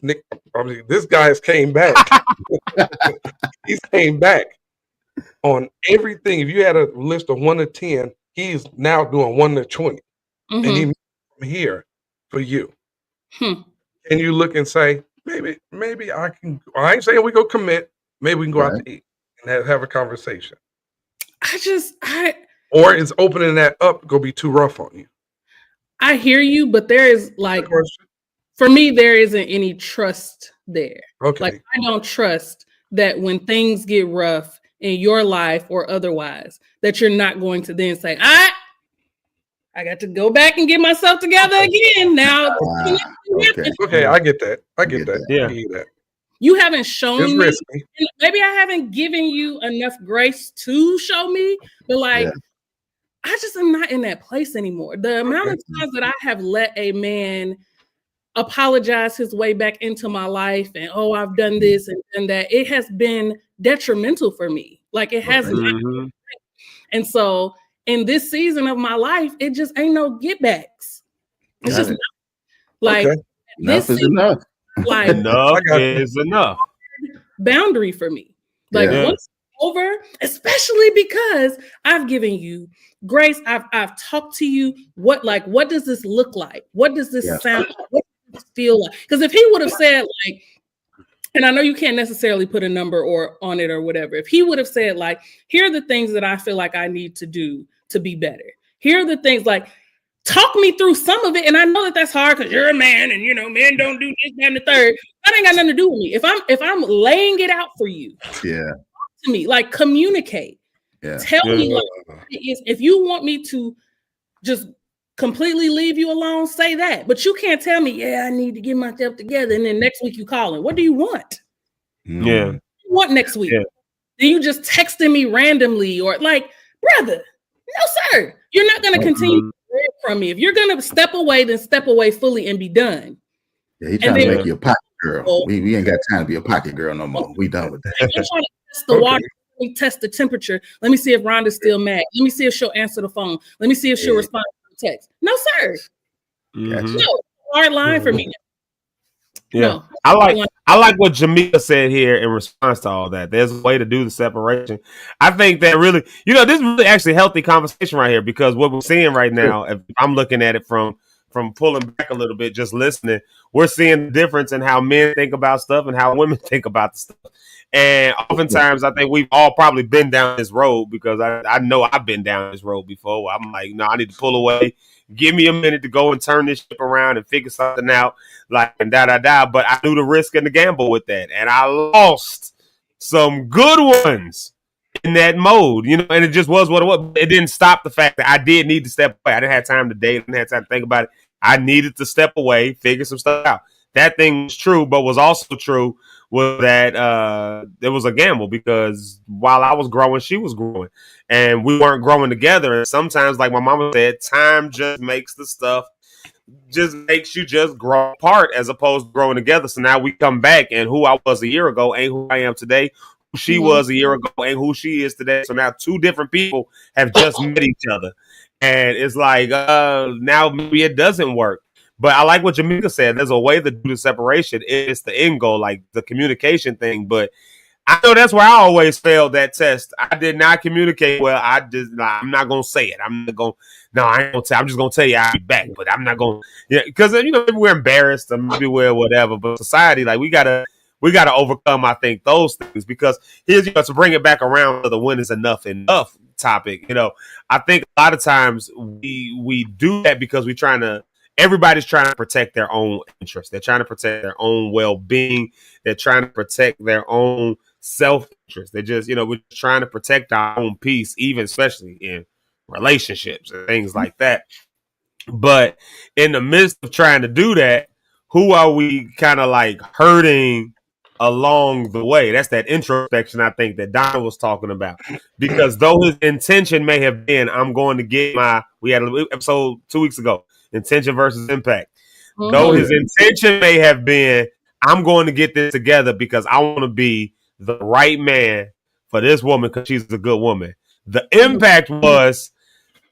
guy has came back. He's came back on everything. If you had a list of 1 to 10, he's now doing 1 to 20, and he from here for you. Can you look and say, maybe I can? I ain't saying we go commit. Maybe we can go out to eat and have a conversation. Or is opening that up going to be too rough on you? I hear you, but there is for me, there isn't any trust there. Okay. Like I don't trust that when things get rough in your life or otherwise, that you're not going to then say, I got to go back and get myself together again. Now, okay, I get that. Yeah. You haven't shown it's me. Risky. Maybe I haven't given you enough grace to show me, but I just am not in that place anymore. The amount of times that I have let a man apologize his way back into my life and I've done this and done that, it has been detrimental for me. Like it hasn't. And so in this season of my life, it just ain't no get backs. It's just not. Like enough is enough. Like enough is enough. Boundary for me. Like once it's over, especially because I've given you grace. I've talked to you. What does this look like? What does this sound like? What does this feel like? Because if he would have said like, and I know you can't necessarily put a number or on it or whatever. If he would have said like, here are the things that I feel like I need to do to be better. Here are the things like, talk me through some of it. And I know that that's hard because you're a man and, men don't do this, that, and the third. That ain't got nothing to do with me. If I'm laying it out for you, to me, like communicate. Tell me what it is. If you want me to just completely leave you alone, say that. But you can't tell me, I need to get myself together. And then next week you calling. What do you want? Yeah. What do you want next week? Yeah. Then you just texting me randomly or like, brother, no, sir. You're not going to continue to hear from me. If you're going to step away, then step away fully and be done. Yeah, he's trying to make you a pocket girl. We ain't got time to be a pocket girl no more. We done with that. I'm trying to test the water. Let me test the temperature. Let me see if Rhonda's still mad. Let me see if she'll answer the phone. Let me see if she'll respond to the text. No, sir. No, hard line for me. Yeah. No. I like what Jamila said here in response to all that. There's a way to do the separation. I think that really, this is really actually a healthy conversation right here because what we're seeing right now, if I'm looking at it from pulling back a little bit, just listening, we're seeing the difference in how men think about stuff and how women think about the stuff. And oftentimes I think we've all probably been down this road because I know I've been down this road before. I'm like, no, I need to pull away. Give me a minute to go and turn this ship around and figure something out, like and da. But I knew the risk and the gamble with that, and I lost some good ones in that mode, And it just was what it was. It didn't stop the fact that I did need to step away. I didn't have time to date. I didn't have time to think about it. I needed to step away, figure some stuff out. That thing was true, but was also true was that it was a gamble because while I was growing, she was growing, and we weren't growing together. And sometimes, like my mama said, time just makes the stuff just makes you just grow apart as opposed to growing together. So now we come back, and who I was a year ago ain't who I am today. Who she was a year ago ain't who she is today. So now two different people have just met each other, and it's like now maybe it doesn't work. But I like what Jamaica said. There's a way to do the separation. It's the end goal, like the communication thing. But I know that's where I always failed that test. I did not communicate well. I'm not gonna say it. I'm not gonna. No, I ain't gonna tell. I'm just gonna tell you I'll be back. But I'm not gonna. Yeah, because maybe we're embarrassed or maybe we're whatever. But society, like we gotta overcome. I think those things because here's to bring it back around to the when is enough topic. I think a lot of times we do that because everybody's trying to protect their own interests. They're trying to protect their own well-being. They're trying to protect their own self-interest. They're just, we're trying to protect our own peace, even especially in relationships and things like that. But in the midst of trying to do that, who are we kind of like hurting along the way? That's that introspection I think that Don was talking about. Because though his intention may have been, I'm going to get we had an episode 2 weeks ago, intention versus impact. Mm-hmm. Though his intention may have been, I'm going to get this together because I want to be the right man for this woman because she's a good woman. The impact was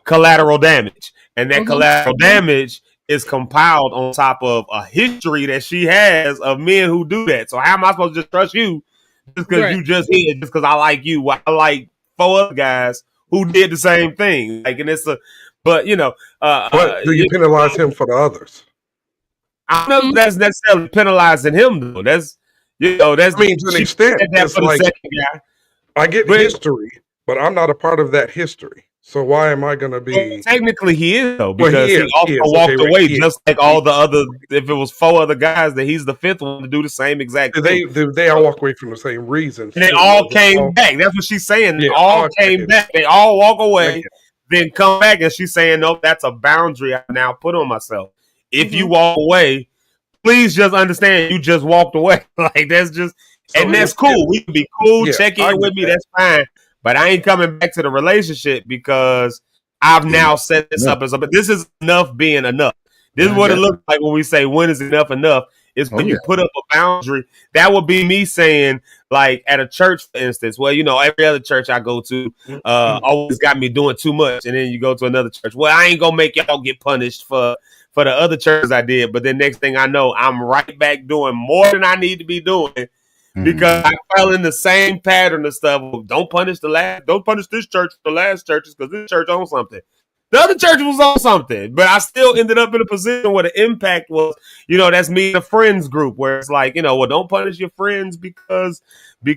collateral damage. And that collateral damage is compiled on top of a history that she has of men who do that. So how am I supposed to just trust you just because you just hit, just because I like you? Well, I like 4 other guys who did the same thing. Like, and it's but do you penalize him for the others? I don't know if that's necessarily penalizing him though. That's I mean, to an extent, it's like I get history, but I'm not a part of that history. So why am I going to be? Well, technically, he is though because he also walked away just like all the other. If it was 4 other guys, that he's the 5th one to do the same exact thing. They all walk away from the same reason. And they all came back. That's what she's saying. They all came back. They all walk away, then come back, and she's saying, "No, that's a boundary I now put on myself. If you walk away, please just understand you just walked away. Like that's just, and that's cool. We can be cool. Check in with me. That's fine." But I ain't coming back to the relationship because I've now set this up as but this is enough being enough. This is what it looks like when we say when is enough enough. Is when you put up a boundary. That would be me saying, like at a church, for instance. Well, every other church I go to always got me doing too much. And then you go to another church. Well, I ain't gonna make y'all get punished for the other churches I did. But then next thing I know, I'm right back doing more than I need to be doing. Because I fell in the same pattern of stuff. Don't punish this church, the last churches, because this church owns something. The other church was on something, but I still ended up in a position where the impact was, that's me in a friends group where it's like, well, don't punish your friends because this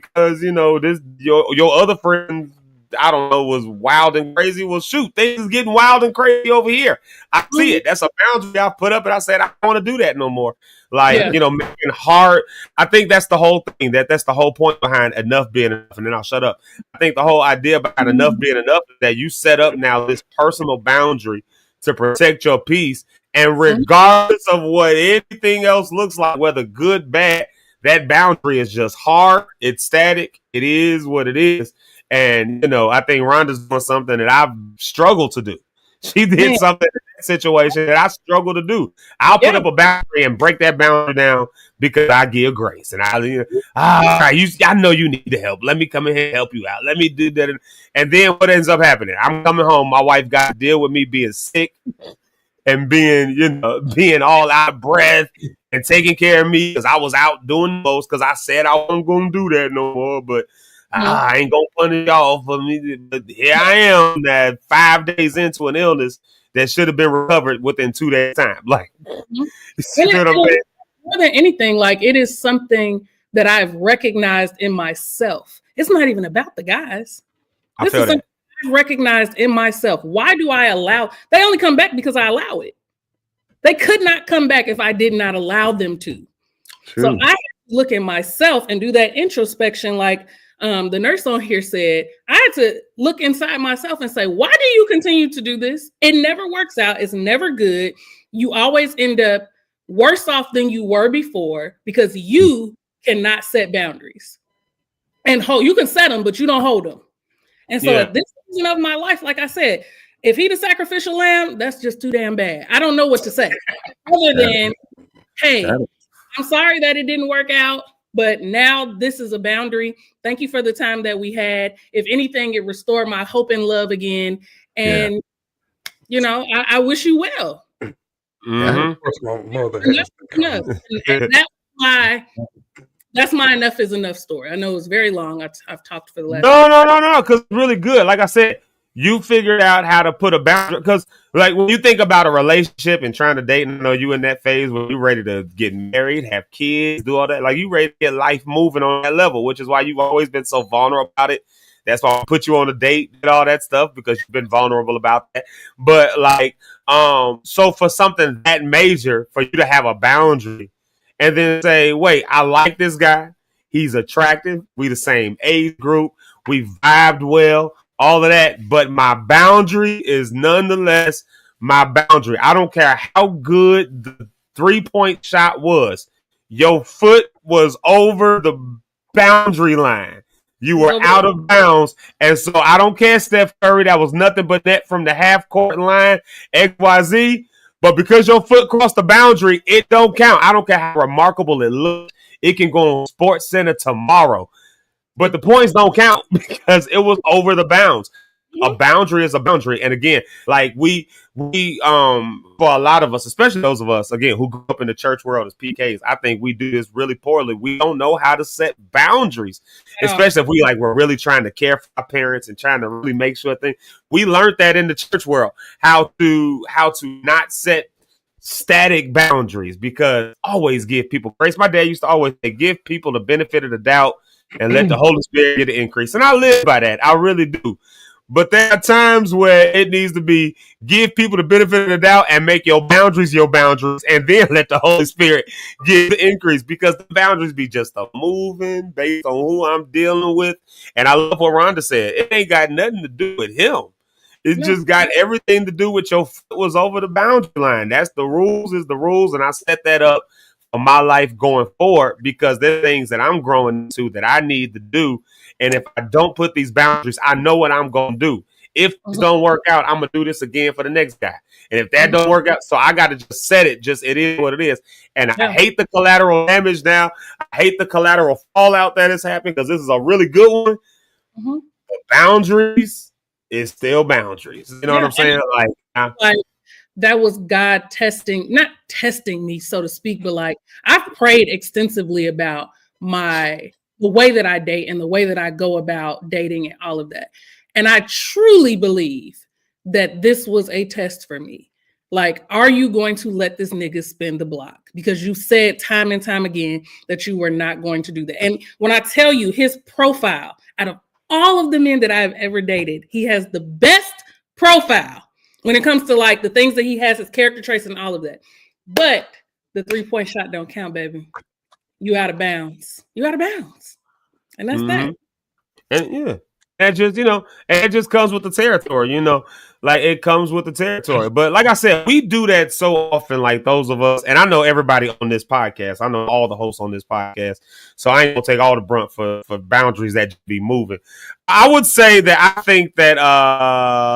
your other friends, I don't know, was wild and crazy. Well, shoot, things is getting wild and crazy over here. I see it. That's a boundary I put up, and I said I don't want to do that no more. Like, making hard. I think that's the whole thing. That's the whole point behind enough being enough. And then I'll shut up. I think the whole idea behind enough being enough is that you set up now this personal boundary to protect your peace. And regardless of what anything else looks like, whether good, bad, that boundary is just hard. It's static. It is what it is. And, I think Rhonda's doing something that I've struggled to do. She did something in that situation that I struggle to do. I'll put up a boundary and break that boundary down because I give grace. And I know you need the help. Let me come in here and help you out. Let me do that. And then what ends up happening? I'm coming home. My wife got to deal with me being sick and being all out of breath and taking care of me because I was out doing the most because I said I wasn't going to do that no more. But I ain't gonna punish y'all for me. But here I am, that 5 days into an illness that should have been recovered within 2 days' time. Like, you know what I'm saying? More than anything, like it is something that I've recognized in myself. It's not even about the guys. This is something I've recognized in myself. Why do I allow? They only come back because I allow it. They could not come back if I did not allow them to. True. So I have to look at myself and do that introspection, like. The nurse on here said, I had to look inside myself and say, why do you continue to do this? It never works out. It's never good. You always end up worse off than you were before because you cannot set boundaries. And you can set them, but you don't hold them. And so at this season of my life, like I said, if he the sacrificial lamb, that's just too damn bad. I don't know what to say other than, hey, I'm sorry that it didn't work out, but now this is a boundary. Thank you for the time that we had. If anything, it restored my hope and love again. And, you know, I wish you well. Of course, my mother has that's my enough is enough story. I know it's very long. I've talked for the last. No, because it's really good. Like I said, you figured out how to put a boundary. Because, like, when you think about a relationship and trying to date, and I know you in that phase where you're ready to get married, have kids, do all that. Like, you ready to get life moving on that level, which is why you've always been so vulnerable about it. That's why I put you on a date and all that stuff, because you've been vulnerable about that. But, like, so for something that major, for you to have a boundary and then say, wait, I like this guy. He's attractive. We the same age group. We vibed well, all of that. But my boundary is nonetheless my boundary. I don't care how good the 3-point shot was. Your foot was over the boundary line. You were out of bounds. And so I don't care, Steph Curry, that was nothing but net from the half court line, XYZ. But because your foot crossed the boundary, it don't count. I don't care how remarkable it looks. It can go on Sports Center tomorrow. But the points don't count because it was over the bounds. A boundary is a boundary. And again, like we for a lot of us, especially those of us, again, who grew up in the church world as PKs, I think we do this really poorly. We don't know how to set boundaries, especially if we're really trying to care for our parents and trying to really make sure things. We learned that in the church world, how to not set static boundaries, because always give people grace. My dad used to always say, give people the benefit of the doubt and let the Holy Spirit get the increase. And I live by that. I really do. But there are times where it needs to be give people the benefit of the doubt and make your boundaries, and then let the Holy Spirit give the increase, because the boundaries be just a moving based on who I'm dealing with. And I love what Rhonda said. It ain't got nothing to do with him. It just got everything to do with your foot was over the boundary line. That's the rules is the rules. And I set that up for my life going forward, because there's things that I'm growing into that I need to do. And if I don't put these boundaries, I know what I'm going to do. If this don't work out, I'm going to do this again for the next guy. And if that don't work out, so I got to just set it. Just it is what it is. And I hate the collateral damage now. I hate the collateral fallout that is happening, because this is a really good one. The boundaries is still boundaries. You know what I'm saying? Like that was God not testing me, so to speak, but like I've prayed extensively about the way that I date and the way that I go about dating and all of that. And I truly believe that this was a test for me. Like, are you going to let this nigga spin the block? Because you said time and time again that you were not going to do that. And when I tell you his profile, out of all of the men that I've ever dated, he has the best profile when it comes to like the things that he has, his character traits and all of that. But the 3-point shot don't count, baby. You out of bounds. You out of bounds. And that's that. And that just, and it just comes with the territory, like it comes with the territory. But like I said, we do that so often, like those of us, and I know everybody on this podcast, I know all the hosts on this podcast, so I ain't gonna take all the brunt for boundaries that be moving. I would say that I think that,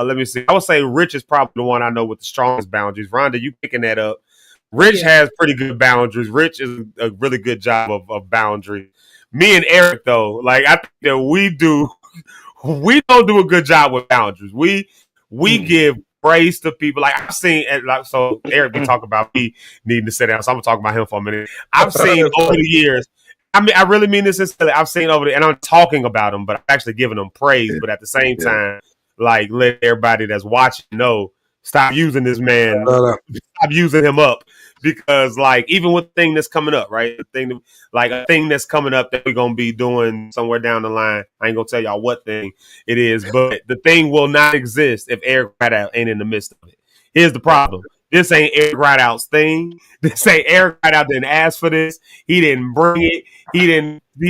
let me see, I would say Rich is probably the one I know with the strongest boundaries. Rhonda, you picking that up. Rich has pretty good boundaries. Rich is a really good job of boundaries. Me and Eric, though, like I think that we don't do a good job with boundaries. We give praise to people. Like I've seen, so Eric be talking about me needing to sit down, so I'm gonna talk about him for a minute. I've seen over the years. I mean, I really mean this sincerely. I've seen over the, and I'm talking about him, but I'm actually giving him praise. But at the same time, like let everybody that's watching know, stop using this man. Stop using him up. Because like even with the thing that's coming up, right? A thing that's coming up that we're gonna be doing somewhere down the line. I ain't gonna tell y'all what thing it is, but the thing will not exist if Eric Rideout ain't in the midst of it. Here's the problem. This ain't Eric Rideout's thing. This ain't Eric Rideout didn't ask for this. He didn't bring it. He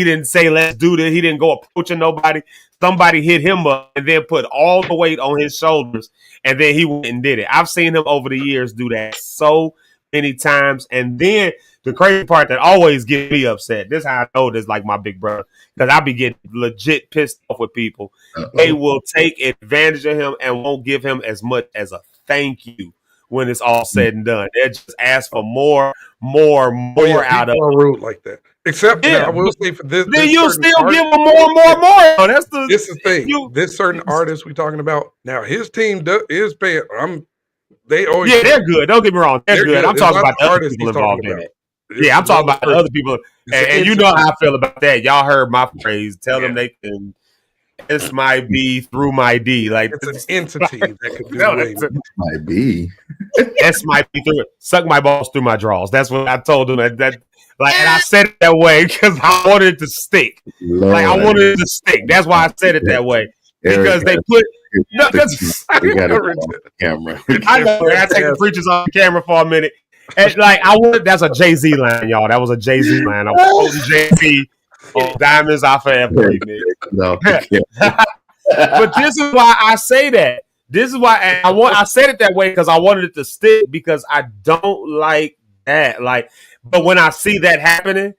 didn't say let's do this. He didn't go approaching nobody. Somebody hit him up and then put all the weight on his shoulders, and then he went and did it. I've seen him over the years do that so many times. And then the crazy part that always gets me upset, this is how I know this like my big brother, because I be getting legit pissed off with people. They will take advantage of him and won't give him as much as a thank you when it's all said and done. They just ask for more out of people are rude like that. Except now, I will say for this, then this you certain still artist- give them more and more and more. That's the This is the thing. This certain artist we talking about now. His team is paying. They always. Yeah, they're good. Don't get me wrong. They're good. I'm It's talking not about the other artists people he's talking involved in about. it. It's Yeah, I'm talking about the another other people. It's And an you know how I entity. feel about that. Y'all heard my phrase. Tell them they can S my B through my D. Like It's an entity that could do No, way that's more. Might be. S my B through it. Suck my balls through my draws. That's what I told them. That like, and I said it that way because I wanted it to stick. Like I wanted it to stick. That's why I said it that way. Because they put no, because we got it on camera. I know. I take the preachers off the camera for a minute. And like I would, that's a Jay-Z line, y'all. That was a Jay-Z line. I'm quoting Jay-Z on Diamonds I Forever remix. No, But this is why I say that. This is why and I said it that way because I wanted it to stick because I don't like that. Like, but when I see that happening,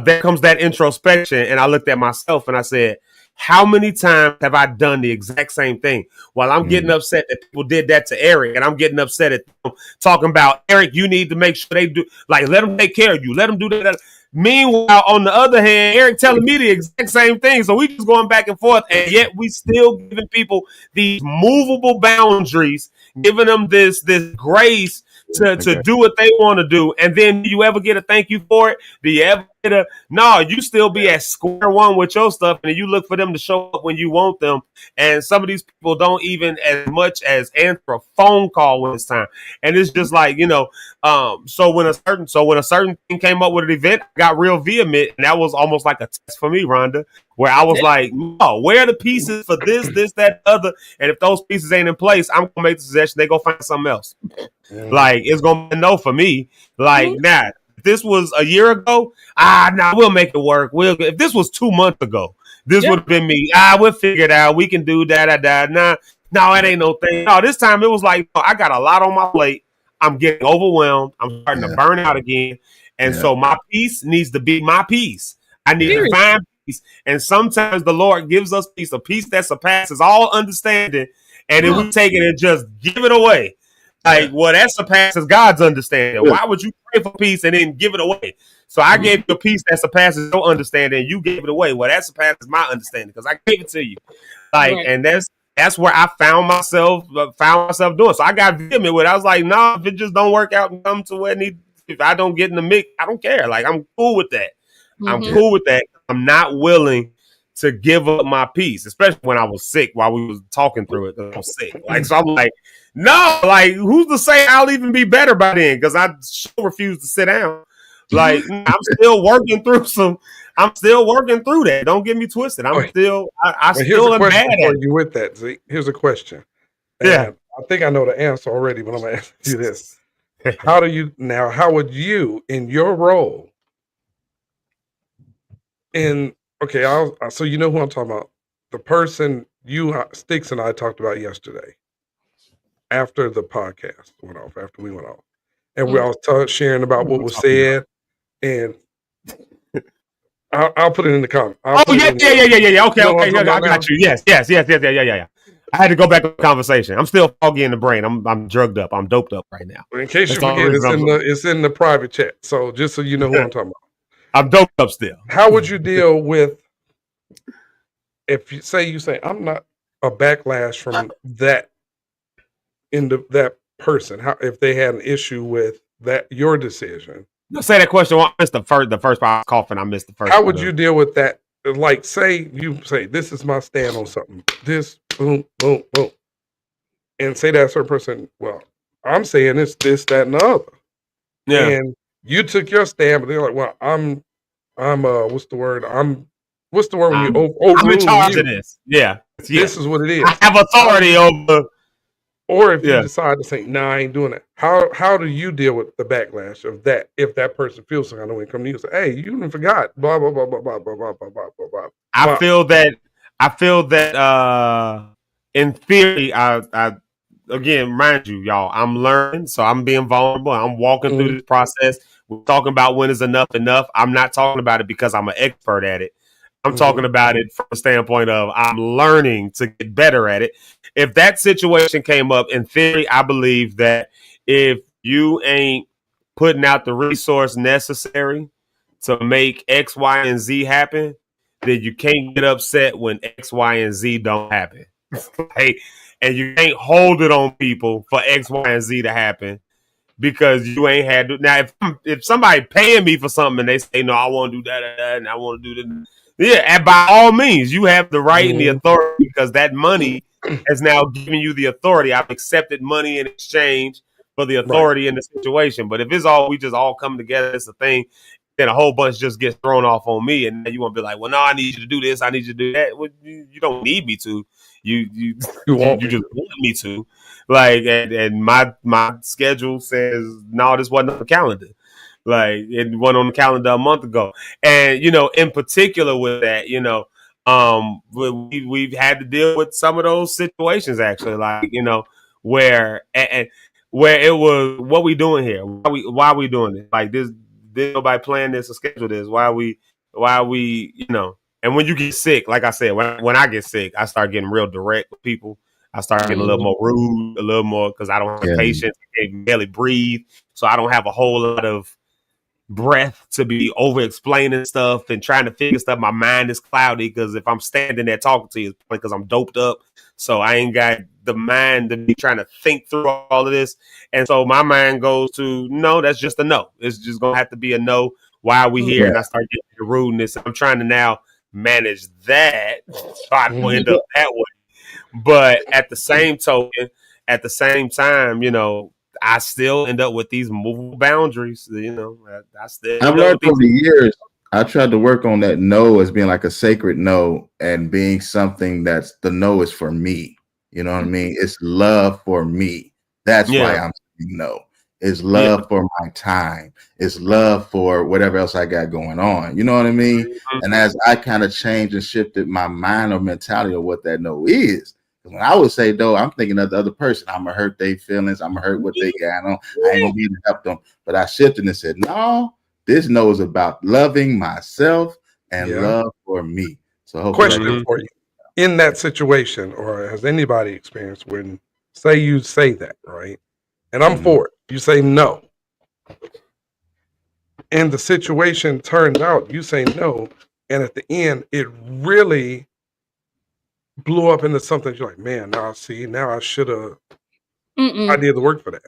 there comes that introspection, and I looked at myself and I said, how many times have I done the exact same thing? While I'm getting upset that people did that to Eric, and I'm getting upset at them talking about Eric, you need to make sure they do, like, let them take care of you, let them do that. Meanwhile, on the other hand, Eric telling me the exact same thing. So we just going back and forth, and yet we still giving people these movable boundaries, giving them this grace to do what they want to do. And then do you ever get a thank you for it? Do you ever get a no? You still be at square one with your stuff, and you look for them to show up when you want them. And some of these people don't even as much as answer a phone call when it's time. And it's just like, you know, so when a certain thing came up with an event, I got real vehement, and that was almost like a test for me, Rhonda, where I was like, no, where are the pieces for this, that, other? And if those pieces ain't in place, I'm gonna make the suggestion they go find something else. Like, it's gonna be a no for me. Like, nah, if this was a year ago, we'll make it work. If this was 2 months ago, this would have been me. We'll figure it out. We can do that. No, it ain't no thing. No, this time it was like, I got a lot on my plate. I'm getting overwhelmed. I'm starting to burn out again. And so my peace needs to be my peace. I need to find peace. And sometimes the Lord gives us peace, a peace that surpasses all understanding. And then we take it and just give it away. Like, well, that surpasses God's understanding. Why would you pray for peace and then give it away? So I gave you a peace that surpasses your understanding. You gave it away. Well, that surpasses my understanding because I gave it to you. Like, and that's where I found myself doing. So I got vehement with it. I was like, no, if it just don't work out and come to where it needs, if I don't get in the mix, I don't care. Like, I'm cool with that. I'm cool with that. I'm not willing to give up my peace, especially when I was sick while we was talking through it. I was sick. Like, so I'm like, no, like, who's to say I'll even be better by then? Because I sure refuse to sit down. Like, I'm still working through that. Don't get me twisted. I still am mad at you with that, Zeke. Here's a question. Yeah. I think I know the answer already, but I'm going to ask you this. How would you, in your role, so you know who I'm talking about? The person Sticks and I talked about yesterday after the podcast went off, after we went off. And we all sharing about what was said. And I'll put it in the comment. Yeah. Okay. I got you. Yes. Yeah. I had to go back to the conversation. I'm still foggy in the brain. I'm drugged up. I'm doped up right now. In case you forget, it's in the private chat. So just so you know who I'm talking about. I'm doped up still. How would you deal with if you say I'm not a backlash from that that person? How if they had an issue with that your decision? Say that question. I missed the first part. I was coughing. I missed the first. How would you deal with that? Like, say this is my stand on something. This boom, boom, boom, and say that certain person. Well, I'm saying it's this, that, and the other. Yeah. And you took your stand, but they're like, well, I'm what's the word when you I'm in charge of this. Yeah. This is what it is. I have authority over. Or if you decide to say, I ain't doing it. How do you deal with the backlash of that if that person feels some kind of way and come to you and say, hey, you even forgot, blah, blah, blah, blah, blah, blah, blah, blah, blah, blah. I feel that in theory, again, mind you, y'all, I'm learning, so I'm being vulnerable. I'm walking through this process. We're talking about when is enough. I'm not talking about it because I'm an expert at it. I'm talking about it from a standpoint of I'm learning to get better at it. If that situation came up, in theory, I believe that if you ain't putting out the resource necessary to make X, Y, and Z happen, then you can't get upset when X, Y, and Z don't happen. And you can't hold it on people for X, Y, and Z to happen because you ain't had to. Now, if somebody paying me for something and they say, no, I want to do that and I want to do that. Yeah, and by all means, you have the right and the authority because that money has now given you the authority. I've accepted money in exchange for the authority in the situation. But if it's all, we just all come together, it's a thing, then a whole bunch just gets thrown off on me. And then you want to be like, well, no, I need you to do this. I need you to do that. Well, you don't need me to. You just want me to. Like, and my schedule says, no, this wasn't on the calendar. Like, it went on the calendar a month ago. And, in particular with that, we've had to deal with some of those situations actually, like, where where it was, what we doing here? Why are we doing this? Like, there's nobody plan this or schedule this. Why are we, and when you get sick, like I said, when I get sick, I start getting real direct with people. I start getting a little more rude, a little more, because I don't have patience. I can barely breathe. So I don't have a whole lot of breath to be over explaining stuff and trying to figure stuff. My mind is cloudy because if I'm standing there talking to you, it's because I'm doped up. So I ain't got the mind to be trying to think through all of this. And so my mind goes to, no, that's just a no. It's just going to have to be a no. Why are we here? And I start getting the rudeness. I'm trying to now manage that. So I don't end up that way. But at the same token, at the same time, I still end up with these movable boundaries. I still. I've learned over the years. I tried to work on that no as being like a sacred no and being something that's the no is for me. You know what I mean? It's love for me. That's why I'm saying no. It's love for my time. It's love for whatever else I got going on. You know what I mean? And as I kind of changed and shifted my mind or mentality of what that no is. When I would say no, I'm thinking of the other person. I'm gonna hurt their feelings. I'm gonna hurt what they got on. I ain't gonna be able to help them. But I shifted and said, no, this no is about loving myself and love for me. So question for you. In that situation, or has anybody experienced when say you say that, right? And I'm for it. You say no. And the situation turns out you say no, and at the end it really blew up into something. You're like, man, now I should have. I did the work for that.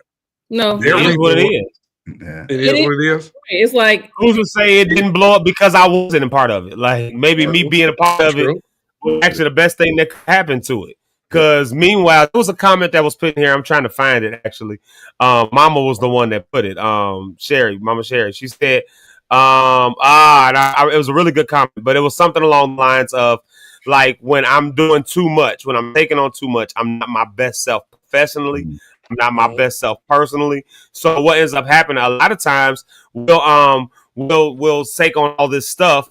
No, it is what it is. Yeah. It is what it is. It's like, who's to say it didn't blow up because I wasn't a part of it? Like, maybe me being a part of it was actually the best thing that could happen to it. Because meanwhile, there was a comment that was put in here. I'm trying to find it actually. Mama was the one that put it. Mama Sherry. She said, it was a really good comment, but it was something along the lines of, like, when I'm doing too much, when I'm taking on too much, I'm not my best self professionally. I'm not my best self personally. So what ends up happening a lot of times, we'll take on all this stuff.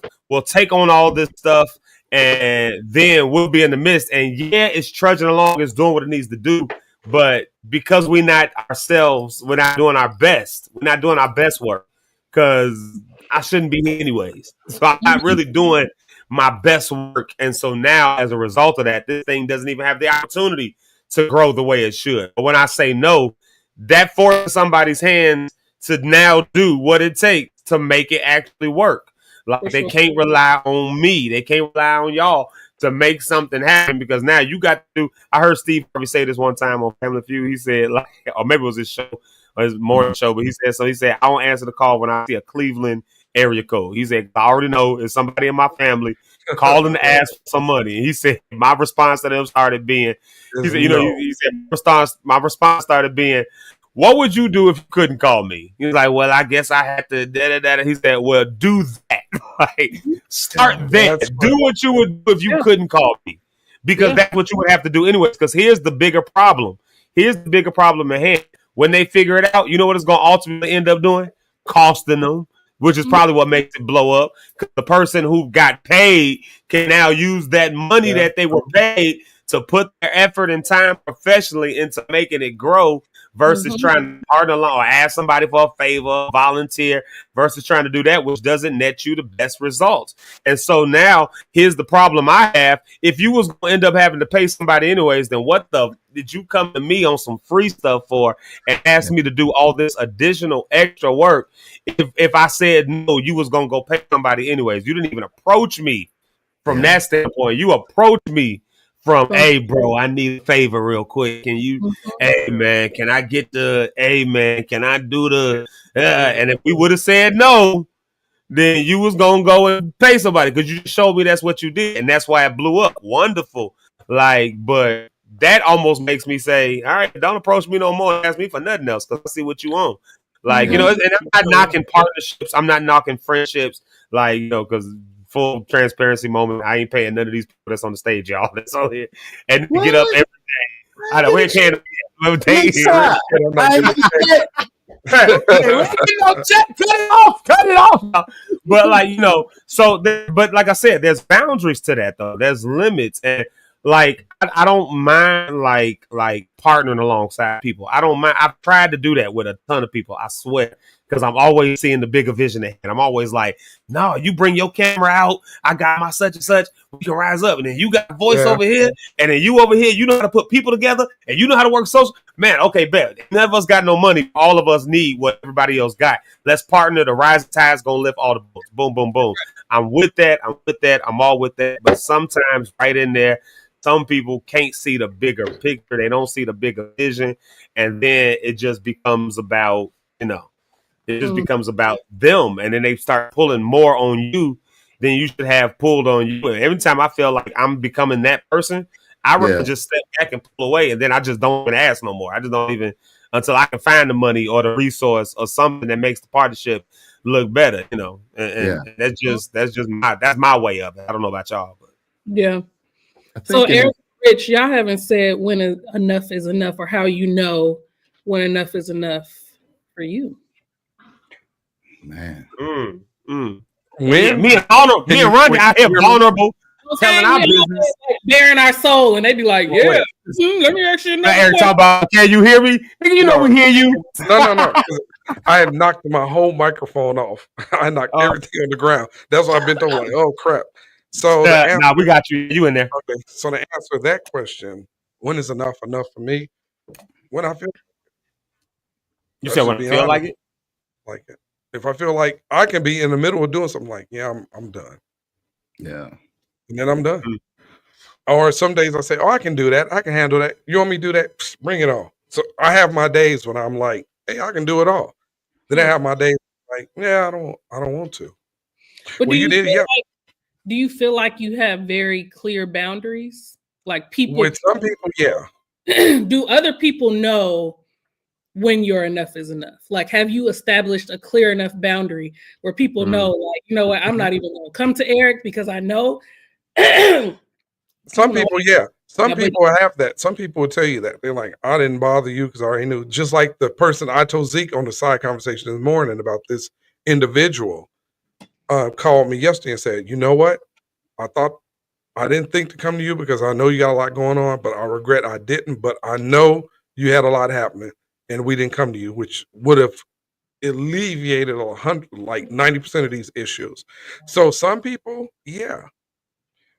And then we'll be in the midst. And it's trudging along, it's doing what it needs to do. But because we're not ourselves, we're not doing our best. We're not doing our best work because I shouldn't be here anyways. So I'm not really doing my best work. And so now, as a result of that, this thing doesn't even have the opportunity to grow the way it should. But when I say no, that forces somebody's hands to now do what it takes to make it actually work. Like, they can't rely on me. They can't rely on y'all to make something happen, because now you got to do. I heard Steve Harvey say this one time on Family Feud. He said, like, or maybe it was his show or his morning show, but he said, I don't answer the call when I see a Cleveland area code. He said, I already know it's somebody in my family calling to ask for some money. And he said, my response to them started being, he said, my response started being, what would you do if you couldn't call me? He was like, well, I guess I had to da-da-da. He said, well, do that. Like, start there. Do what you would do if you couldn't call me. Because that's what you would have to do anyways. Because here's the bigger problem. Here's the bigger problem at hand. When they figure it out, you know what it's going to ultimately end up doing? Costing them, which is probably what makes it blow up. Because the person who got paid can now use that money that they were paid to put their effort and time professionally into making it grow versus trying to partner along or ask somebody for a favor, volunteer, versus trying to do that, which doesn't net you the best results. And so now here's the problem I have. If you was going to end up having to pay somebody anyways, then what the did you come to me on some free stuff for and ask me to do all this additional extra work? If I said no, you was going to go pay somebody anyways. You didn't even approach me from that standpoint. You approached me from, hey, bro, I need a favor real quick. Can you, hey, man, can I get the, hey, man, can I do the, and if we would have said no, then you was going to go and pay somebody because you showed me that's what you did. And that's why it blew up. Wonderful. Like, but that almost makes me say, all right, don't approach me no more and ask me for nothing else because I see what you own. Like, you know, and I'm not knocking partnerships. I'm not knocking friendships. Like, you know, because full transparency moment, I ain't paying none of these people that's on the stage, y'all. That's all here. And get up every day. I know we can't. Cut it off. But like, you know, so but like I said, there's boundaries to that though. There's limits, and like I don't mind like partnering alongside people. I don't mind. I've tried to do that with a ton of people. I swear, because I'm always seeing the bigger vision ahead. I'm always like, no, you bring your camera out. I got my such and such. We can rise up, and then you got a voice over here, and then you over here. You know how to put people together, and you know how to work social. Man, okay, bet. None of us got no money. All of us need what everybody else got. Let's partner. The rising tide's gonna lift all the boats. Boom, boom, boom. I'm with that. I'm all with that. But sometimes right in there, some people can't see the bigger picture. They don't see the bigger vision. And then it just becomes about, you know, it just becomes about them. And then they start pulling more on you than you should have pulled on you. And every time I feel like I'm becoming that person, I rather just step back and pull away. And then I just don't even ask no more. I just don't even until I can find the money or the resource or something that makes the partnership look better, you know. And that's just my way of it. I don't know about y'all, but So Eric, Rich, y'all haven't said when enough is enough or how you know when enough is enough for you. Man. Me and Rhonda out here vulnerable, telling our business, like bearing our soul, and they be like, "Yeah, let me actually know." Eric talking about, can you hear me? Nigga, you know we hear you. No. I had knocked my whole microphone off. I knocked everything on the ground. That's what I've been told. Like, oh crap. So we got you. You in there? Okay. So to answer that question, when is enough for me? When I feel. You said when I feel like it. Like it. If I feel like I can be in the middle of doing something, like I'm done. Yeah. And then I'm done. Or some days I say, oh, I can do that. I can handle that. You want me to do that? Psst, bring it on. So I have my days when I'm like, hey, I can do it all. Then I have my days like, yeah, I don't want to. But do you feel like you have very clear boundaries? Like people with some people, yeah. Do other people know when your enough is enough? Like, have you established a clear enough boundary where people know, like, you know what, I'm not even going to come to Eric because I know. Some people, yeah. Some people have that. Some people will tell you that. They're like, I didn't bother you because I already knew. Just like the person I told Zeke on the side conversation this morning about this individual called me yesterday and said, you know what? I didn't think to come to you because I know you got a lot going on, but I regret I didn't. But I know you had a lot happening and we didn't come to you, which would have alleviated 90% of these issues. So some people, yeah.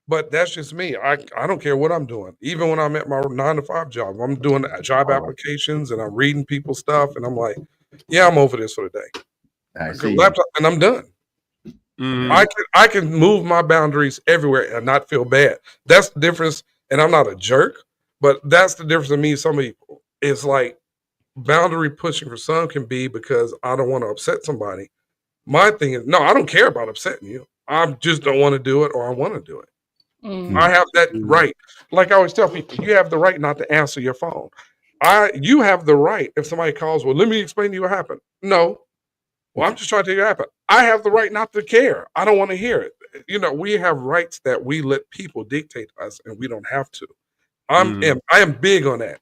But that's just me. I don't care what I'm doing. Even when I'm at my 9-to-5 job, I'm doing job applications and I'm reading people's stuff. And I'm like, yeah, I'm over this for the day. Laptop, and I'm done. I can move my boundaries everywhere and not feel bad. That's the difference. And I'm not a jerk, but that's the difference in me and some people. It's like boundary pushing for some can be because I don't want to upset somebody. My thing is, no, I don't care about upsetting you. I just don't want to do it or I want to do it. I have that right. Like I always tell people, you have the right not to answer your phone. You have the right if somebody calls, well, let me explain to you what happened. No. Well, I'm just trying to tell you what happened. I have the right not to care. I don't want to hear it. You know, we have rights that we let people dictate to us and we don't have to. I am big on that.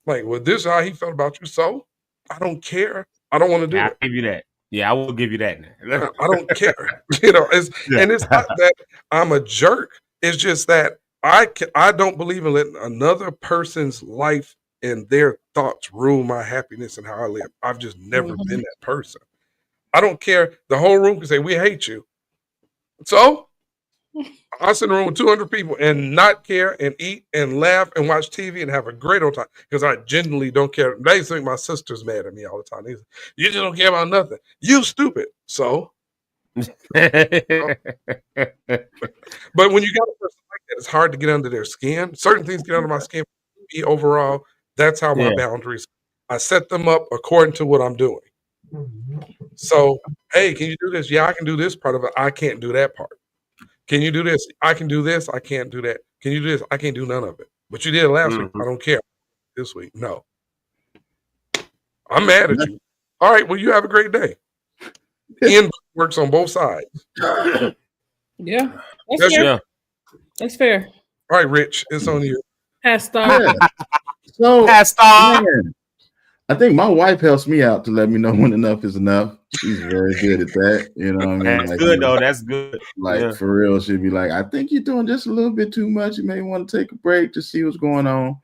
Like, well, this is how he felt about you. So I don't care. I don't want to do it. I'll give you that. Yeah, I will give you that. I don't care. You know, and it's not that I'm a jerk. It's just that I don't believe in letting another person's life and their thoughts rule my happiness and how I live. I've just never been that person. I don't care. The whole room can say, we hate you. So I sit in a room with 200 people and not care and eat and laugh and watch TV and have a great old time because I genuinely don't care. They think my sister's mad at me all the time. They say, you just don't care about nothing. You stupid. So, but when you got a person like that, it's hard to get under their skin. Certain things get under my skin. Me overall, that's how my boundaries. I set them up according to what I'm doing. So, hey, can you do this? Yeah, I can do this part of it. I can't do that part. Can you do this? I can do this. I can't do that. Can you do this? I can't do none of it. But you did it last week. I don't care. This week, no. I'm mad at you. All right, well, you have a great day. End works on both sides. Yeah, that's fair. That's fair. All right, Rich, it's on you. Pastor. So, man, I think my wife helps me out to let me know when enough is enough. She's very good at that. You know what I mean? That's like, good, though. That's good. Like, for real, she'd be like, I think you're doing just a little bit too much. You may want to take a break to see what's going on.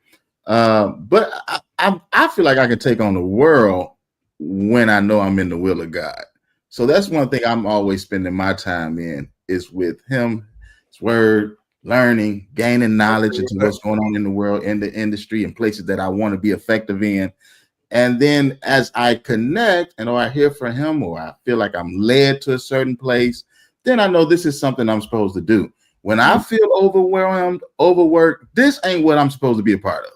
But I feel like I can take on the world when I know I'm in the will of God. So that's one thing I'm always spending my time in is with him, his word, learning, gaining knowledge into what's going on in the world, in the industry, and places that I want to be effective in. And then as I connect and or I hear from him or I feel like I'm led to a certain place, then I know this is something I'm supposed to do. When I feel overwhelmed, overworked, this ain't what I'm supposed to be a part of.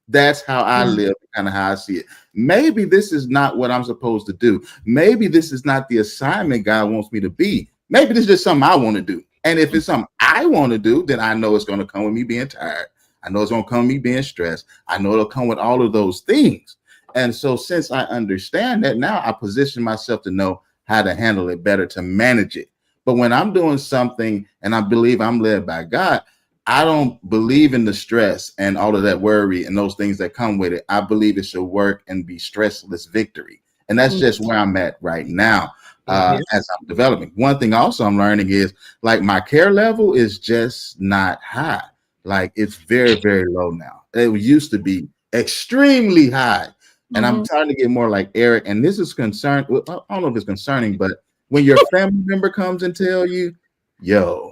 That's how I live, kind of how I see it. Maybe this is not what I'm supposed to do. Maybe this is not the assignment God wants me to be. Maybe this is just something I want to do. And if it's something I want to do, then I know it's going to come with me being tired. I know it's going to come with me being stressed. I know it'll come with all of those things. And so since I understand that now, I position myself to know how to handle it better, to manage it. But when I'm doing something and I believe I'm led by God, I don't believe in the stress and all of that worry and those things that come with it. I believe it should work and be stressless victory. And that's just where I'm at right now as I'm developing. One thing also I'm learning is like my care level is just not high. Like it's very, very low now. It used to be extremely high. And I'm trying to get more like Eric. And this is concerned. Well, I don't know if it's concerning, but when your family member comes and tell you, yo,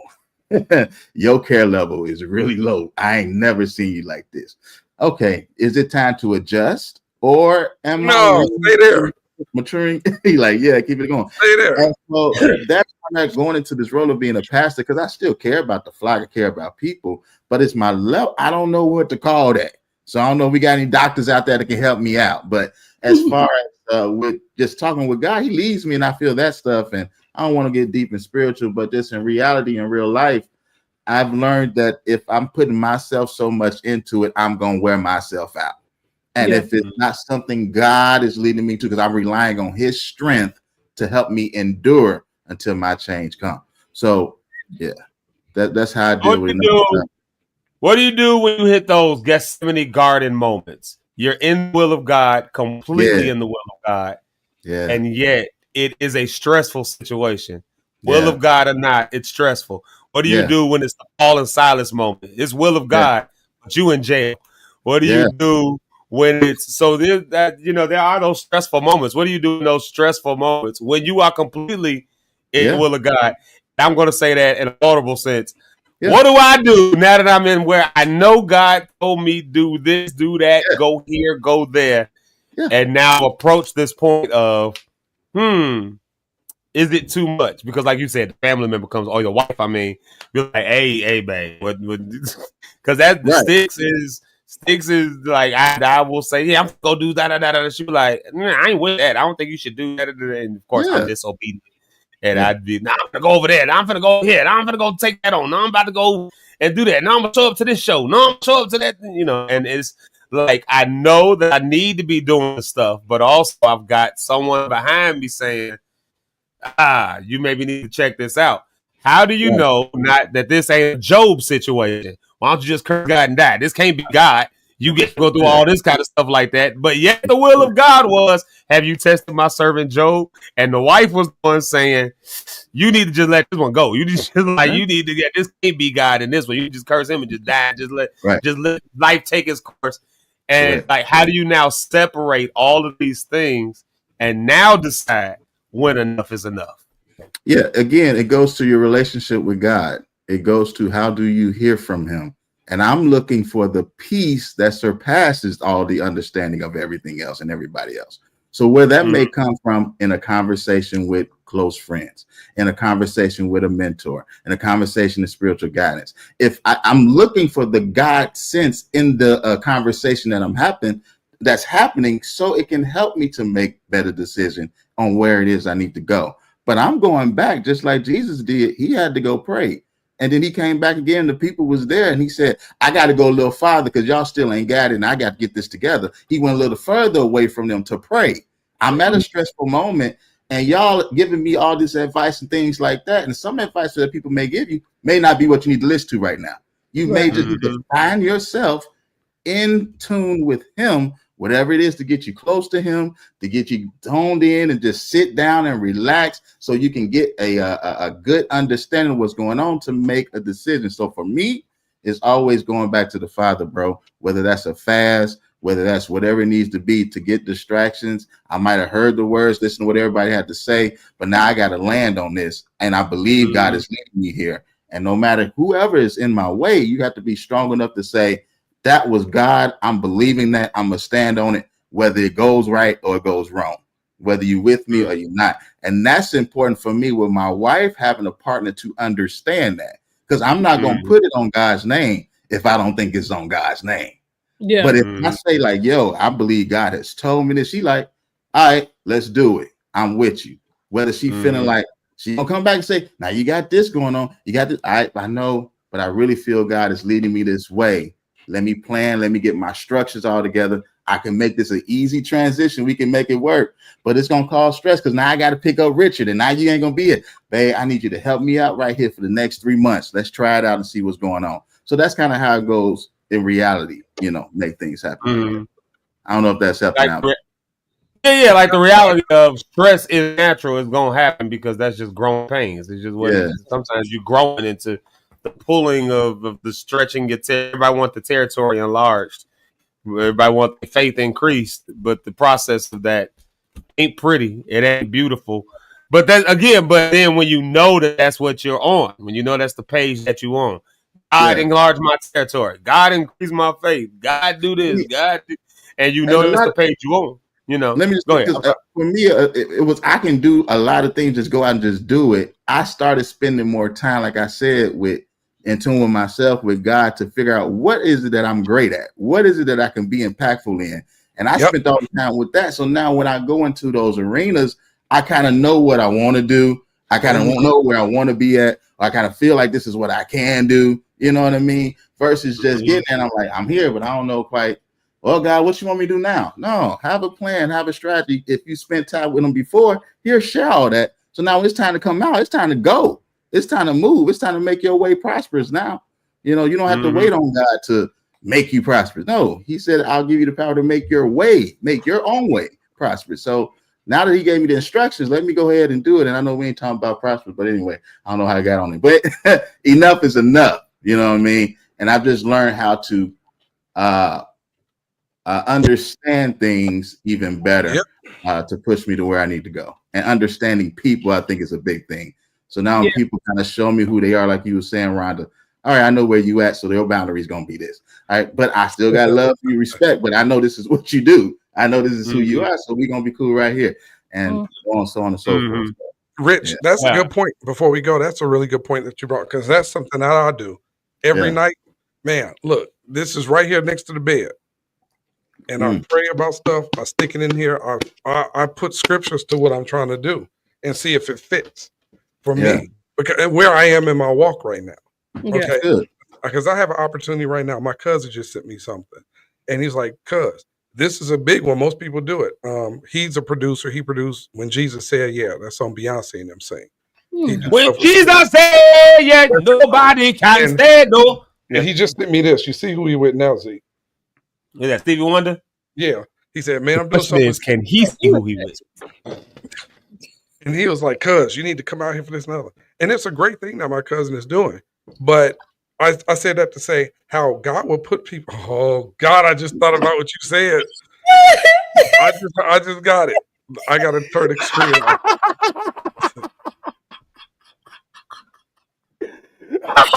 your care level is really low. I ain't never seen you like this. Okay, is it time to adjust? Or am I stay there? Maturing? Like, yeah, keep it going. Stay there. And so that's why I'm not going into this role of being a pastor because I still care about the flock, I care about people, but it's my level. I don't know what to call that. So I don't know if we got any doctors out there that can help me out. But as far as with just talking with God, he leads me and I feel that stuff. And I don't want to get deep and spiritual, but just in reality, in real life, I've learned that if I'm putting myself so much into it, I'm going to wear myself out. And if it's not something God is leading me to, because I'm relying on his strength to help me endure until my change comes. So, yeah, that's how I deal with it. What do you do when you hit those Gethsemane garden moments? You're in the will of God, completely in the will of God. Yeah. And yet it is a stressful situation. Will of God or not, it's stressful. What do you do when it's the Paul and Silas moment? It's will of God, but you in jail. What do you do when it's so there are those stressful moments? What do you do in those stressful moments when you are completely in the will of God? I'm going to say that in a audible sense. Yeah. What do I do now that I'm in where I know God told me do this, do that, go here, go there, and now approach this point of, is it too much? Because like you said, the family member comes, or your wife, I mean, be like, hey, babe, because Sticks is like, I will say, yeah, I'm going to do that. She be like, I ain't with that. I don't think you should do that. And of course, I'm disobedient. And I'd be, I'm gonna go over there. I'm gonna go here. I'm gonna go take that on. Now I'm about to go and do that. Now I'm gonna show up to this show. Now I'm gonna show up to that. And it's like I know that I need to be doing stuff, but also I've got someone behind me saying, you maybe need to check this out. How do you know not that this ain't a Job situation? Why don't you just curse God and die? This can't be God. You get to go through all this kind of stuff like that. But yet the will of God was, have you tested my servant Job? And the wife was the one saying, you need to just let this one go. You just you need to get this can't be God in this one. You just curse him and just die. Just let life take its course. And like, how do you now separate all of these things and now decide when enough is enough? Yeah, again, it goes to your relationship with God. It goes to how do you hear from him? And I'm looking for the peace that surpasses all the understanding of everything else and everybody else. So where that may come from in a conversation with close friends, in a conversation with a mentor, in a conversation of spiritual guidance. If I'm looking for the God sense in the conversation that's happening, so it can help me to make better decision on where it is I need to go. But I'm going back just like Jesus did. He had to go pray. And then he came back again. The people was there, and he said, I got to go a little farther because y'all still ain't got it, and I got to get this together. He went a little further away from them to pray. I'm at a stressful moment, and y'all giving me all this advice and things like that. And some advice that people may give you may not be what you need to listen to right now. You may just need to find yourself in tune with him, whatever it is to get you close to him, to get you honed in and just sit down and relax so you can get a good understanding of what's going on to make a decision. So for me, it's always going back to the Father, bro, whether that's a fast, whether that's whatever it needs to be to get distractions. I might have heard the words, listen to what everybody had to say, but now I got to land on this. And I believe God is leading me here. And no matter whoever is in my way, you have to be strong enough to say, that was God. I'm believing that. I'm going to stand on it, whether it goes right or it goes wrong, whether you're with me or you're not. And that's important for me with my wife, having a partner to understand that, because I'm not going to put it on God's name if I don't think it's on God's name. Yeah. But if I say like, yo, I believe God has told me this, she like, all right, let's do it. I'm with you. Whether she feeling like she gonna come back and say, now you got this going on. You got this. I know, but I really feel God is leading me this way. Let me plan. Let me get my structures all together. I can make this an easy transition. We can make it work, but it's going to cause stress because now I got to pick up Richard and now you ain't going to be it. Babe, I need you to help me out right here for the next 3 months. Let's try it out and see what's going on. So that's kind of how it goes in reality, make things happen. I don't know if that's helping out. Yeah, like the reality of stress is natural. It's going to happen because that's just growing pains. It's just what it is. Sometimes you're growing into the pulling of the stretching. Everybody wants the territory enlarged. Everybody wants the faith increased, but the process of that ain't pretty. It ain't beautiful. But then when you know that that's what you're on, when you know that's the page that you're on, God enlarge my territory. God increase my faith. God do this. God do, and you know that's the page you on. Let me just go ahead. For me, it was I can do a lot of things. Just go out and just do it. I started spending more time, like I said, in tune with myself, with God, to figure out what is it that I'm great at? What is it that I can be impactful in? And I spent all the time with that. So now when I go into those arenas, I kind of know what I want to do. I kind of know where I want to be at. I kind of feel like this is what I can do. You know what I mean? Versus just getting there and I'm like, I'm here, but I don't know quite. Well, God, what you want me to do now? No, have a plan, have a strategy. If you spent time with them before, here, share all that. So now it's time to come out. It's time to go. It's time to move. It's time to make your way prosperous now. You don't have to wait on God to make you prosperous. No, he said, I'll give you the power to make your own way prosperous. So now that he gave me the instructions, let me go ahead and do it. And I know we ain't talking about prosperous, but anyway, I don't know how I got on it, but enough is enough. You know what I mean? And I've just learned how to understand things even better to push me to where I need to go. And understanding people, I think, is a big thing. So now people kind of show me who they are, like you were saying, Rhonda. All right, I know where you at, so their boundary is going to be this. All right, but I still got love for you, respect, but I know this is what you do. I know this is who you are, so we're going to be cool right here. And so on and so forth. Rich, that's a good point. Before we go, that's a really good point that you brought, because that's something that I do every night. Man, look, this is right here next to the bed. And I pray about stuff. I stick it in here. I put scriptures to what I'm trying to do and see if it fits for me, because where I am in my walk right now. Okay, because I have an opportunity right now. My cousin just sent me something, and he's like, "Cuz, this is a big one. Most people do it." He's a producer. He produced When Jesus Said Yeah. That's on Beyonce and them sing. When Jesus said yeah, nobody can stand no. And he just sent me this. You see who he with now, Zeke? Is that Stevie Wonder? Yeah. He said, man, I'm The doing question something. is, can he see who he is? And he was like, cuz, you need to come out here for this and other. And it's a great thing that my cousin is doing. But I said that to say how God will put people. Oh, God, I just thought about what you said. I just got it. I got to turn the screen off.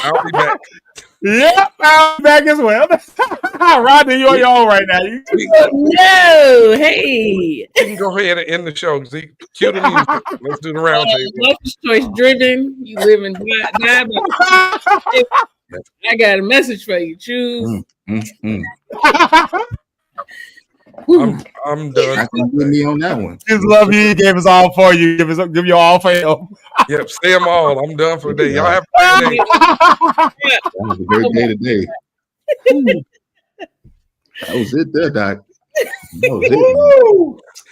I'll be back. Yep, I'll be back as well. Rhonda, you're on your own right now. No, hey. You can go ahead and end the show. Zeke, cue the music. Let's do the round table. Multiple choice driven. You live and die. I got a message for you. Choose. I'm done. I can get me on that one. Just love you. He gave us all for you. Give you all for him. Yep, say them all. I'm done for the day. Y'all have a great day. That was a great day today. That was it there, Doc. That was it.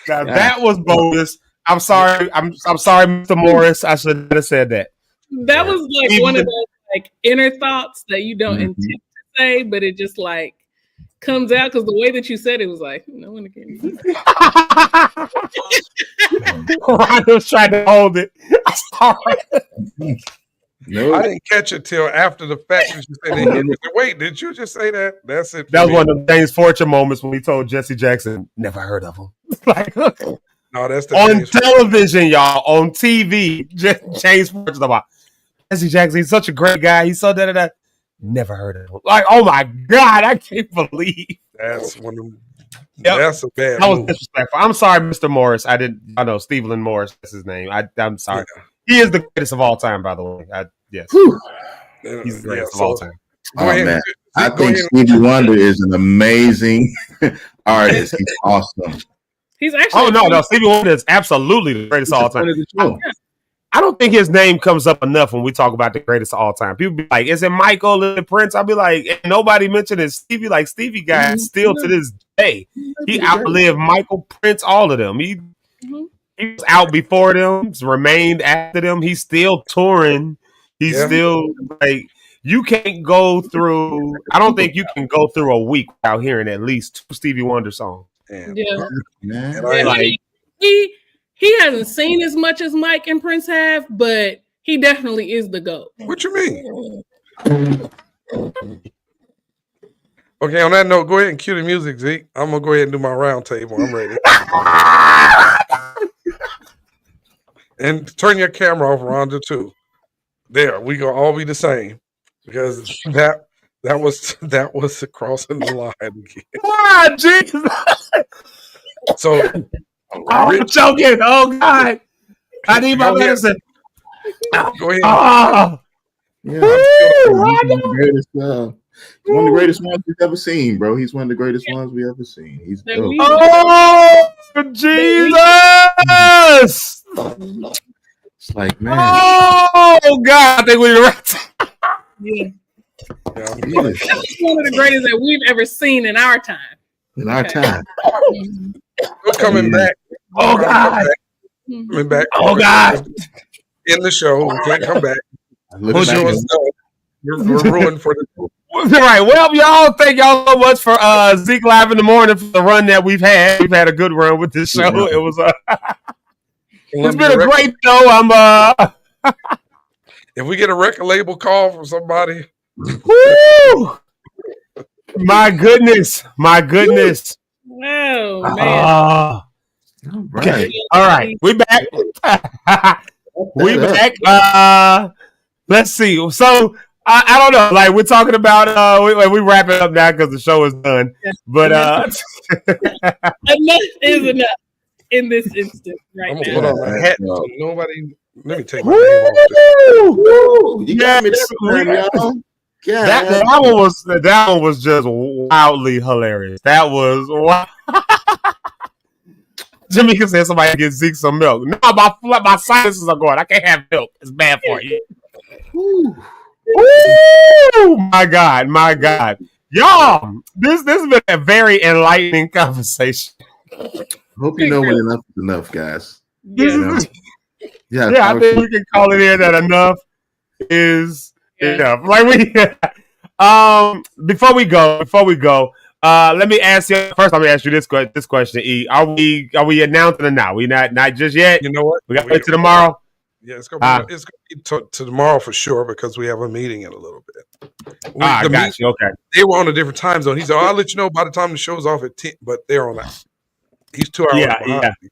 Now, that was bonus. I'm sorry. I'm sorry, Mr. Morris. I should have said that. That was like one of those like inner thoughts that you don't intend to say, but it just like comes out because the way that you said it was like, no one can. Rhonda was trying to hold it. I'm sorry. No, I didn't catch it till after the fact. That you said it. Wait, did you just say that? That's it. That was one of the James Fortune moments when he told Jesse Jackson, "Never heard of him." Like, no, that's the on television, y'all, on TV. James Fortune about Jesse Jackson. He's such a great guy. He's so da. Never heard of him. Like, oh my God, I can't believe that's one of them. Yep. That's a bad. That was disrespectful. I'm sorry, Mr. Morris. I know Stephen Morris. That's his name. I'm sorry. Yeah. He is the greatest of all time, by the way. Yes. He's the greatest of all time. Oh, man. I think Stevie Wonder is an amazing artist. He's awesome. He's actually. Oh no, Stevie Wonder is absolutely the greatest of all time. I don't think his name comes up enough when we talk about the greatest of all time. People be like, "Is it Michael and Prince?" I'll be like, "Ain't nobody mentioned it." Stevie, like Stevie guy, still to this day, he outlived Michael, Prince, all of them. He was out before them, remained after them. He's still touring. He's still like, you can't go through. I don't think you can go through a week without hearing at least 2 Stevie Wonder songs. Yeah. Like, he hasn't seen as much as Mike and Prince have, but he definitely is the GOAT. What you mean? Okay, on that note, go ahead and cue the music, Zeke. I'm gonna go ahead and do my round table. I'm ready. And turn your camera off, Rhonda, too. There, we gonna all be the same because that was crossing the line again. Ah, Jesus! So. I'm choking. Oh God! I need my medicine. Go ahead. Yeah, one of the greatest ones we've ever seen, bro. He's one of the greatest ones we ever seen. He's dope. Oh Jesus! It's like, man. Oh God! I think we were. Yeah. That's one of the greatest that we've ever seen in our time. In our time. We're coming back. Oh God! Coming back. Oh God! In the show, we can't come back. We're ruined for the. Right. Well, y'all, thank y'all so much for Zeke Live in the Morning for the run that we've had. We've had a good run with this show. It was it's been a great show. If we get a record label call from somebody, woo! My goodness. Oh man. Okay. All right. We back. Let's see. So I don't know. Like, we're talking about we wrap it up now because the show is done. But enough is enough in this instance right now. Put on my hat. So nobody. Let me take my name off. You got me that time, y'all. Yeah, that one was just wildly hilarious. That was wild. Jamaica said somebody get Zeke some milk. No, my sinuses are going. I can't have milk. It's bad for you. Ooh, my God. Y'all, this has been a very enlightening conversation. Hope you know when enough is enough, guys. I think we can call it here that enough is enough. Like before we go, Let me ask you first. Let me ask you this question. E, are we announcing or not? We not just yet. You know what? We got to wait till tomorrow. Yeah, it's gonna be to tomorrow for sure because we have a meeting in a little bit. Got you. Okay. They were on a different time zone. He said, "I'll let you know by the time the show's off at 10," but they're on that. He's 2 hours behind me.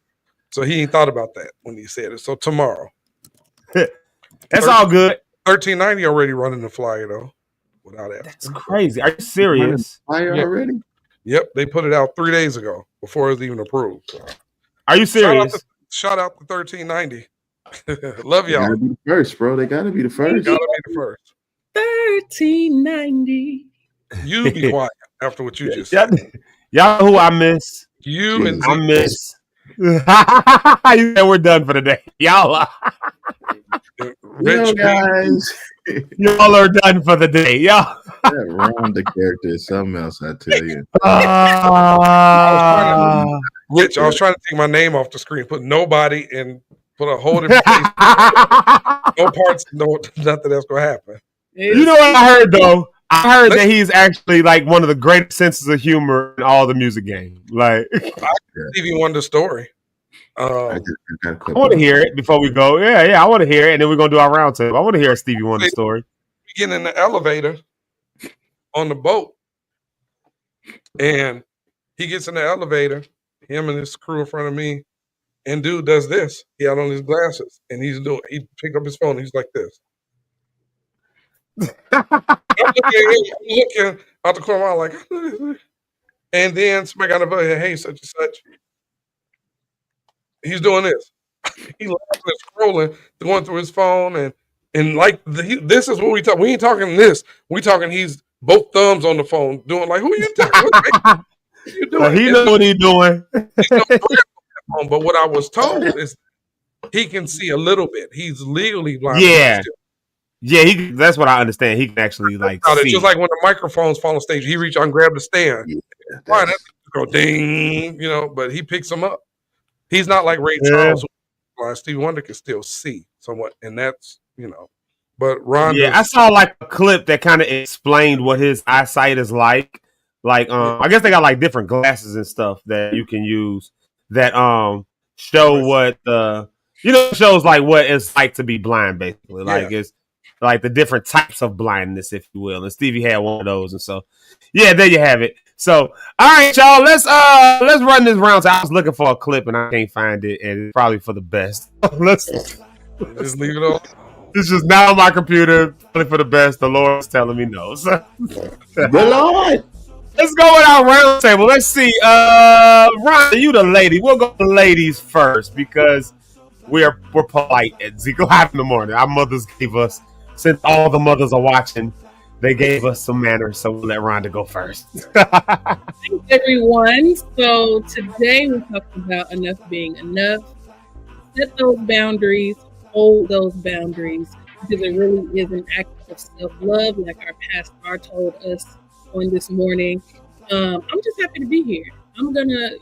So he ain't thought about that when he said it. So tomorrow. That's all good. 1390 already running the flyer though. Without asking. That's crazy. Are you serious? Flyer already? Yep, they put it out 3 days ago before it was even approved. So. Are you serious? Shout out to 1390. Love y'all. They gotta be the first, bro. They gotta be the first. Gotta be the first. 1390. You be quiet after what you just said. Y'all know who I miss? You and I miss. You said we're done for the day. Y'all guys. Y'all are done for the day. Y'all. That Rhonda character is something else, I tell you. Rich, I was trying to take my name off the screen, put nobody and put a whole different face. No parts, nothing else gonna happen. You know what I heard though? I heard that he's actually like one of the greatest senses of humor in all the music game. Like Stevie Wonder story. I want to hear it before we go. Yeah, I want to hear it, and then we're gonna do our round table. I want to hear a Stevie Wonder story. We get in the elevator on the boat, and he gets in the elevator. Him and his crew in front of me, and dude does this. He had on his glasses, and he picked up his phone. He's like this. I'm looking out the corner, I'm like, and then somebody got about here, hey, such and such. He's doing this. He laughing and scrolling, going through his phone, and like this is what we talk. We ain't talking this. We talking. He's both thumbs on the phone, doing like, who are you talking? What you doing? He knows what he's doing. But what I was told is he can see a little bit. He's legally blind. Yeah. Yeah, that's what I understand. He can actually like see. Just like when the microphones fall on stage, he reach out and grab the stand. Yeah, that go ding, but he picks them up. He's not like Ray Charles. Stevie Wonder can still see somewhat, and that's But Rhonda, yeah, I saw like a clip that kind of explained what his eyesight is like. Like, I guess they got like different glasses and stuff that you can use that show what shows like what it's like to be blind, basically. Like it's like the different types of blindness, if you will. And Stevie had one of those, and so there you have it. So, all right, y'all, let's run this round. So I was looking for a clip and I can't find it, and it's probably for the best. Let's just leave it on. This is not on my computer. Probably for the best. The Lord's telling me no. So. The Lord. Let's go with our round table. Let's see. Rhonda, you the lady. We'll go to the ladies first because we're polite at Zeke Live in the morning. Our mothers gave us, since all the mothers are watching, they gave us some manners, so we'll let Rhonda go first. Thanks, everyone. So today we're talking about enough being enough. Set those boundaries, hold those boundaries, because it really is an act of self-love, like our pastor told us on this morning. I'm just happy to be here. I'm gonna,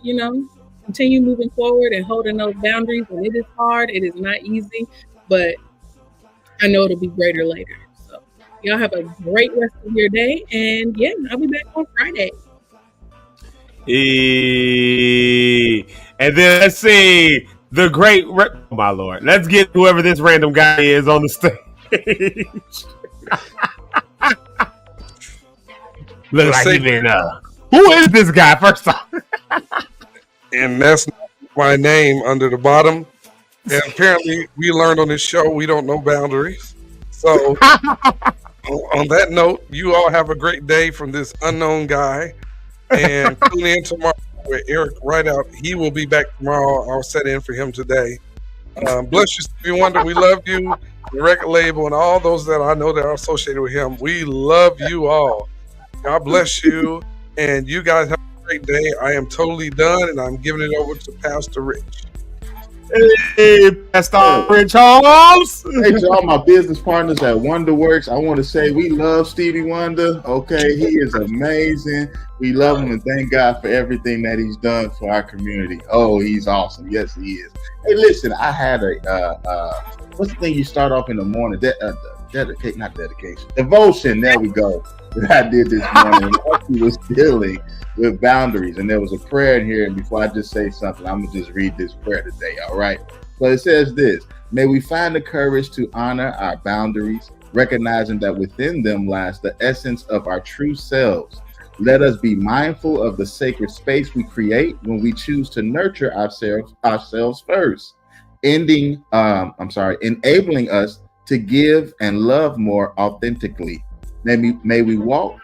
continue moving forward and holding those boundaries. And it is hard. It is not easy, but I know it'll be greater later. So y'all have a great rest of your day. And I'll be back on Friday. And then let's see the great, oh my Lord. Let's get whoever this random guy is on the stage. Look like he been, who is this guy, first off? And that's my name under the bottom. And apparently we learned on this show we don't know boundaries. So on that note, you all have a great day from this unknown guy. And tune in tomorrow with Eric Rideout. He will be back tomorrow. I'll set in for him today. Bless you, Stevie Wonder. We love you. The record label and all those that I know that are associated with him. We love you all. God bless you. And you guys have a great day. I am totally done, and I'm giving it over to Pastor Rich. Hey, Pastor Rich Holmes. Hey, to all my business partners at WonderWorks, I want to say we love Stevie Wonder. Okay, he is amazing. We love him, and thank God for everything that he's done for our community. Oh, he's awesome. Yes, he is. Hey, listen, I had a what's the thing you start off in the morning? That devotion. There we go. That I did this morning. He was dealing with boundaries, and there was a prayer in here. And before I just say something, I'm gonna just read this prayer today. All right. So it says this: may we find the courage to honor our boundaries, recognizing that within them lies the essence of our true selves. Let us be mindful of the sacred space we create when we choose to nurture ourselves first, enabling us to give and love more authentically. May we walk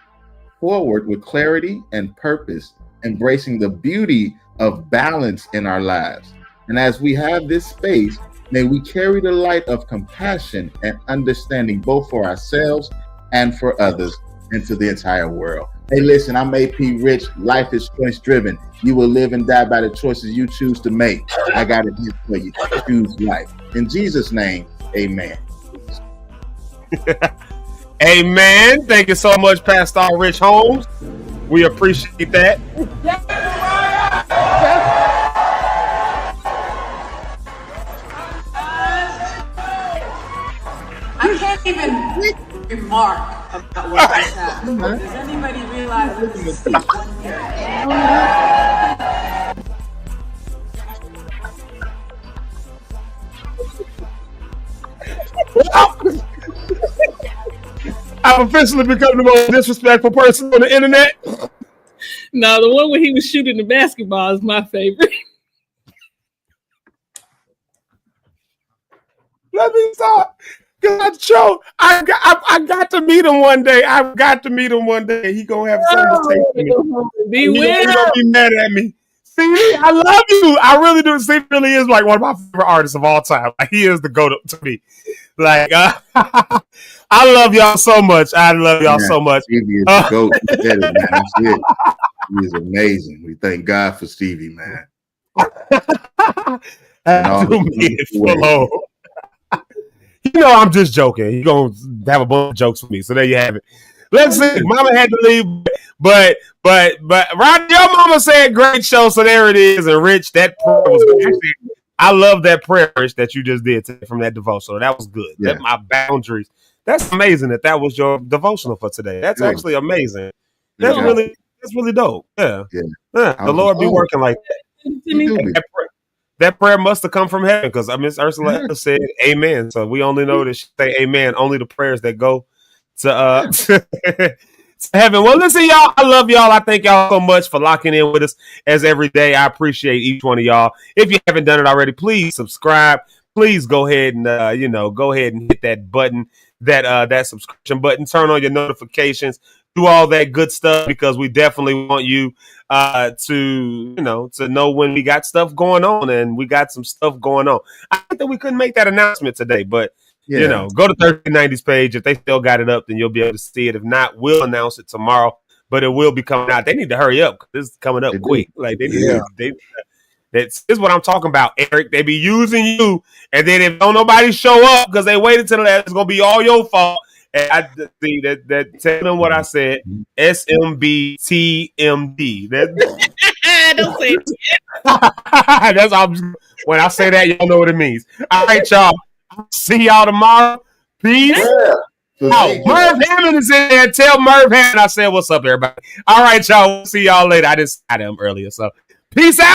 forward with clarity and purpose, embracing the beauty of balance in our lives. And as we have this space, may we carry the light of compassion and understanding both for ourselves and for others into the entire world. Hey, listen, I'm AP Rich. Life is choice driven. You will live and die by the choices you choose to make. I got it here for you. Choose life. In Jesus' name, amen. Amen. Thank you so much, Pastor Rich Holmes. We appreciate that. I can't even remark about what just happened. Does anybody realize this? I've officially become the most disrespectful person on the internet. No, the one where he was shooting the basketball is my favorite. Let me stop. I got to meet him one day. I've got to meet him one day. He gonna have something to say to me. He gonna be mad at me. Stevie, I love you. I really do. Stevie really is like one of my favorite artists of all time. Like, he is the GOAT to me. Like, I love y'all so much. I love y'all so much. Stevie is the GOAT. That's it. He is amazing. We thank God for Stevie, man. You know, I'm just joking. You're going to have a bunch of jokes with me. So there you have it. Let's see. Mama had to leave, but Rhonda, your mama said great show. So there it is. And Rich, that prayer was good. I love that prayer, Rich, that you just did today from that devotional. That was good. Yeah. That my boundaries. That's amazing that was your devotional for today. That's actually amazing. That's really dope. Yeah. The Lord be working like that. That prayer must have come from heaven, because Miss Ursula said amen. So we only know that she say amen. Only the prayers that go to to heaven. Well, listen, y'all. I love y'all. I thank y'all so much for locking in with us as every day. I appreciate each one of y'all. If you haven't done it already, please subscribe. Please go ahead and go ahead and hit that button, that subscription button. Turn on your notifications. Do all that good stuff, because we definitely want you to know when we got stuff going on, and we got some stuff going on. I think that we couldn't make that announcement today, but go to 1390's page. If they still got it up, then you'll be able to see it. If not, we'll announce it tomorrow, but it will be coming out. They need to hurry up, because this is coming up quick. Like this is what I'm talking about, Eric. They be using you, and then if don't nobody show up because they waited till that, it's gonna be all your fault. And I see that tell them what I said. SMBTMD. Don't say it. That's all. When I say that, y'all know what it means. All right, y'all. See y'all tomorrow. Peace. Yeah. Merv Hammond is in there. Tell Merv Hammond I said what's up, everybody. All right, y'all. We'll see y'all later. I didn't say them earlier, so peace out.